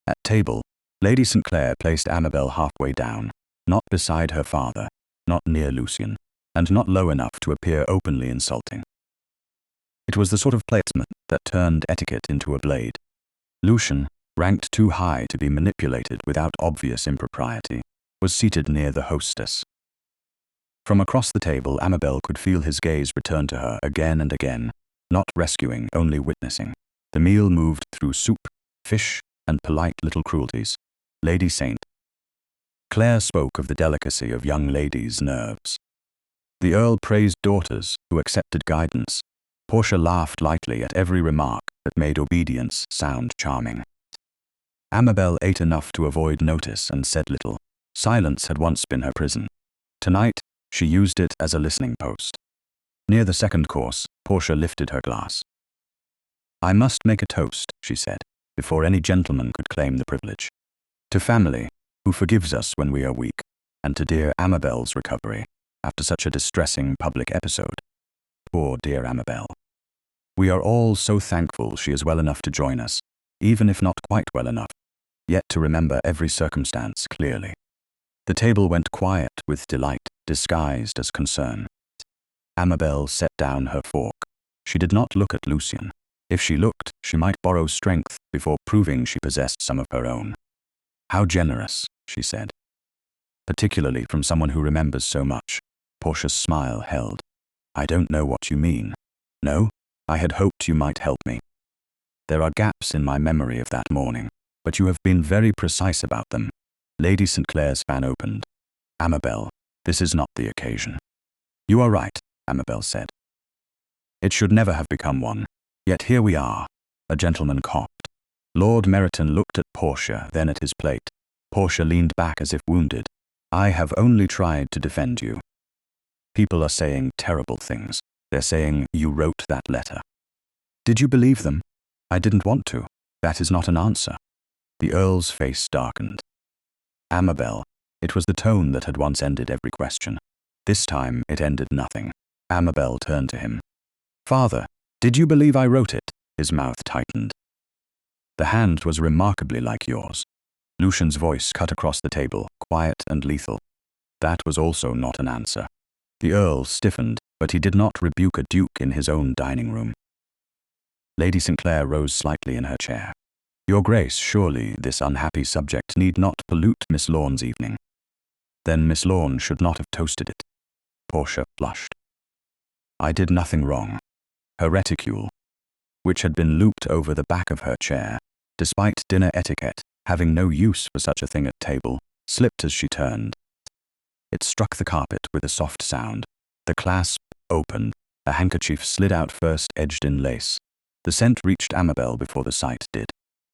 At table, Lady St. Clare placed Amabel halfway down, not beside her father, not near Lucian, and not low enough to appear openly insulting. It was the sort of placement that turned etiquette into a blade. Lucian, ranked too high to be manipulated without obvious impropriety, was seated near the hostess. From across the table, Amabel could feel his gaze return to her again and again, not rescuing, only witnessing. The meal moved through soup, fish, and polite little cruelties. Lady St. Clare spoke of the delicacy of young ladies' nerves. The Earl praised daughters who accepted guidance. Portia laughed lightly at every remark that made obedience sound charming. Amabel ate enough to avoid notice and said little. Silence had once been her prison. Tonight, she used it as a listening post. Near the second course, Portia lifted her glass. I must make a toast, she said, before any gentleman could claim the privilege. To family, who forgives us when we are weak, and to dear Amabel's recovery, after such a distressing public episode. Poor dear Amabel. We are all so thankful she is well enough to join us, even if not quite well enough, yet to remember every circumstance clearly. The table went quiet with delight, disguised as concern. Amabel set down her fork. She did not look at Lucian. If she looked, she might borrow strength before proving she possessed some of her own. How generous, she said. Particularly from someone who remembers so much. Portia's smile held. I don't know what you mean. No? I had hoped you might help me. There are gaps in my memory of that morning, but you have been very precise about them. Lady St. Clare's fan opened. Amabel, this is not the occasion. You are right, Amabel said. It should never have become one. Yet here we are. A gentleman coughed. Lord Meryton looked at Portia, then at his plate. Portia leaned back as if wounded. I have only tried to defend you. People are saying terrible things. They're saying you wrote that letter. Did you believe them? I didn't want to. That is not an answer. The Earl's face darkened. Amabel. It was the tone that had once ended every question. This time it ended nothing. Amabel turned to him. Father, did you believe I wrote it? His mouth tightened. The hand was remarkably like yours. Lucian's voice cut across the table, quiet and lethal. That was also not an answer. The Earl stiffened, but he did not rebuke a duke in his own dining room. Lady St. Clare rose slightly in her chair. Your Grace, surely this unhappy subject need not pollute Miss Lorne's evening. Then Miss Lorne should not have toasted it. Portia blushed. I did nothing wrong. Her reticule, which had been looped over the back of her chair, despite dinner etiquette having no use for such a thing at table, slipped as she turned. It struck the carpet with a soft sound. The clasp opened. A handkerchief slid out first, edged in lace. The scent reached Amabel before the sight did.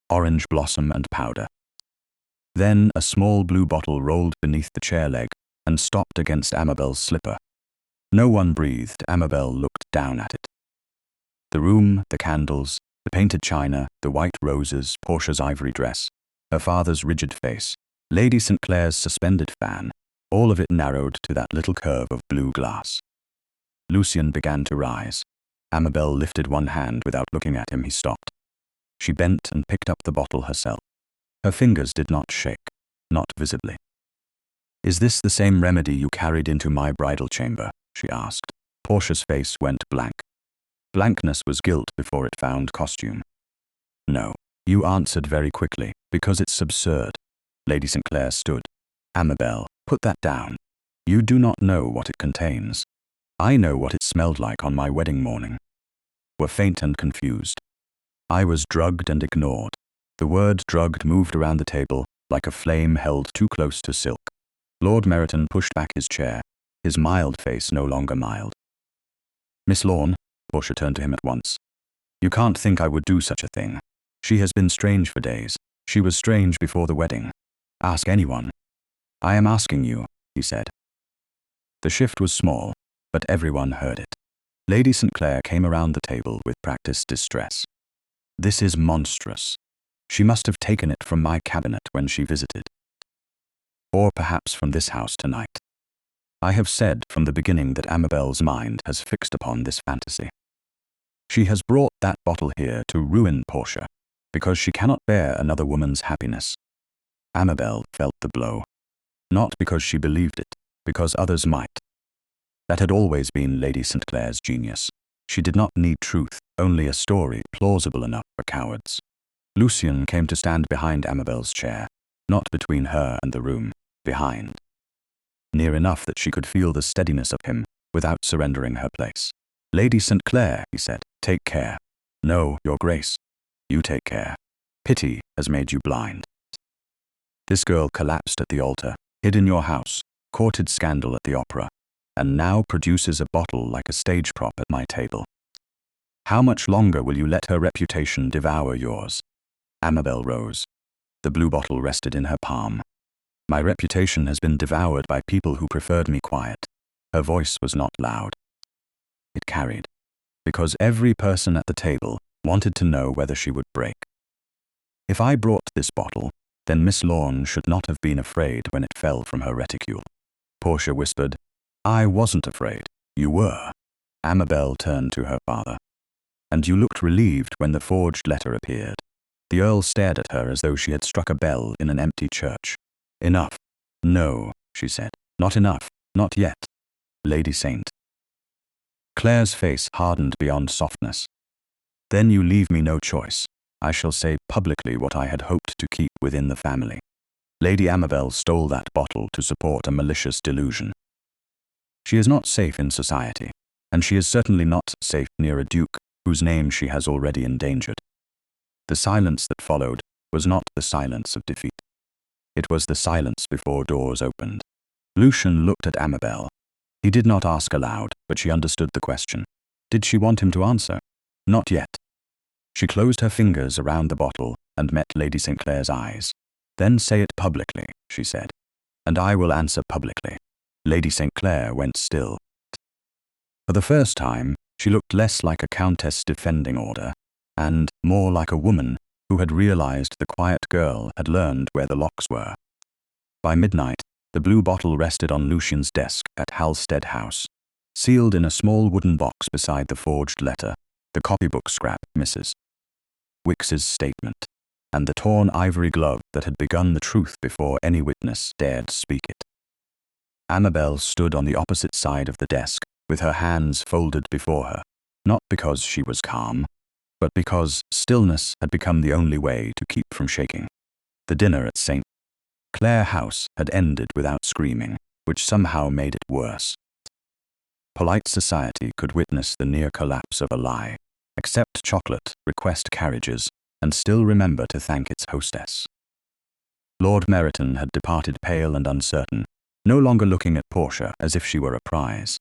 Orange blossom and powder. Then a small blue bottle rolled beneath the chair leg and stopped against Amabel's slipper. No one breathed. Amabel looked down at it. The room, the candles, the painted china, the white roses, Portia's ivory dress, her father's rigid face, Lady St. Clare's suspended fan, all of it narrowed to that little curve of blue glass. Lucian began to rise. Amabel lifted one hand. Without looking at him, he stopped. She bent and picked up the bottle herself. Her fingers did not shake, not visibly. "Is this the same remedy you carried into my bridal chamber?" she asked. Portia's face went blank. Blankness was guilt before it found costume. "No," you answered very quickly, "because it's absurd." Lady St. Clair stood. "Amabel, put that down. You do not know what it contains. I know what it smelled like on my wedding morning." Were faint and confused. "I was drugged and ignored." The word drugged moved around the table like a flame held too close to silk. Lord Meryton pushed back his chair, his mild face no longer mild. "Miss Lorne," Portia turned to him at once. "You can't think I would do such a thing. She has been strange for days. She was strange before the wedding. Ask anyone." "I am asking you," he said. The shift was small, but everyone heard it. Lady St. Clair came around the table with practiced distress. "This is monstrous. She must have taken it from my cabinet when she visited. Or perhaps from this house tonight. I have said from the beginning that Amabel's mind has fixed upon this fantasy. She has brought that bottle here to ruin Portia, because she cannot bear another woman's happiness." Amabel felt the blow. Not because she believed it, because others might. That had always been Lady St. Clair's genius. She did not need truth, only a story plausible enough for cowards. Lucian came to stand behind Amabel's chair, not between her and the room, behind. Near enough that she could feel the steadiness of him without surrendering her place. "Lady St. Clair," he said, "take care. No, Your Grace. You take care. Pity has made you blind. This girl collapsed at the altar, hid in your house, courted scandal at the opera, and now produces a bottle like a stage prop at my table. How much longer will you let her reputation devour yours?" Amabel rose. The blue bottle rested in her palm. "My reputation has been devoured by people who preferred me quiet." Her voice was not loud. It carried, because every person at the table wanted to know whether she would break. "If I brought this bottle, then Miss Lorne should not have been afraid when it fell from her reticule." Portia whispered, "I wasn't afraid. You were." Amabel turned to her father. "And you looked relieved when the forged letter appeared." The Earl stared at her as though she had struck a bell in an empty church. "Enough." "No," she said. "Not enough. Not yet. Lady St." Clare's face hardened beyond softness. "Then you leave me no choice. I shall say publicly what I had hoped to keep within the family. Lady Amabel stole that bottle to support a malicious delusion. She is not safe in society, and she is certainly not safe near a duke whose name she has already endangered." The silence that followed was not the silence of defeat. It was the silence before doors opened. Lucian looked at Amabel. He did not ask aloud, but she understood the question. Did she want him to answer? Not yet. She closed her fingers around the bottle and met Lady St. Clair's eyes. "Then say it publicly," she said, "and I will answer publicly." Lady St. Clair went still. For the first time, she looked less like a countess defending order, and more like a woman who had realized the quiet girl had learned where the locks were. By midnight, the blue bottle rested on Lucian's desk at Halstead House, sealed in a small wooden box beside the forged letter, the copybook scrap Mrs. Wicks's statement, and the torn ivory glove that had begun the truth before any witness dared speak it. Amabel stood on the opposite side of the desk, with her hands folded before her, not because she was calm, but because stillness had become the only way to keep from shaking. The dinner at St. Clair House had ended without screaming, which somehow made it worse. Polite society could witness the near collapse of a lie, accept chocolate, request carriages, and still remember to thank its hostess. Lord Meryton had departed pale and uncertain, no longer looking at Portia as if she were a prize.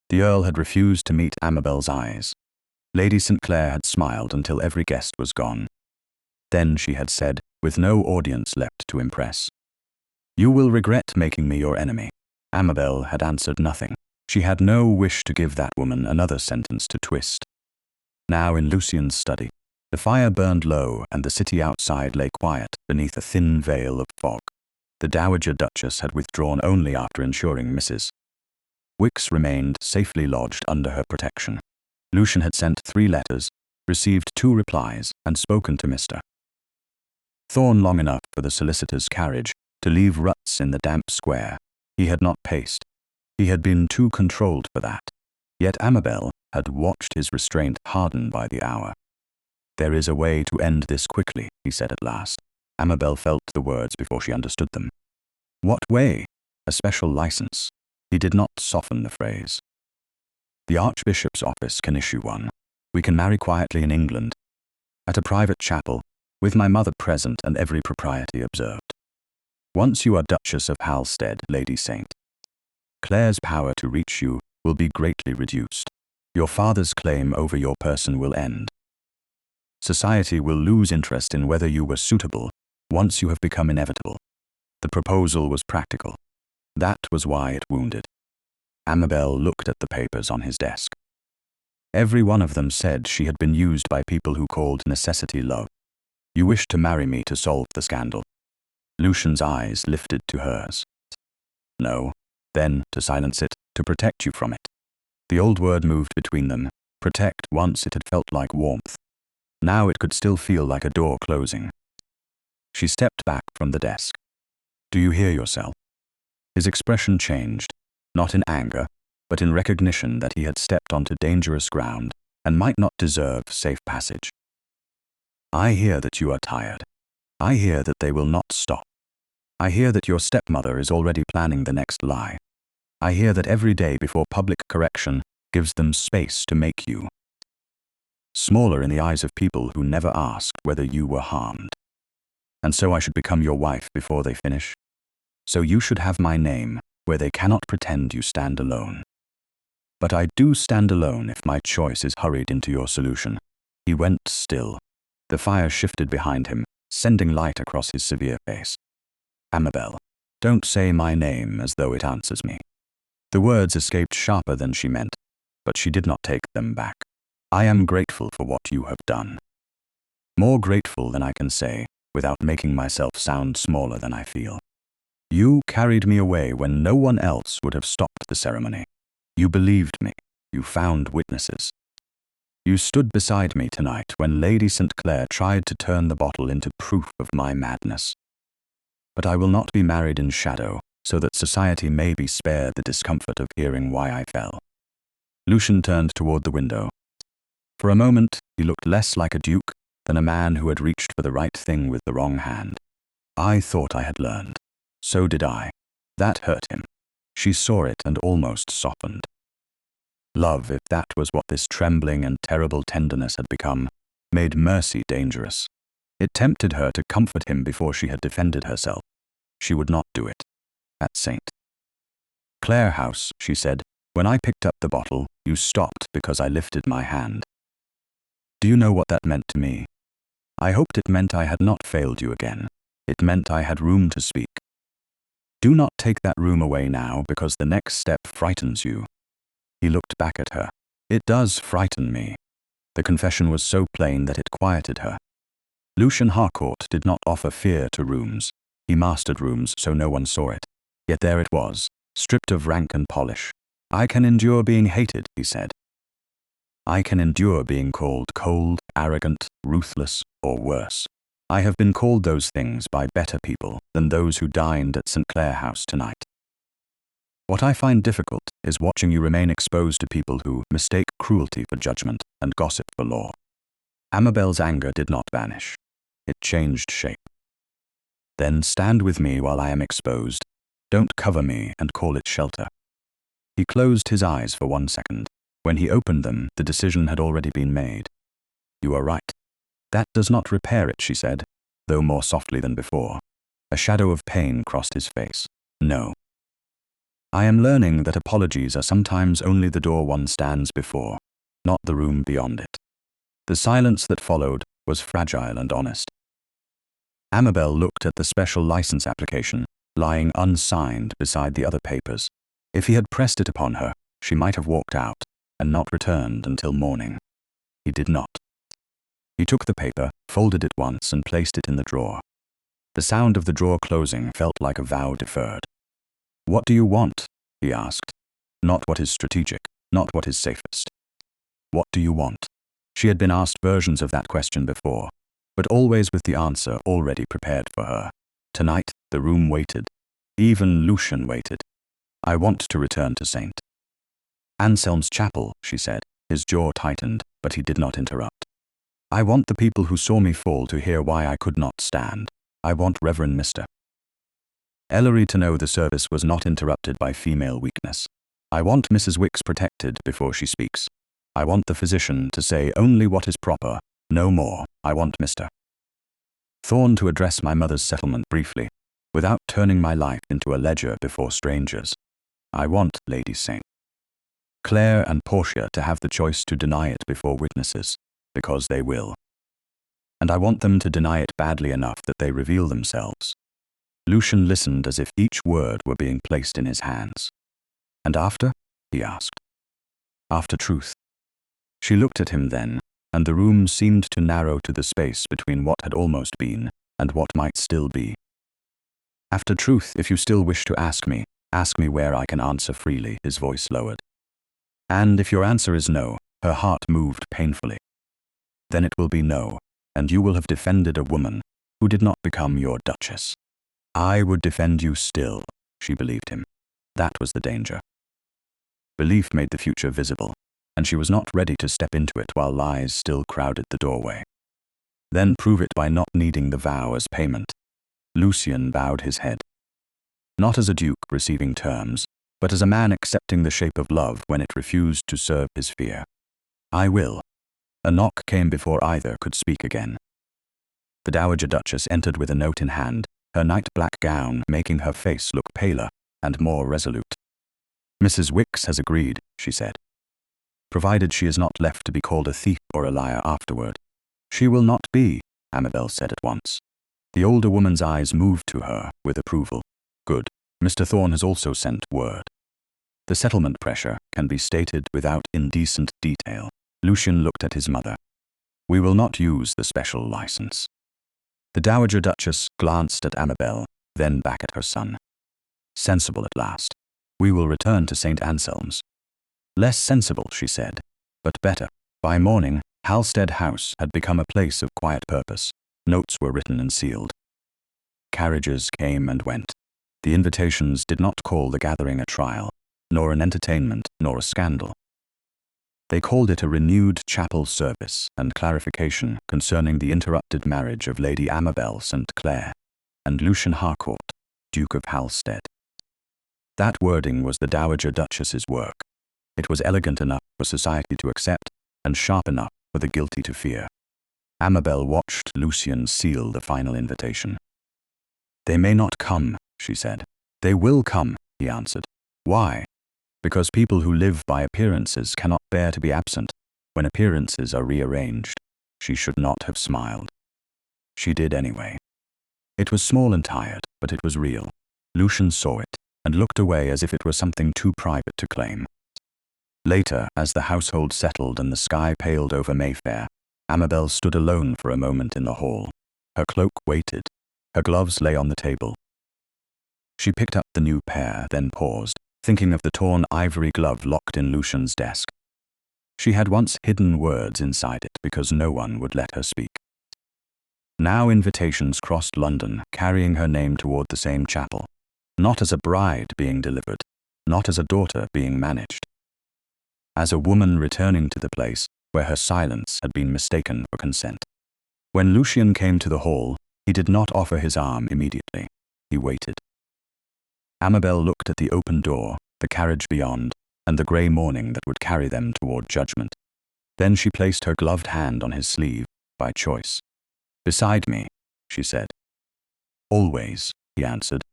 The Earl had refused to meet Amabel's eyes. Lady St. Clair had smiled until every guest was gone. Then she had said, with no audience left to impress, "You will regret making me your enemy." Amabel had answered nothing. She had no wish to give that woman another sentence to twist. Now in Lucian's study, the fire burned low and the city outside lay quiet beneath a thin veil of fog. The Dowager Duchess had withdrawn only after ensuring Mrs. Wicks remained safely lodged under her protection. Lucian had sent 3 letters, received 2 replies, and spoken to Mr. Thorn long enough for the solicitor's carriage to leave ruts in the damp square. He had not paced. He had been too controlled for that. Yet Amabel had watched his restraint harden by the hour. "There is a way to end this quickly," he said at last. Amabel felt the words before she understood them. "What way?" "A special license." He did not soften the phrase. "The Archbishop's office can issue one. We can marry quietly in England, at a private chapel, with my mother present and every propriety observed. Once you are Duchess of Halstead, Lady St. Clare's power to reach you will be greatly reduced. Your father's claim over your person will end. Society will lose interest in whether you were suitable once you have become inevitable." The proposal was practical. That was why it wounded. Amabel looked at the papers on his desk. Every one of them said she had been used by people who called necessity love. "You wish to marry me to solve the scandal." Lucian's eyes lifted to hers. "No. Then, to silence it, to protect you from it." The old word moved between them. Protect, once it had felt like warmth. Now it could still feel like a door closing. She stepped back from the desk. "Do you hear yourself?" His expression changed, not in anger, but in recognition that he had stepped onto dangerous ground and might not deserve safe passage. "I hear that you are tired. I hear that they will not stop. I hear that your stepmother is already planning the next lie. I hear that every day before public correction gives them space to make you smaller in the eyes of people who never asked whether you were harmed. And so I should become your wife before they finish. So you should have my name where they cannot pretend you stand alone. But I do stand alone if my choice is hurried into your solution." He went still. The fire shifted behind him, sending light across his severe face. "Amabel, don't say my name as though it answers me." The words escaped sharper than she meant, but she did not take them back. "I am grateful for what you have done. More grateful than I can say, without making myself sound smaller than I feel. You carried me away when no one else would have stopped the ceremony. You believed me. You found witnesses. You stood beside me tonight when Lady St. Clare tried to turn the bottle into proof of my madness. But I will not be married in shadow, so that society may be spared the discomfort of hearing why I fell." Lucian turned toward the window. For a moment, he looked less like a duke than a man who had reached for the right thing with the wrong hand. "I thought I had learned. So did I. That hurt him." She saw it and almost softened. Love, if that was what this trembling and terrible tenderness had become, made mercy dangerous. It tempted her to comfort him before she had defended herself. She would not do it. At St. Clare House, she said, "When I picked up the bottle, you stopped because I lifted my hand. Do you know what that meant to me? I hoped it meant I had not failed you again. It meant I had room to speak. Do not take that room away now because the next step frightens you." He looked back at her. "It does frighten me." The confession was so plain that it quieted her. Lucian Harcourt did not offer fear to rooms. He mastered rooms so no one saw it. Yet there it was, stripped of rank and polish. "I can endure being hated," he said. "I can endure being called cold, arrogant, ruthless, or worse. I have been called those things by better people than those who dined at St. Clare House tonight. What I find difficult is watching you remain exposed to people who mistake cruelty for judgment and gossip for law." Amabel's anger did not vanish. It changed shape. "Then stand with me while I am exposed. Don't cover me and call it shelter." He closed his eyes for 1 second. When he opened them, the decision had already been made. "You are right. That does not repair it," she said, though more softly than before. A shadow of pain crossed his face. "No. I am learning that apologies are sometimes only the door one stands before, not the room beyond it." The silence that followed was fragile and honest. Amabel looked at the special license application, lying unsigned beside the other papers. If he had pressed it upon her, she might have walked out and not returned until morning. He did not. He took the paper, folded it once, and placed it in the drawer. The sound of the drawer closing felt like a vow deferred. "What do you want?" he asked. "Not what is strategic, not what is safest. What do you want?" She had been asked versions of that question before, but always with the answer already prepared for her. Tonight, the room waited. Even Lucian waited. "I want to return to St. Anselm's chapel," she said. His jaw tightened, but he did not interrupt. "I want the people who saw me fall to hear why I could not stand. I want Reverend Mr. Ellery to know the service was not interrupted by female weakness. I want Mrs. Wicks protected before she speaks. I want the physician to say only what is proper, no more. I want Mr. Thorn to address my mother's settlement briefly, without turning my life into a ledger before strangers. I want Lady St. Clare and Portia to have the choice to deny it before witnesses, because they will. And I want them to deny it badly enough that they reveal themselves." Lucian listened as if each word were being placed in his hands. "And after?" he asked. "After truth." She looked at him then, and the room seemed to narrow to the space between what had almost been and what might still be. "After truth, if you still wish to ask me where I can answer freely," his voice lowered. "And if your answer is no," her heart moved painfully, "then it will be no, and you will have defended a woman who did not become your duchess." "I would defend you still," she believed him. That was the danger. Belief made the future visible, and she was not ready to step into it while lies still crowded the doorway. Then prove it by not needing the vow as payment. Lucian bowed his head. Not as a duke receiving terms, but as a man accepting the shape of love when it refused to serve his fear. "I will." A knock came before either could speak again. The Dowager Duchess entered with a note in hand, her night-black gown making her face look paler and more resolute. "Mrs. Wicks has agreed," she said. "Provided she is not left to be called a thief or a liar afterward." "She will not be," Amabel said at once. The older woman's eyes moved to her with approval. "Good. Mr. Thorn has also sent word. The settlement pressure can be stated without indecent detail." Lucian looked at his mother. "We will not use the special license." The Dowager Duchess glanced at Amabel, then back at her son. "Sensible at last. We will return to St. Anselm's." "Less sensible," she said, "but better." By morning, Halstead House had become a place of quiet purpose. Notes were written and sealed. Carriages came and went. The invitations did not call the gathering a trial, nor an entertainment, nor a scandal. They called it a renewed chapel service and clarification concerning the interrupted marriage of Lady Amabel St. Clare and Lucian Harcourt, Duke of Hal-stead. That wording was the Dowager Duchess's work. It was elegant enough for society to accept and sharp enough for the guilty to fear. Amabel watched Lucian seal the final invitation. "They may not come," she said. "They will come," he answered. "Why?" "Because people who live by appearances cannot bear to be absent when appearances are rearranged." She should not have smiled. She did anyway. It was small and tired, but it was real. Lucian saw it and looked away as if it were something too private to claim. Later, as the household settled and the sky paled over Mayfair, Amabel stood alone for a moment in the hall. Her cloak waited. Her gloves lay on the table. She picked up the new pair, then paused, thinking of the torn ivory glove locked in Lucian's desk. She had once hidden words inside it because no one would let her speak. Now invitations crossed London, carrying her name toward the same chapel, not as a bride being delivered, not as a daughter being managed. As a woman returning to the place where her silence had been mistaken for consent. When Lucian came to the hall, he did not offer his arm immediately. He waited. Amabel looked at the open door, the carriage beyond, and the grey morning that would carry them toward judgment. Then she placed her gloved hand on his sleeve, by choice. "Beside me," she said. "Always," he answered,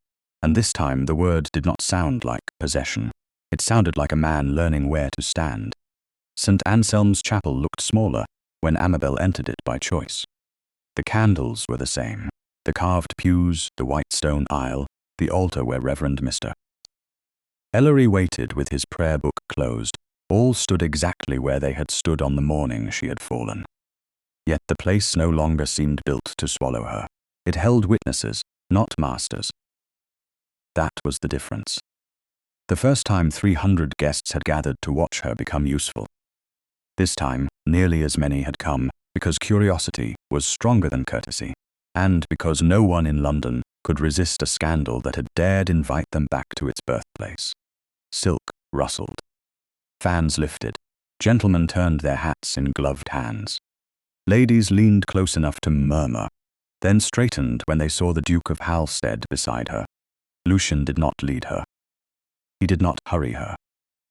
and this time the word did not sound like possession. It sounded like a man learning where to stand. St. Anselm's chapel looked smaller when Amabel entered it by choice. The candles were the same. The carved pews, the white stone aisle, the altar where Reverend Mr. Ellery waited with his prayer book closed. All stood exactly where they had stood on the morning she had fallen. Yet the place no longer seemed built to swallow her. It held witnesses, not masters. That was the difference. The first time 300 guests had gathered to watch her become useful. This time, nearly as many had come because curiosity was stronger than courtesy, and because no one in London could resist a scandal that had dared invite them back to its birthplace. Silk rustled. Fans lifted. Gentlemen turned their hats in gloved hands. Ladies leaned close enough to murmur, then straightened when they saw the Duke of Hal-stead beside her. Lucian did not lead her. He did not hurry her.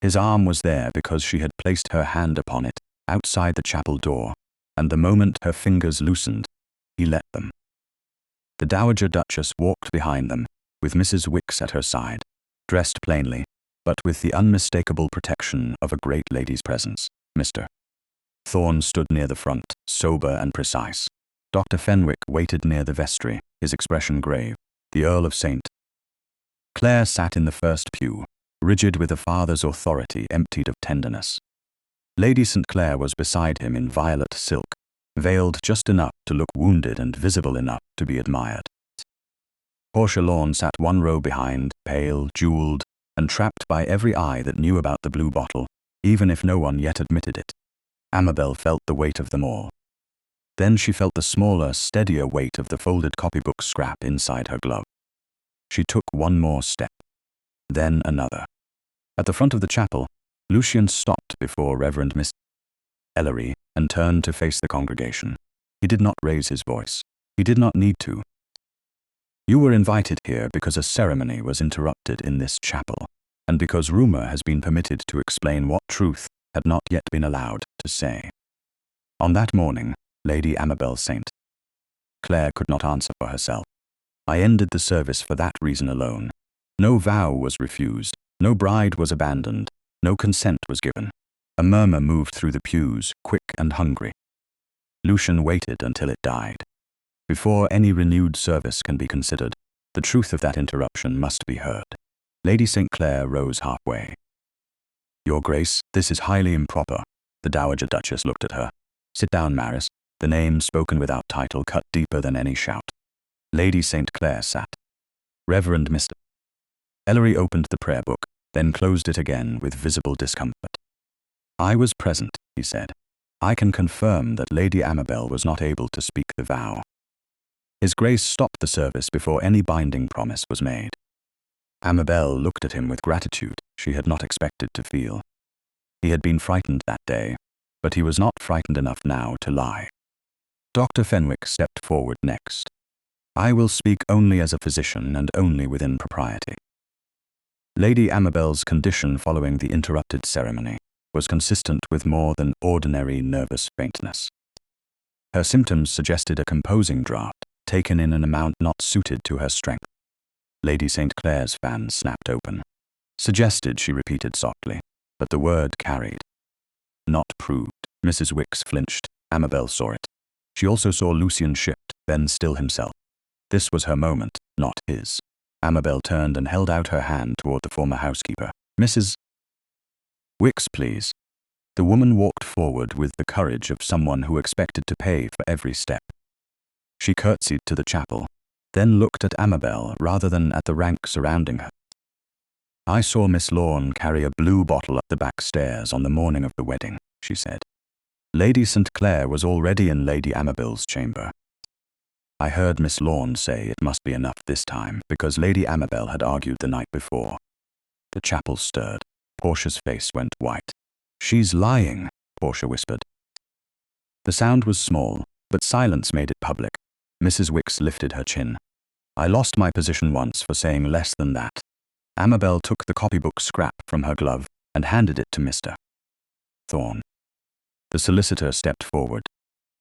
His arm was there because she had placed her hand upon it, outside the chapel door, and the moment her fingers loosened, he let them. The Dowager Duchess walked behind them, with Mrs. Wicks at her side, dressed plainly, but with the unmistakable protection of a great lady's presence. Mr. Thorne stood near the front, sober and precise. Dr. Fenwick waited near the vestry, his expression grave. The Earl of St. Clare sat in the first pew, rigid with a father's authority emptied of tenderness. Lady St. Clare was beside him in violet silk, veiled just enough to look wounded and visible enough to be admired. Portia Lorne sat one row behind, pale, jeweled, and trapped by every eye that knew about the blue bottle, even if no one yet admitted it. Amabel felt the weight of them all. Then she felt the smaller, steadier weight of the folded copybook scrap inside her glove. She took one more step, then another. At the front of the chapel, Lucian stopped before Reverend Mr. Ellery and turned to face the congregation. He did not raise his voice. He did not need to. You were invited here because a ceremony was interrupted in this chapel, and because rumor has been permitted to explain what truth had not yet been allowed to say. On that morning, Lady Amabel St. Clare could not answer for herself. I ended the service for that reason alone. No vow was refused, no bride was abandoned, no consent was given. A murmur moved through the pews, quick and hungry. Lucian waited until it died. Before any renewed service can be considered, the truth of that interruption must be heard. Lady St. Clare rose halfway. Your Grace, this is highly improper. The Dowager Duchess looked at her. Sit down, Maris. The name spoken without title cut deeper than any shout. Lady St. Clare sat. Reverend Mr. Ellery opened the prayer book, then closed it again with visible discomfort. I was present, he said. I can confirm that Lady Amabel was not able to speak the vow. His Grace stopped the service before any binding promise was made. Amabel looked at him with gratitude she had not expected to feel. He had been frightened that day, but he was not frightened enough now to lie. Dr. Fenwick stepped forward next. I will speak only as a physician and only within propriety. Lady Amabel's condition following the interrupted ceremony was consistent with more than ordinary nervous faintness. Her symptoms suggested a composing draught, taken in an amount not suited to her strength. Lady St. Clare's fan snapped open. Suggested, she repeated softly, but the word carried. Not proved. Mrs. Wicks flinched. Amabel saw it. She also saw Lucian shift, then still himself. This was her moment, not his. Amabel turned and held out her hand toward the former housekeeper. Mrs. Wicks, please. The woman walked forward with the courage of someone who expected to pay for every step. She curtsied to the chapel, then looked at Amabel rather than at the rank surrounding her. I saw Miss Lorne carry a blue bottle up the back stairs on the morning of the wedding, she said. Lady St. Clare was already in Lady Amabel's chamber. I heard Miss Lorne say it must be enough this time because Lady Amabel had argued the night before. The chapel stirred. Portia's face went white. She's lying, Portia whispered. The sound was small, but silence made it public. Mrs. Wicks lifted her chin. I lost my position once for saying less than that. Amabel took the copybook scrap from her glove and handed it to Mr. Thorne. The solicitor stepped forward.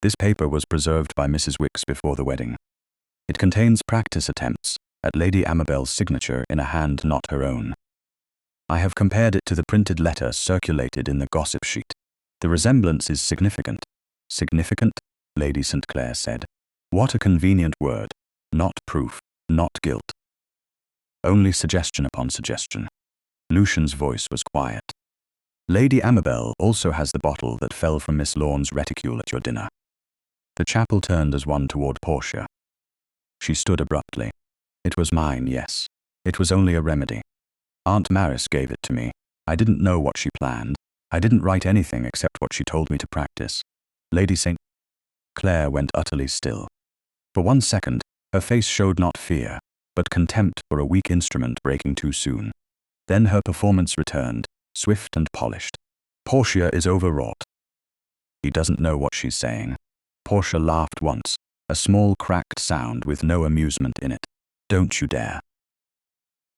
This paper was preserved by Mrs. Wicks before the wedding. It contains practice attempts at Lady Amabel's signature in a hand not her own. I have compared it to the printed letter circulated in the gossip sheet. The resemblance is significant. Significant? Lady St. Clare said. What a convenient word. Not proof, not guilt. Only suggestion upon suggestion. Lucian's voice was quiet. Lady Amabel also has the bottle that fell from Miss Lorne's reticule at your dinner. The chapel turned as one toward Portia. She stood abruptly. It was mine, yes. It was only a remedy. Aunt Maris gave it to me. I didn't know what she planned. I didn't write anything except what she told me to practice. Lady St. Clare went utterly still. For 1 second, her face showed not fear, but contempt for a weak instrument breaking too soon. Then her performance returned, swift and polished. Portia is overwrought. He doesn't know what she's saying. Portia laughed once, a small cracked sound with no amusement in it. Don't you dare.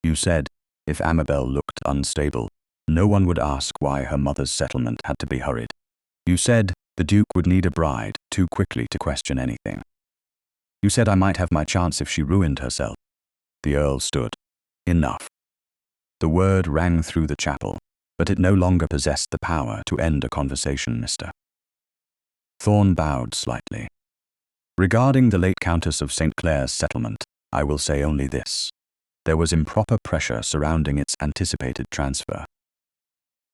You said, if Amabel looked unstable, no one would ask why her mother's settlement had to be hurried. You said the Duke would need a bride too quickly to question anything. You said I might have my chance if she ruined herself. The Earl stood. Enough. The word rang through the chapel, but it no longer possessed the power to end a conversation, Mr. Thorne bowed slightly. Regarding the late Countess of St. Clair's settlement, I will say only this. There was improper pressure surrounding its anticipated transfer.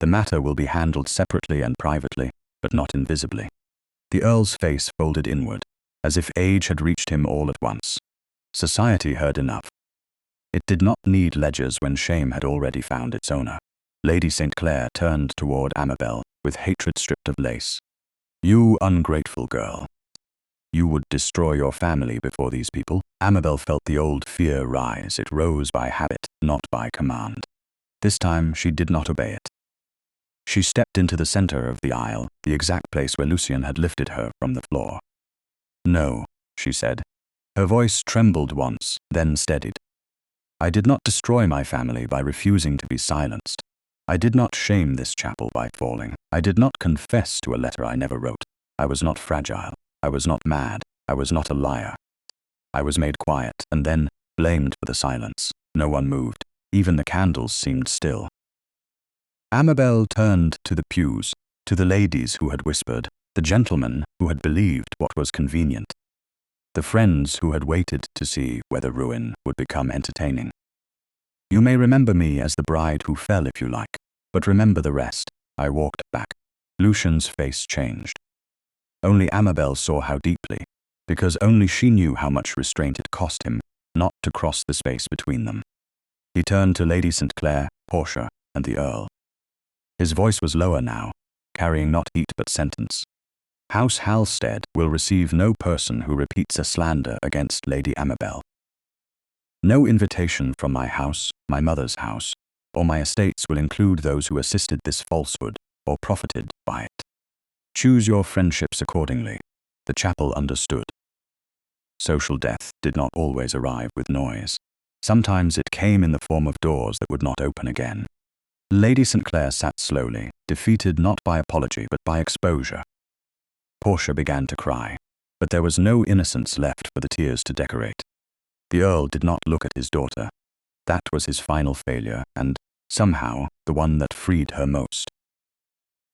The matter will be handled separately and privately, but not invisibly. The Earl's face folded inward, as if age had reached him all at once. Society heard enough. It did not need ledgers when shame had already found its owner. Lady St. Clair turned toward Amabel, with hatred stripped of lace. You ungrateful girl. You would destroy your family before these people? Amabel felt the old fear rise. It rose by habit, not by command. This time she did not obey it. She stepped into the center of the aisle, the exact place where Lucien had lifted her from the floor. No, she said. Her voice trembled once, then steadied. I did not destroy my family by refusing to be silenced. I did not shame this chapel by falling. I did not confess to a letter I never wrote. I was not fragile. I was not mad. I was not a liar. I was made quiet and then blamed for the silence. No one moved. Even the candles seemed still. Amabel turned to the pews, to the ladies who had whispered, the gentlemen who had believed what was convenient, the friends who had waited to see whether ruin would become entertaining. You may remember me as the bride who fell if you like, but remember the rest. I walked back. Lucien's face changed. Only Amabel saw how deeply, because only she knew how much restraint it cost him not to cross the space between them. He turned to Lady St. Clair, Portia, and the Earl. His voice was lower now, carrying not heat but sentence. House Halstead will receive no person who repeats a slander against Lady Amabel. No invitation from my house, my mother's house, or my estates will include those who assisted this falsehood or profited by it. Choose your friendships accordingly. The chapel understood. Social death did not always arrive with noise. Sometimes it came in the form of doors that would not open again. Lady St. Clair sat slowly, defeated not by apology but by exposure. Portia began to cry, but there was no innocence left for the tears to decorate. The Earl did not look at his daughter. That was his final failure, and, somehow, the one that freed her most.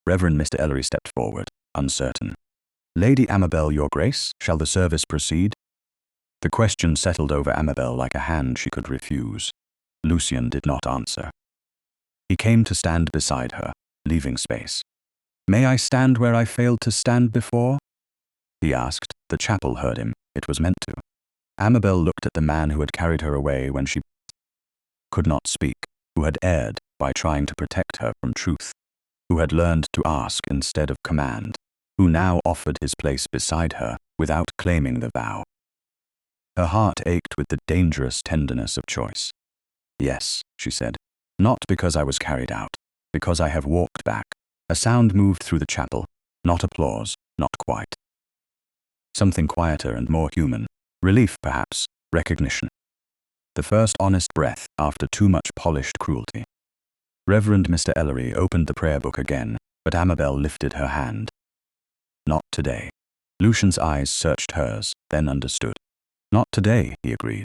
Reverend Mr. Ellery stepped forward, uncertain. Lady Amabel, your grace, shall the service proceed? The question settled over Amabel like a hand she could refuse. Lucien did not answer. He came to stand beside her, leaving space. May I stand where I failed to stand before? He asked. The chapel heard him. It was meant to. Amabel looked at the man who had carried her away when she could not speak, who had erred by trying to protect her from truth, who had learned to ask instead of command, who now offered his place beside her without claiming the vow. Her heart ached with the dangerous tenderness of choice. Yes, she said, not because I was carried out, because I have walked back. A sound moved through the chapel, not applause, not quite. Something quieter and more human. Relief, perhaps, recognition. The first honest breath after too much polished cruelty. Reverend Mr. Ellery opened the prayer book again, but Amabel lifted her hand. Not today. Lucien's eyes searched hers, then understood. Not today, he agreed.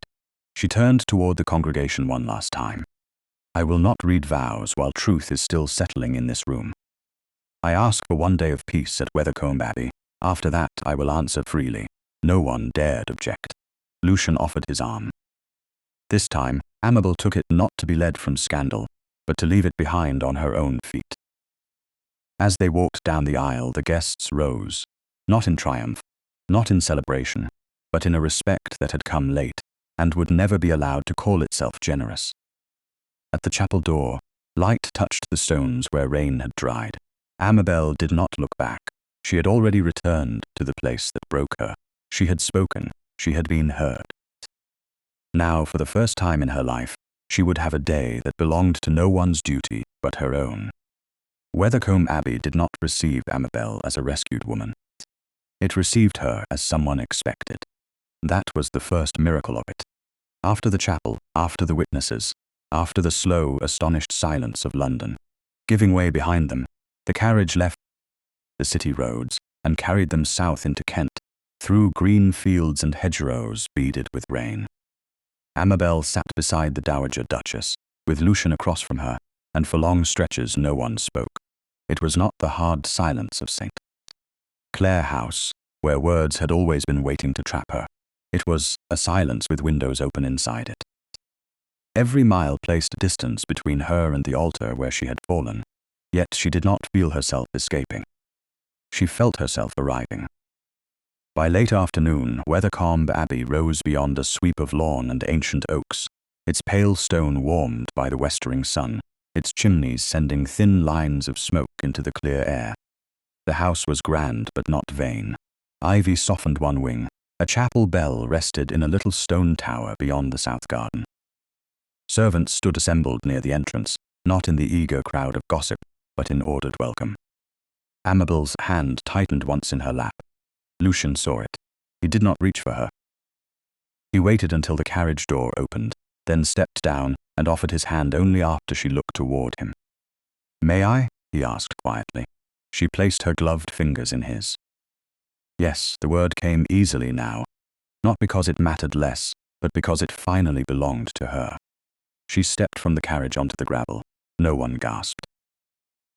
She turned toward the congregation one last time. I will not read vows while truth is still settling in this room. I ask for 1 day of peace at Weathercombe Abbey. After that, I will answer freely. No one dared object. Lucien offered his arm. This time, Amabel took it not to be led from scandal, but to leave it behind on her own feet. As they walked down the aisle, the guests rose, not in triumph, not in celebration, but in a respect that had come late and would never be allowed to call itself generous. At the chapel door, light touched the stones where rain had dried. Amabel did not look back. She had already returned to the place that broke her. She had spoken. She had been heard. Now, for the first time in her life, she would have a day that belonged to no one's duty but her own. Weathercombe Abbey did not receive Amabel as a rescued woman. It received her as someone expected. That was the first miracle of it. After the chapel, after the witnesses, after the slow, astonished silence of London, giving way behind them, the carriage left the city roads and carried them south into Kent, through green fields and hedgerows beaded with rain. Amabel sat beside the Dowager Duchess, with Lucian across from her, and for long stretches no one spoke. It was not the hard silence of St. Clare House, where words had always been waiting to trap her. It was a silence with windows open inside it. Every mile placed distance between her and the altar where she had fallen, yet she did not feel herself escaping. She felt herself arriving. By late afternoon, Weathercombe Abbey rose beyond a sweep of lawn and ancient oaks, its pale stone warmed by the westering sun, its chimneys sending thin lines of smoke into the clear air. The house was grand but not vain. Ivy softened one wing. A chapel bell rested in a little stone tower beyond the south garden. Servants stood assembled near the entrance, not in the eager crowd of gossip, but in ordered welcome. Amabel's hand tightened once in her lap. Lucian saw it. He did not reach for her. He waited until the carriage door opened, then stepped down and offered his hand only after she looked toward him. "May I?" he asked quietly. She placed her gloved fingers in his. Yes, the word came easily now, not because it mattered less, but because it finally belonged to her. She stepped from the carriage onto the gravel. No one gasped.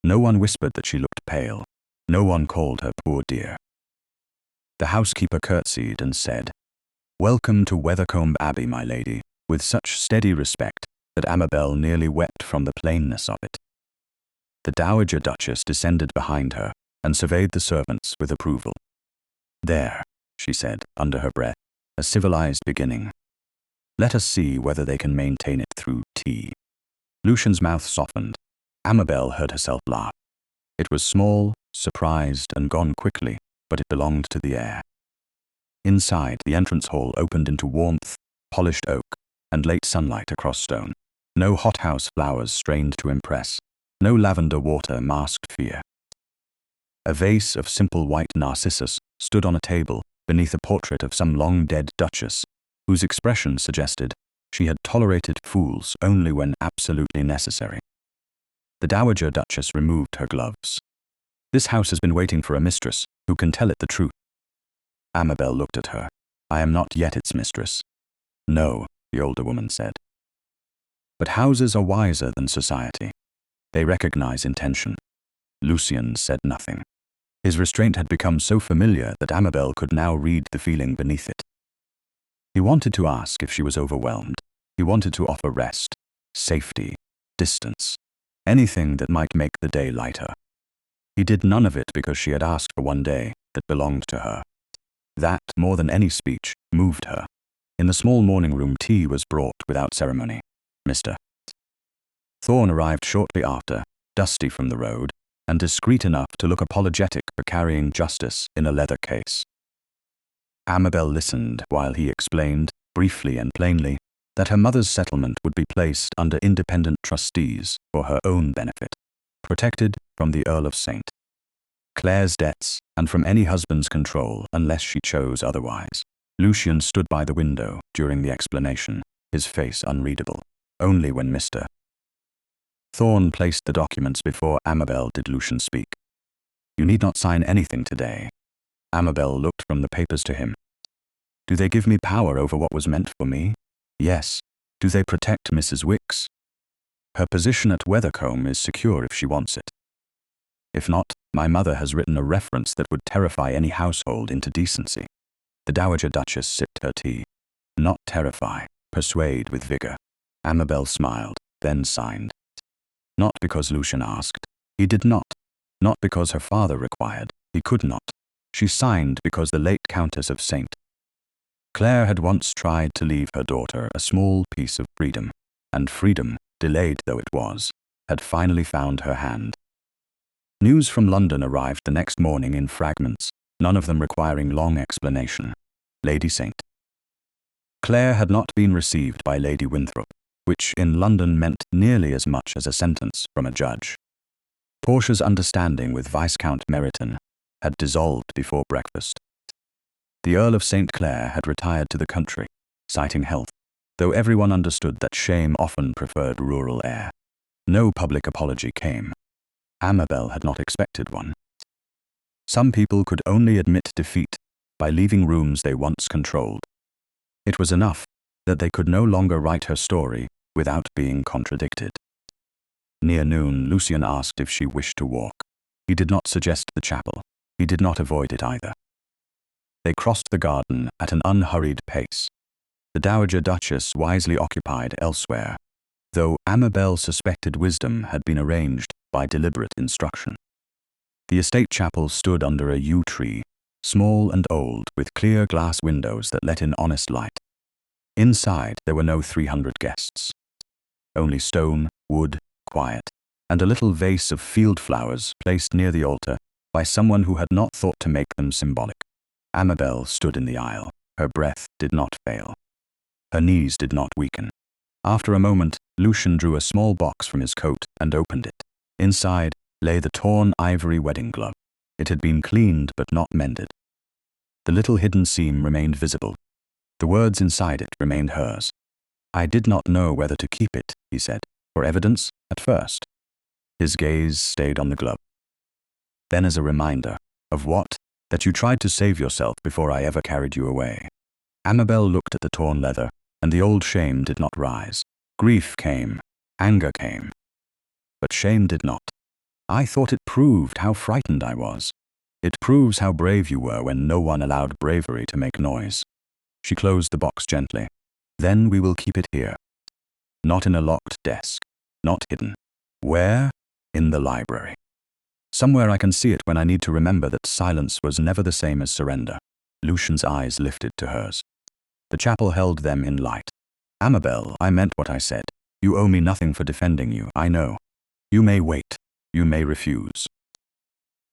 No one whispered that she looked pale. No one called her poor dear. The housekeeper curtsied and said, "Welcome to Weathercombe Abbey, my lady," with such steady respect that Amabel nearly wept from the plainness of it. The Dowager Duchess descended behind her and surveyed the servants with approval. "There," she said under her breath, "a civilized beginning. Let us see whether they can maintain it through tea." Lucian's mouth softened. Amabel heard herself laugh. It was small, surprised, and gone quickly, but it belonged to the air. Inside, the entrance hall opened into warmth, polished oak, and late sunlight across stone. No hothouse flowers strained to impress. No lavender water masked fear. A vase of simple white narcissus stood on a table beneath a portrait of some long-dead duchess, whose expression suggested she had tolerated fools only when absolutely necessary. The Dowager Duchess removed her gloves. "This house has been waiting for a mistress who can tell it the truth." Amabel looked at her. "I am not yet its mistress." "No," the older woman said. "But houses are wiser than society. They recognize intention." Lucian said nothing. His restraint had become so familiar that Amabel could now read the feeling beneath it. He wanted to ask if she was overwhelmed. He wanted to offer rest, safety, distance, anything that might make the day lighter. He did none of it because she had asked for one day that belonged to her. That, more than any speech, moved her. In the small morning room, tea was brought without ceremony. Mr. Thorne arrived shortly after, dusty from the road, and discreet enough to look apologetic for carrying justice in a leather case. Amabel listened while he explained, briefly and plainly, that her mother's settlement would be placed under independent trustees for her own benefit, protected from the Earl of St. Clare's debts and from any husband's control unless she chose otherwise. Lucian stood by the window during the explanation, his face unreadable. Only when Mr. Thorne placed the documents before Amabel did Lucian speak. "You need not sign anything today." Amabel looked from the papers to him. "Do they give me power over what was meant for me?" "Yes." "Do they protect Mrs. Wicks?" "Her position at Weathercombe is secure if she wants it. If not, my mother has written a reference that would terrify any household into decency." The Dowager Duchess sipped her tea. "Not terrify, persuade with vigor." Amabel smiled, then signed. Not because Lucian asked. He did not. Not because her father required. He could not. She signed because the late Countess of St. Clare had once tried to leave her daughter a small piece of freedom, and freedom, delayed though it was, had finally found her hand. News from London arrived the next morning in fragments, none of them requiring long explanation. Lady St. Clare had not been received by Lady Winthrop, which in London meant nearly as much as a sentence from a judge. Portia's understanding with Viscount Meryton had dissolved before breakfast. The Earl of St. Clare had retired to the country, citing health, though everyone understood that shame often preferred rural air. No public apology came. Amabel had not expected one. Some people could only admit defeat by leaving rooms they once controlled. It was enough that they could no longer write her story without being contradicted. Near noon, Lucian asked if she wished to walk. He did not suggest the chapel. He did not avoid it either. They crossed the garden at an unhurried pace. The Dowager Duchess wisely occupied elsewhere, though Amabel suspected wisdom had been arranged by deliberate instruction. The estate chapel stood under a yew tree, small and old, with clear glass windows that let in honest light. Inside there were no 300 guests. Only stone, wood, quiet, and a little vase of field flowers placed near the altar by someone who had not thought to make them symbolic. Amabel stood in the aisle. Her breath did not fail. Her knees did not weaken. After a moment, Lucian drew a small box from his coat and opened it. Inside lay the torn ivory wedding glove. It had been cleaned but not mended. The little hidden seam remained visible. The words inside it remained hers. "I did not know whether to keep it," he said, "for evidence at first." His gaze stayed on the glove. "Then as a reminder of what? That you tried to save yourself before I ever carried you away." Amabel looked at the torn leather, and the old shame did not rise. Grief came, anger came, but shame did not. "I thought it proved how frightened I was. It proves how brave you were when no one allowed bravery to make noise." She closed the box gently. "Then we will keep it here. Not in a locked desk, not hidden. Where? In the library. Somewhere I can see it when I need to remember that silence was never the same as surrender." Lucian's eyes lifted to hers. The chapel held them in light. "Amabel, I meant what I said. You owe me nothing for defending you, I know. You may wait. You may refuse.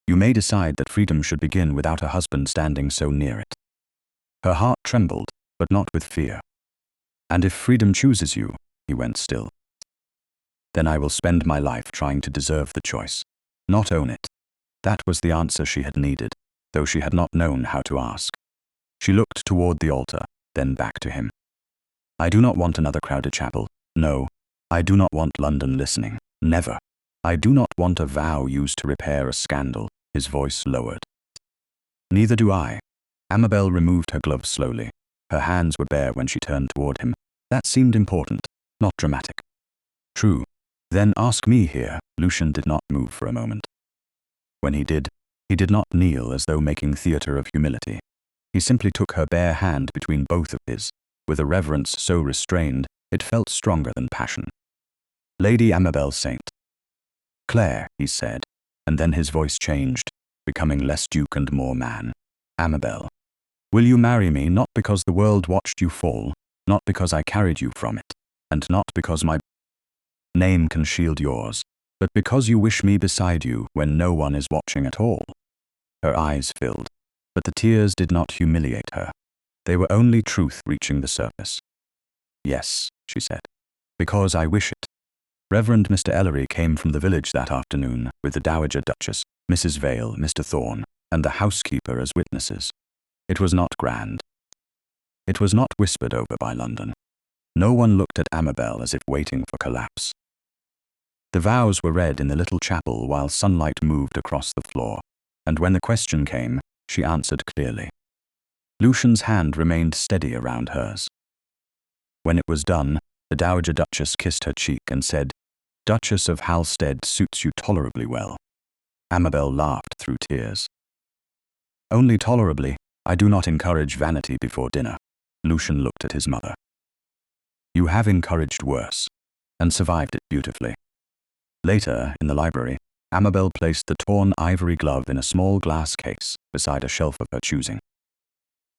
You may decide that freedom should begin without a husband standing so near it." Her heart trembled, but not with fear. "And if freedom chooses you," he went still, "then I will spend my life trying to deserve the choice, not own it." That was the answer she had needed, though she had not known how to ask. She looked toward the altar, then back to him. "I do not want another crowded chapel. No, I do not want London listening. Never. I do not want a vow used to repair a scandal." His voice lowered. "Neither do I." Amabel removed her gloves slowly. Her hands were bare when she turned toward him. That seemed important, not dramatic. "True. Then ask me here." Lucian did not move for a moment. When he did not kneel as though making theatre of humility. He simply took her bare hand between both of his, with a reverence so restrained it felt stronger than passion. "Lady Amabel St. Clare," he said, and then his voice changed, becoming less duke and more man. "Amabel, will you marry me not because the world watched you fall, not because I carried you from it, and not because my name can shield yours, but because you wish me beside you when no one is watching at all?" Her eyes filled, but the tears did not humiliate her. They were only truth reaching the surface. "Yes," she said, "because I wish it." Reverend Mr. Ellery came from the village that afternoon with the Dowager Duchess, Mrs. Vale, Mr. Thorne, and the housekeeper as witnesses. It was not grand. It was not whispered over by London. No one looked at Amabel as if waiting for collapse. The vows were read in the little chapel while sunlight moved across the floor, and when the question came, she answered clearly. Lucian's hand remained steady around hers. When it was done, the Dowager Duchess kissed her cheek and said, "Duchess of Halstead suits you tolerably well." Amabel laughed through tears. "Only tolerably. I do not encourage vanity before dinner." Lucian looked at his mother. "You have encouraged worse, and survived it beautifully." Later, in the library, Amabel placed the torn ivory glove in a small glass case beside a shelf of her choosing.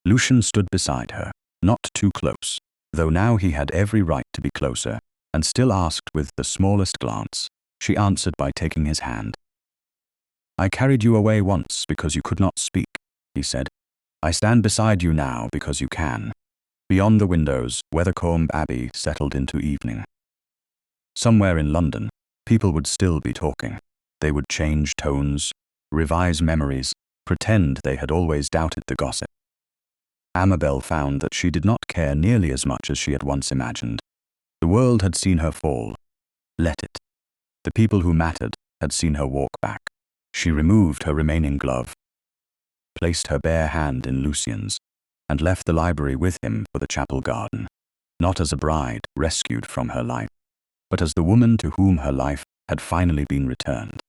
Lucian stood beside her, not too close, though now he had every right to be closer, and still asked with the smallest glance. She answered by taking his hand. "I carried you away once because you could not speak," he said. "I stand beside you now because you can." Beyond the windows, Weathercombe Abbey settled into evening. Somewhere in London, people would still be talking. They would change tones, revise memories, pretend they had always doubted the gossip. Amabel found that she did not care nearly as much as she had once imagined. The world had seen her fall. Let it. The people who mattered had seen her walk back. She removed her remaining glove, placed her bare hand in Lucian's, and left the library with him for the chapel garden, not as a bride rescued from her life, but as the woman to whom her life had finally been returned.